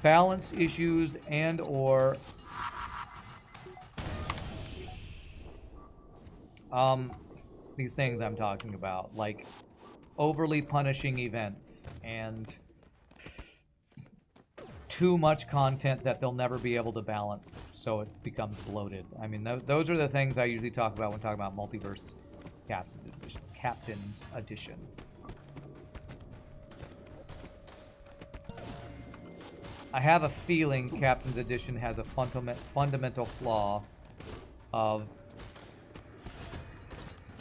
balance issues and or these things I'm talking about, like overly punishing events and too much content that they'll never be able to balance, so it becomes bloated. I mean, those are the things I usually talk about when talking about Multiverse Captain's Edition. I have a feeling Captain's Edition has a fundamental flaw of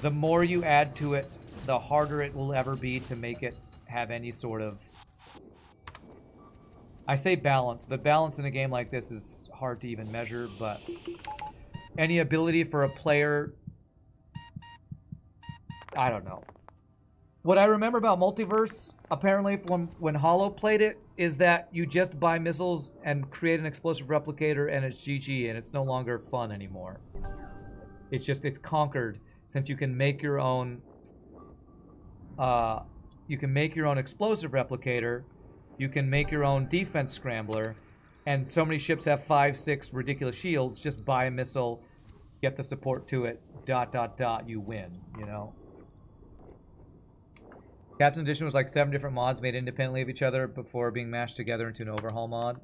the more you add to it, the harder it will ever be to make it have any sort of... I say balance, but balance in a game like this is hard to even measure, but any ability for a player... I don't know. What I remember about Multiverse, apparently when Hollow played it, is that you just buy missiles and create an explosive replicator and it's GG, and it's no longer fun anymore. It's just, it's conquered, since you can make your own... you can make your own explosive replicator, you can make your own defense scrambler, and so many ships have 5, 6 ridiculous shields. Just buy a missile, get the support to it, ... you win, you know? Captain's Edition was like 7 different mods made independently of each other before being mashed together into an overhaul mod.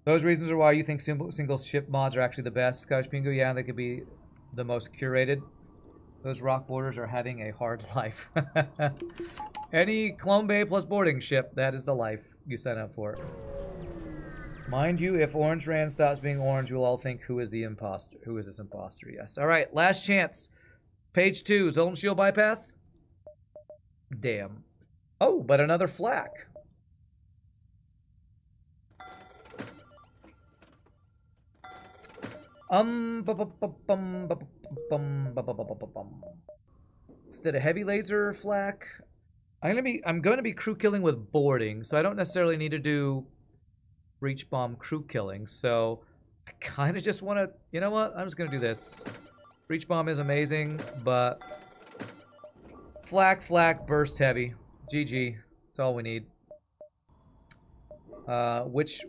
Those reasons are why you think single ship mods are actually the best. Scottish Pingu, yeah, they could be the most curated. Those rock borders are having a hard life. Any Clone Bay plus boarding ship, that is the life you sign up for. Mind you, if Orange Rand stops being orange, we'll all think, who is the imposter? Who is this imposter? Yes. All right, last chance. Page 2, Zoltan Shield bypass. Damn. Oh, but another flak. Instead of heavy laser flak, I'm going to be crew killing with boarding, so I don't necessarily need to do breach bomb crew killing. So I kind of just want to, you know what? I'm just going to do this. Breach bomb is amazing, but flak, burst heavy. GG. That's all we need. Which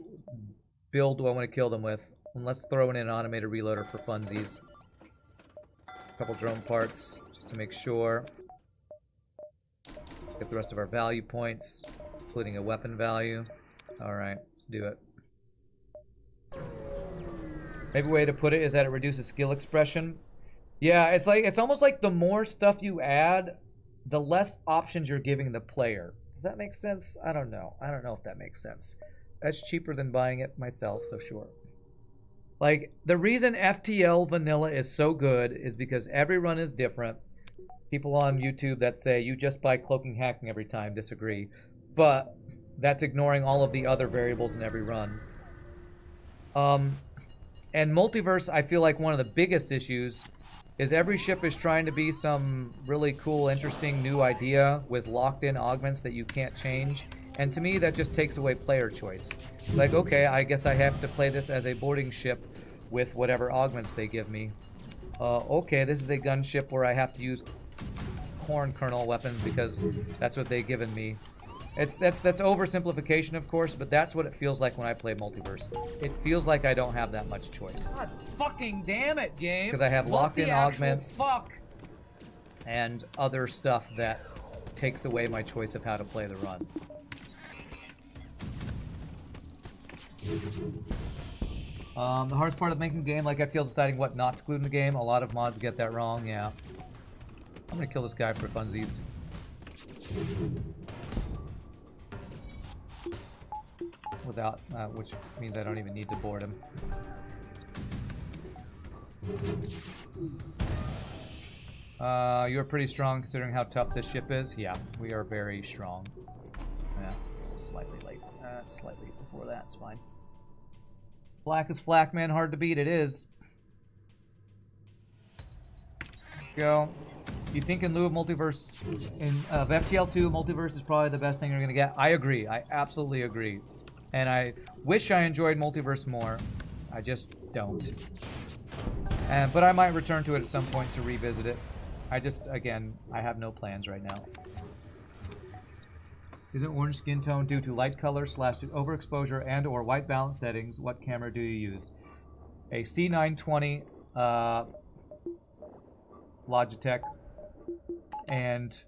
build do I want to kill them with? And let's throw in an automated reloader for funsies. A couple drone parts, just to make sure. Get the rest of our value points, including a weapon value. Alright, let's do it. Maybe a way to put it is that it reduces skill expression. Yeah, it's almost like the more stuff you add, the less options you're giving the player. Does that make sense? I don't know. I don't know if that makes sense. That's cheaper than buying it myself, so sure. Like, the reason FTL Vanilla is so good is because every run is different. People on YouTube that say you just buy cloaking hacking every time disagree. But that's ignoring all of the other variables in every run. And Multiverse, I feel like one of the biggest issues is every ship is trying to be some really cool, interesting new idea with locked-in augments that you can't change. And to me, that just takes away player choice. It's like, okay, I guess I have to play this as a boarding ship with whatever augments they give me. Okay, this is a gunship where I have to use corn kernel weapons because that's what they've given me. That's oversimplification, of course, but that's what it feels like when I play Multiverse. It feels like I don't have that much choice. God fucking damn it, game! Because I have locked-in augments and other stuff that takes away my choice of how to play the run. The hardest part of making a game like FTL is deciding what not to include in the game. A lot of mods get that wrong, yeah. I'm gonna kill this guy for funsies. Without, which means I don't even need to board him. You're pretty strong considering how tough this ship is. Yeah, we are very strong. Yeah, slightly late. Slightly before that, it's fine. Flak is flak, man. Hard to beat. It is. Go. You think in lieu of Multiverse, of FTL 2, Multiverse is probably the best thing you're going to get? I agree. I absolutely agree. And I wish I enjoyed Multiverse more. I just don't. But I might return to it at some point to revisit it. I just, again, I have no plans right now. Isn't orange skin tone due to light color / overexposure and or white balance settings? What camera do you use? A C920 Logitech and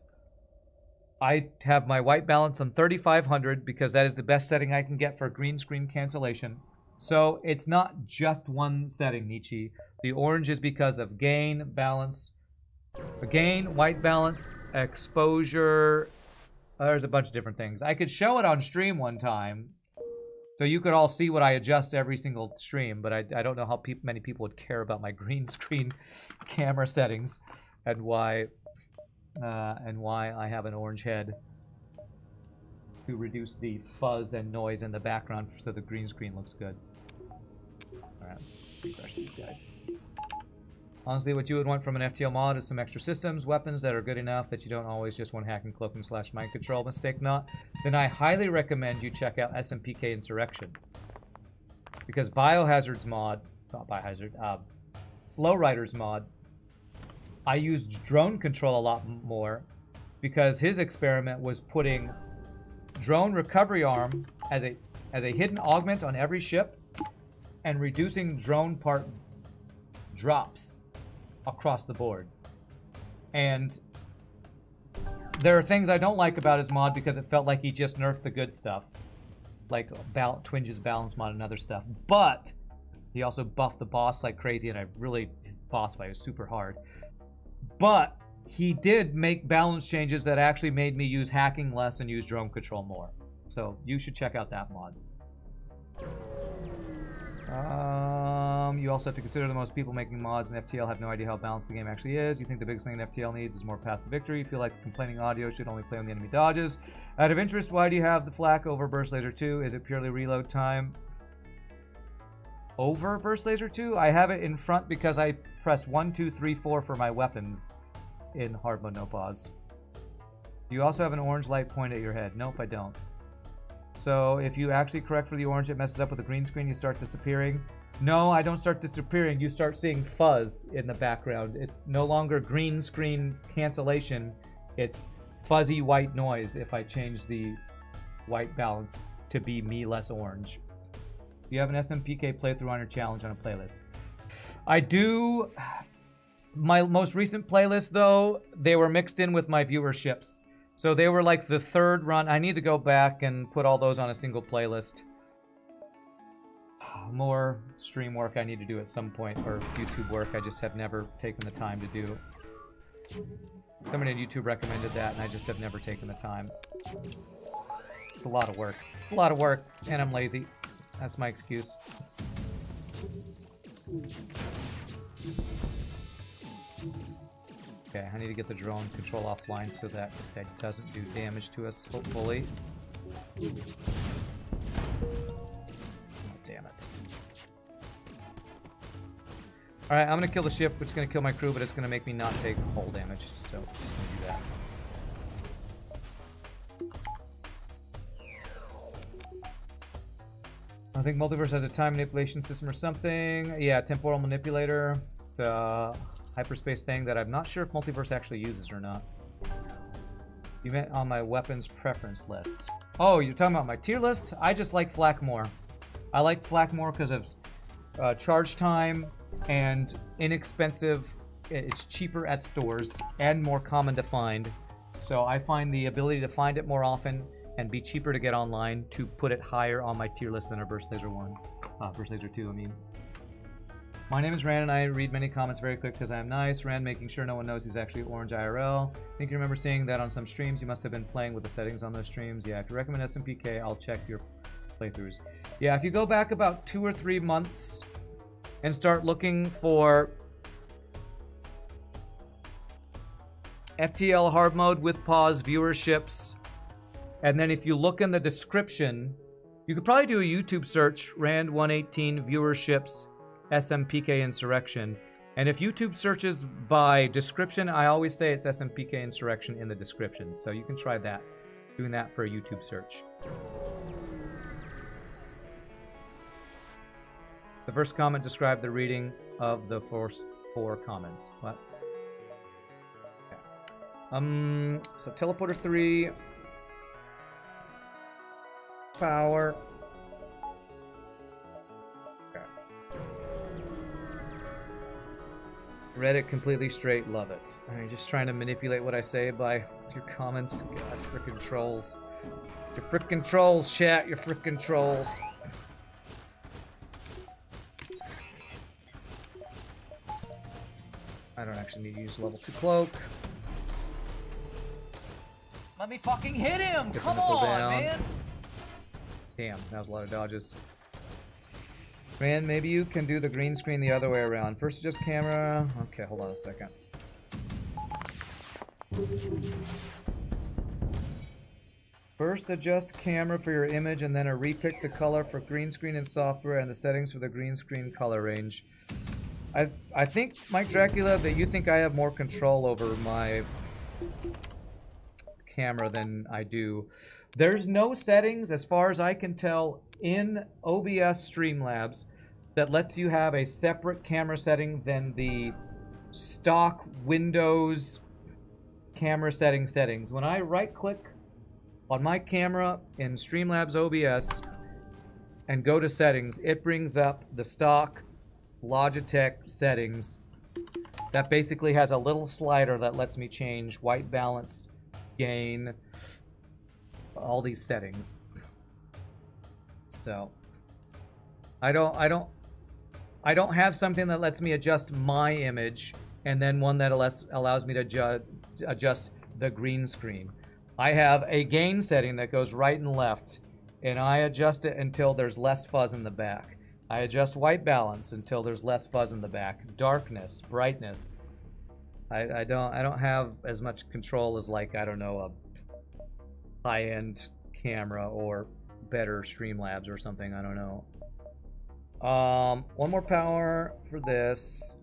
I have my white balance on 3500 because that is the best setting I can get for green screen cancellation. So it's not just one setting, Nietzsche. The orange is because of gain, balance, gain, white balance, exposure. There's a bunch of different things. I could show it on stream one time, so you could all see what I adjust every single stream, but I don't know how many people would care about my green screen camera settings and why I have an orange head to reduce the fuzz and noise in the background so the green screen looks good. Alright, let's refresh these guys. Honestly, what you would want from an FTL mod is some extra systems, weapons that are good enough that you don't always just want hacking, cloaking, / mind control. Mistake not. Then I highly recommend you check out SMPK Insurrection. Because Biohazard's mod, not Biohazard, Slow Rider's mod, I used drone control a lot more because his experiment was putting drone recovery arm as a hidden augment on every ship and reducing drone part drops across the board. And there are things I don't like about his mod because it felt like he just nerfed the good stuff, like Twinge's balance mod and other stuff. But he also buffed the boss like crazy, and his boss fight was super hard. But he did make balance changes that actually made me use hacking less and use drone control more. So you should check out that mod. You also have to consider that most people making mods in FTL have no idea how balanced the game actually is. You think the biggest thing an FTL needs is more paths to victory. You feel like the complaining audio should only play when the enemy dodges. Out of interest, why do you have the flak over Burst Laser 2? Is it purely reload time? Over Burst Laser 2? I have it in front because I pressed 1, 2, 3, 4 for my weapons in hard mode, no pause. Do you also have an orange light point at your head? Nope, I don't. So if you actually correct for the orange, it messes up with the green screen, you start disappearing. No, I don't start disappearing. You start seeing fuzz in the background. It's no longer green screen cancellation. It's fuzzy white noise if I change the white balance to be me less orange. You have an SMPK playthrough on your challenge on a playlist. I do. My most recent playlist, though, they were mixed in with my viewerships. So they were like the third run. I need to go back and put all those on a single playlist. More stream work I need to do at some point, or YouTube work I just have never taken the time to do. Somebody on YouTube recommended that, and I just have never taken the time. It's a lot of work. It's a lot of work, and I'm lazy. That's my excuse. Okay, I need to get the drone control offline so that this guy doesn't do damage to us, hopefully. Oh, damn it. Alright, I'm gonna kill the ship, which is gonna kill my crew, but it's gonna make me not take hull damage, so I'm just gonna do that. I think Multiverse has a time manipulation system or something. Yeah, temporal manipulator. It's a hyperspace thing that I'm not sure if Multiverse actually uses or not. You meant on my weapons preference list. Oh, you're talking about my tier list? I just like flak more. I like flak more because of charge time and inexpensive. It's cheaper at stores and more common to find. So I find the ability to find it more often and be cheaper to get online to put it higher on my tier list than a Burst Laser 1. Burst Laser 2, I mean. My name is Rand, and I read many comments very quick because I am nice. Rand making sure no one knows he's actually orange IRL. I think you remember seeing that on some streams. You must have been playing with the settings on those streams. Yeah, if you recommend SMPK, I'll check your playthroughs. Yeah, if you go back about 2 or 3 months and start looking for FTL hard mode with pause viewerships, and then if you look in the description, you could probably do a YouTube search, Rand 118 viewerships SMPK Insurrection. And if YouTube searches by description, I always say it's SMPK Insurrection in the description. So you can try that, doing that for a YouTube search. The first comment described the reading of the first 4 comments. What? Okay. So Teleporter 3. Power. Okay. Read it completely straight, love it. Are you just trying to manipulate what I say by your comments? God, frickin' trolls. You're frickin' trolls, chat. You're frickin' trolls. I don't actually need to use level 2 cloak. Let me fucking hit him! Let's get the Come missile on, down. man! Damn, that was a lot of dodges. Rand, maybe you can do the green screen the other way around. First adjust camera. Okay, hold on a second. First adjust camera for your image and then repick the color for green screen in software and the settings for the green screen color range. I think, Mike Dracula, that you think I have more control over my camera than I do. There's no settings, as far as I can tell, in OBS Streamlabs that lets you have a separate camera setting than the stock Windows camera settings. When I right-click on my camera in Streamlabs OBS and go to settings, it brings up the stock Logitech settings that basically has a little slider that lets me change white balance, gain, all these settings. So I don't have something that lets me adjust my image and then one that allows me to adjust the green screen. I have a gain setting that goes right and left, and I adjust it until there's less fuzz in the back. I adjust white balance until there's less fuzz in the back. Darkness, brightness. I don't have as much control as, like, I don't know, a high-end camera or better Streamlabs or something. I don't know. One more power for this.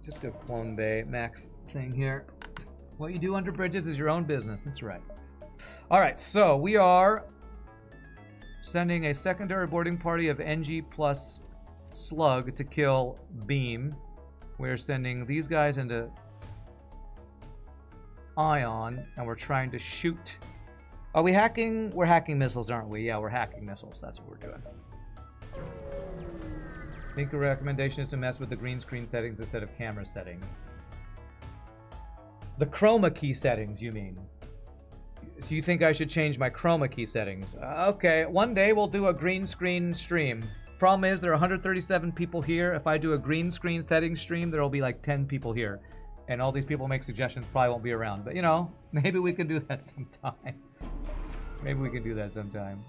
Just go clone bay max thing here. What you do under bridges is your own business. That's right. All right, so we are sending a secondary boarding party of NG plus Slug to kill Beam. We're sending these guys into Ion, and we're trying to shoot. Are we hacking? We're hacking missiles, aren't we? Yeah, we're hacking missiles. That's what we're doing. I think a recommendation is to mess with the green screen settings instead of camera settings. The chroma key settings, you mean? So you think I should change my chroma key settings? Okay, one day we'll do a green screen stream. Problem is, there are 137 people here. If I do a green screen settings stream, there will be like 10 people here. And all these people make suggestions, probably won't be around. But, you know, maybe we can do that sometime. Maybe we can do that sometime.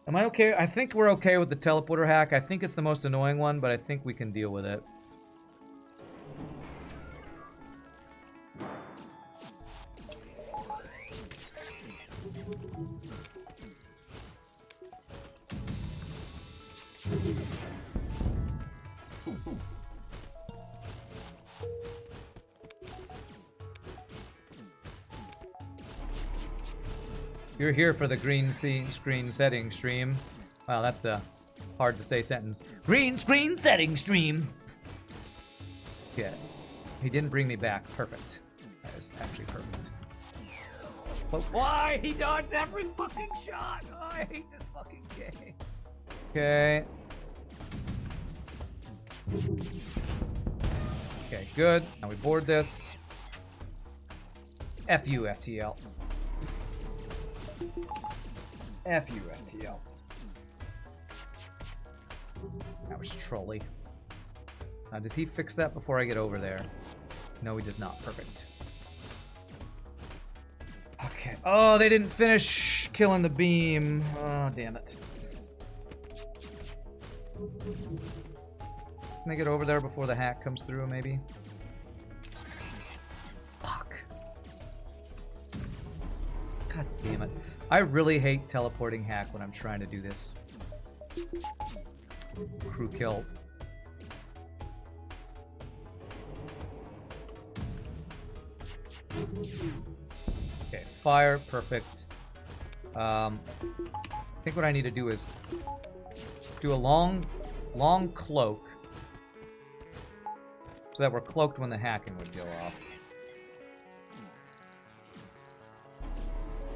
Am I okay? I think we're okay with the teleporter hack. I think it's the most annoying one, but I think we can deal with it. You're here for the green screen setting stream. Wow, that's a hard to say sentence. Green screen setting stream. Yeah, he didn't bring me back. Perfect. That is actually perfect. Why? He dodged every fucking shot. Oh, I hate this fucking game. Okay. Okay, good. Now we board this. F you, FTL. F you, FTL. That was trolly. Does he fix that before I get over there? No, he does not. Perfect. Okay. Oh, they didn't finish killing the beam. Oh, damn it. Can I get over there before the hack comes through, maybe? Fuck. God damn it. I really hate teleporting hack when I'm trying to do this. Crew kill. Okay, fire, perfect. I think what I need to do is do a long cloak so that we're cloaked when the hacking would go off.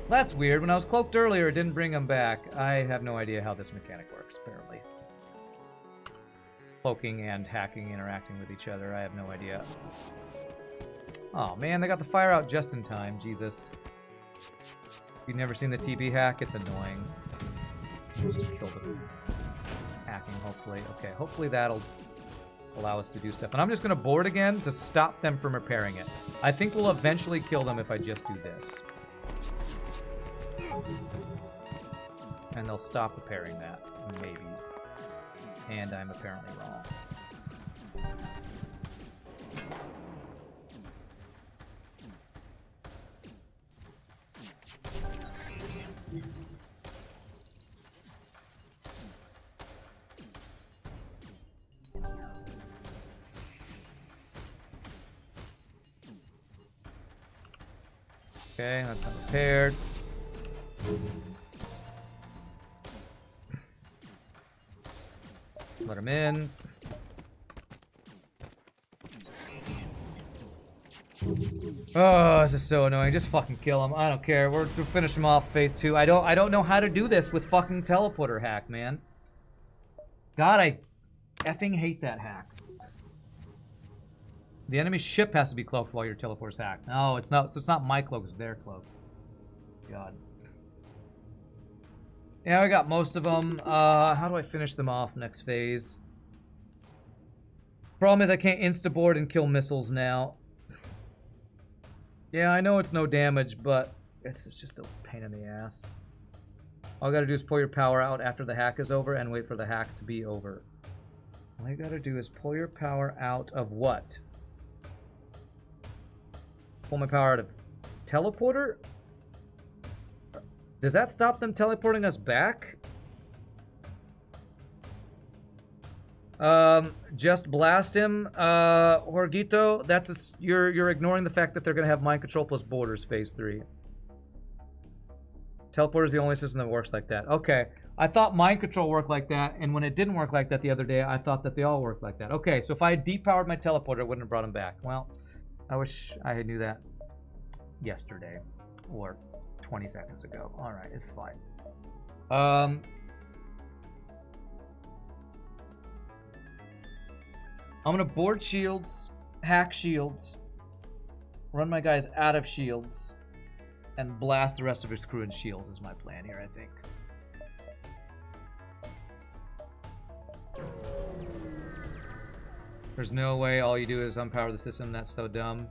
That's weird. When I was cloaked earlier, it didn't bring him back. I have no idea how this mechanic works, apparently. cloaking and hacking interacting with each other. I have no idea. Oh man, they got the fire out just in time. Jesus. You've never seen the TP hack? It's annoying. We'll just kill the hacking, hopefully. Okay, hopefully that'll allow us to do stuff. And I'm just going to board again to stop them from repairing it. I think we'll eventually kill them if I just do this. And they'll stop repairing that, maybe. And I'm apparently wrong. Okay, that's not repaired. Let him in. Oh, this is so annoying. Just fucking kill him. I don't care. We'll finish him off phase 2. I don't know how to do this with fucking teleporter hack, man. God, I effing hate that hack. The enemy ship has to be cloaked while your teleport's hacked. No, it's not. So it's not my cloak, it's their cloak. God. Yeah, I got most of them. How do I finish them off next phase? Problem is I can't insta-board and kill missiles now. Yeah, I know it's no damage, but it's just a pain in the ass. All I gotta do is pull your power out after the hack is over and wait for the hack to be over. All you gotta do is pull your power out of what? Pull my power out of teleporter? Does that stop them teleporting us back? Just blast him, Jorgito. That's you're ignoring the fact that they're gonna have mind control plus borders phase 3. Teleporter is the only system that works like that. Okay, I thought mind control worked like that, and when it didn't work like that the other day, I thought that they all worked like that. Okay, so if I had depowered my teleporter, it wouldn't have brought him back. Well, I wish I had knew that yesterday or 20 seconds ago. All right, it's fine. I'm gonna board shields, hack shields, run my guys out of shields, and blast the rest of his crew in shields is my plan here, I think. There's no way all you do is unpower the system. That's so dumb.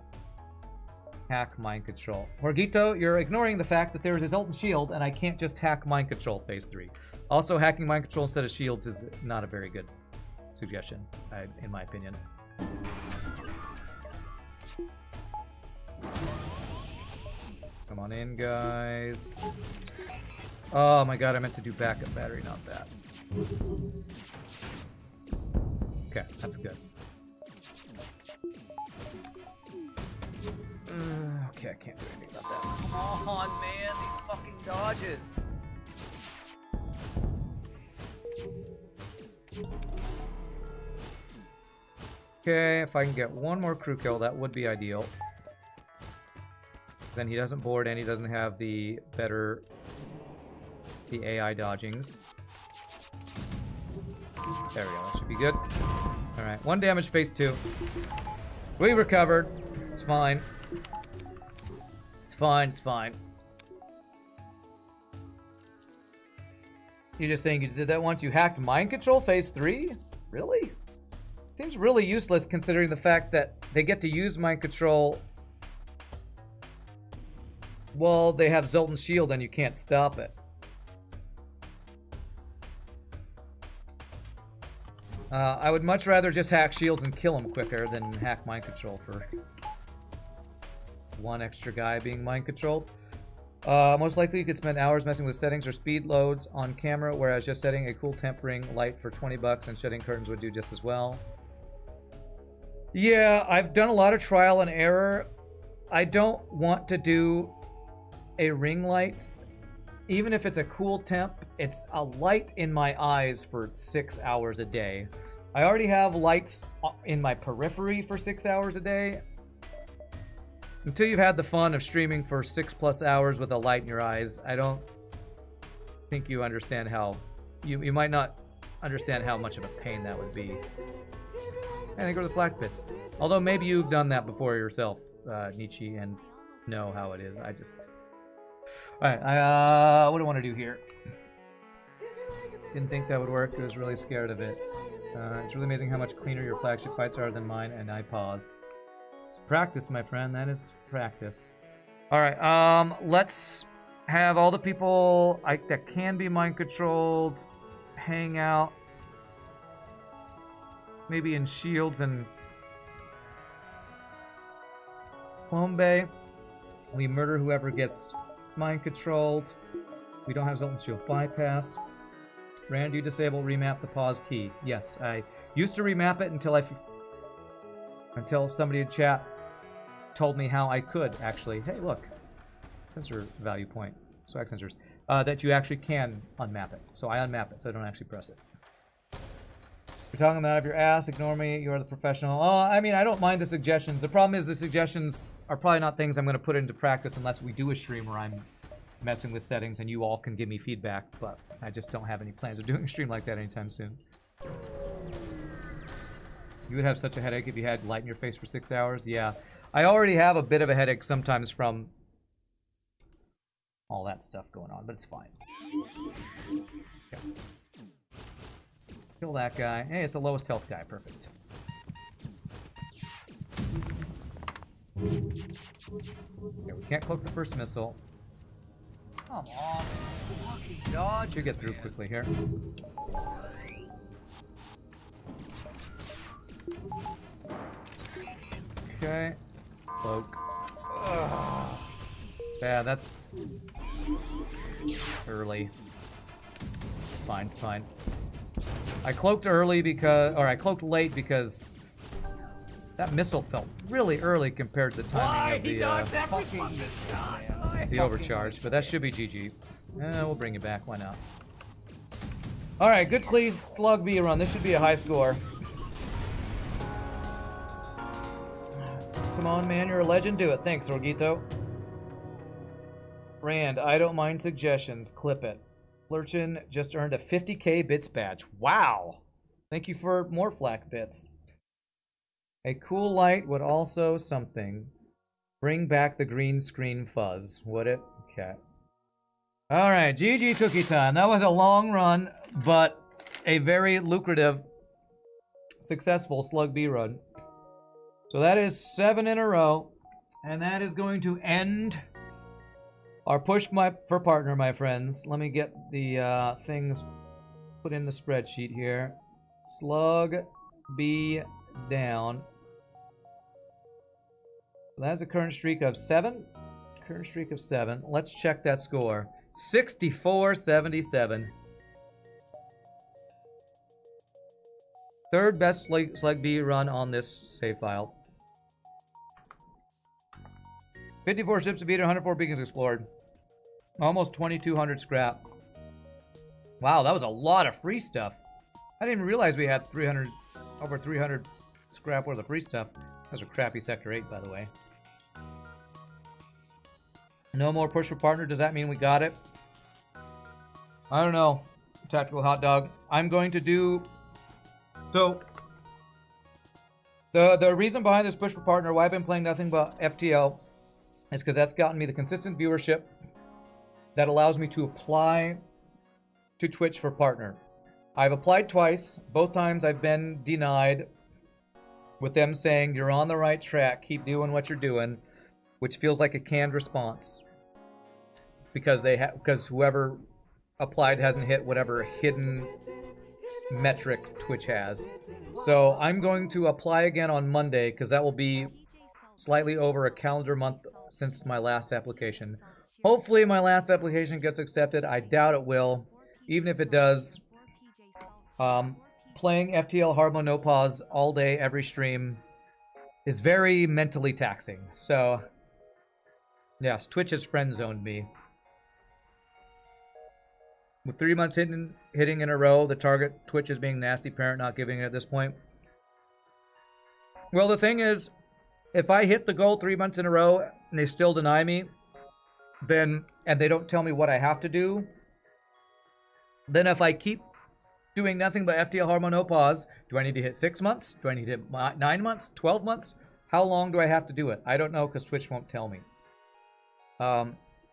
Hack mind control. Jorgito, you're ignoring the fact that there is a Zoltan shield, and I can't just hack mind control phase 3. Also, hacking mind control instead of shields is not a very good suggestion, in my opinion. Come on in, guys. Oh my god, I meant to do backup battery, not that. Okay, that's good. Okay, I can't do anything about that. Come on, man, these fucking dodges. Okay, if I can get one more crew kill, that would be ideal. Then he doesn't board and he doesn't have the AI dodgings. There we go, that should be good. Alright, 1 damage, phase 2. We recovered. It's fine. It's fine, it's fine. You're just saying you did that once you hacked mind control phase 3? Really? Seems really useless considering the fact that they get to use mind control while they have Zoltan shield and you can't stop it. I would much rather just hack shields and kill them quicker than hack mind control for one extra guy being mind controlled. Most likely you could spend hours messing with settings or speed loads on camera, whereas just setting a cool tempering light for 20 bucks and shutting curtains would do just as well. Yeah, I've done a lot of trial and error. I don't want to do a ring light. Even if it's a cool temp, it's a light in my eyes for 6 hours a day. I already have lights in my periphery for 6 hours a day. Until you've had the fun of streaming for 6+ hours with a light in your eyes, I don't think you understand how... You might not understand how much of a pain that would be. And they go to the flak pits. Although maybe you've done that before yourself, Nietzsche, and know how it is. I just... Alright, what do I want to do here? Didn't think that would work. I was really scared of it. It's really amazing how much cleaner your flagship fights are than mine, and I pause. It's practice, my friend. That is practice. Alright, let's have all the people that can be mind-controlled hang out. Maybe in Shields and Clone Bay. We murder whoever gets mind-controlled. We don't have Zoltan Shield bypass. Rand, you disable remap the pause key. Yes, I used to remap it until somebody in chat told me how I could actually. Hey, look, sensor value point, swag sensors. That you actually can unmap it. So I unmap it, so I don't actually press it. You're talking about out of your ass. Ignore me. You are the professional. Oh, I mean, I don't mind the suggestions. The problem is the suggestions are probably not things I'm going to put into practice unless we do a stream where I'm messing with settings and you all can give me feedback, but I just don't have any plans of doing a stream like that anytime soon. You would have such a headache if you had light in your face for 6 hours. Yeah, I already have a bit of a headache sometimes from all that stuff going on, but it's fine. Okay. Kill that guy. Hey, it's the lowest health guy. Perfect. Okay, we can't cloak the first missile. Come on, this fucking dodge. You get through quickly here. Okay. Cloak. Ugh. Yeah, that's early. It's fine, it's fine. I cloaked early because, or I cloaked late because that missile felt really early compared to the timing of the overcharge, but that should be GG. We'll bring you back, why not? Alright, good please Slug B run. This should be a high score. Come on, man, you're a legend. Do it. Thanks, Orgito. Rand, I don't mind suggestions. Clip it. Flurchin just earned a 50k bits badge. Wow! Thank you for more flak bits. A cool light would also something. Bring back the green screen fuzz. Would it? Okay. Alright, GG cookie time. That was a long run, but a very lucrative, successful Slug B run. So that is 7 in a row, and that is going to end our push for partner, my friends. Let me get the things put in the spreadsheet here. Slug B down. That's a current streak of 7. Current streak of 7. Let's check that score. 64-77. Third best Slug B run on this save file. 54 ships defeated, 104 beacons explored. Almost 2,200 scrap. Wow, that was a lot of free stuff. I didn't even realize we had over 300 scrap worth of free stuff. Those are crappy Sector 8, by the way. No more push for partner. Does that mean we got it? I don't know. Tactical hot dog. I'm going to do... So, the reason behind this push for partner, why I've been playing nothing but FTL, is because that's gotten me the consistent viewership that allows me to apply to Twitch for partner. I've applied twice. Both times I've been denied, with them saying, you're on the right track, keep doing what you're doing, which feels like a canned response. Because whoever applied hasn't hit whatever hidden metric Twitch has. So I'm going to apply again on Monday, because that will be slightly over a calendar month since my last application. Hopefully my last application gets accepted. I doubt it will. Even if it does, playing FTL Hard mode no pause all day, every stream is very mentally taxing. So, yes, Twitch has friend-zoned me. With 3 months hitting in a row, the target Twitch is being nasty parent, not giving it at this point. Well, the thing is, if I hit the goal 3 months in a row and they still deny me, then, and they don't tell me what I have to do, then if I keep doing nothing but FTL Hard no pause. Do I need to hit 6 months? Do I need to hit 9 months? 12 months? How long do I have to do it? I don't know because Twitch won't tell me.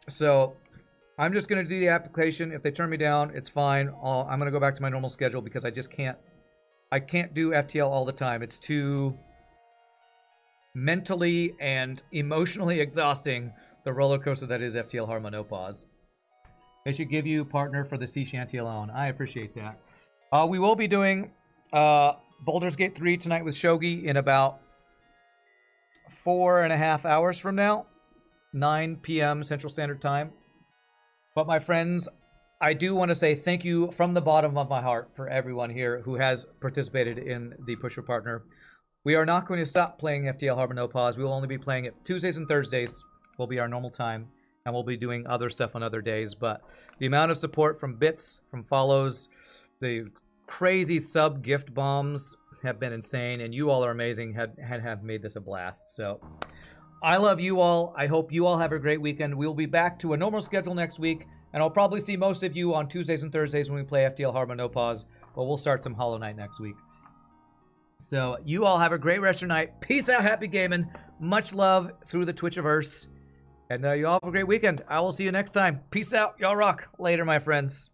So I'm just going to do the application. If they turn me down, it's fine. I'm going to go back to my normal schedule because I just can't. I can't do FTL all the time. It's too mentally and emotionally exhausting, the roller coaster that is FTL Hard no pause. They should give you a partner for the sea shanty alone. I appreciate that. We will be doing Baldur's Gate 3 tonight with Shogi in about 4.5 hours from now. 9 p.m. Central Standard Time. But my friends, I do want to say thank you from the bottom of my heart for everyone here who has participated in the Push for Partner. We are not going to stop playing FTL Hard no pause. We will only be playing it Tuesdays and Thursdays. Will be our normal time. And we'll be doing other stuff on other days. But the amount of support from bits, from follows, the crazy sub gift bombs have been insane. And you all are amazing. Have made this a blast. So I love you all. I hope you all have a great weekend. We'll be back to a normal schedule next week. And I'll probably see most of you on Tuesdays and Thursdays when we play FTL Hard no pause. But we'll start some Hollow Knight next week. So you all have a great rest of your night. Peace out, happy gaming. Much love through the Twitchiverse. And you all have a great weekend. I will see you next time. Peace out. Y'all rock. Later, my friends.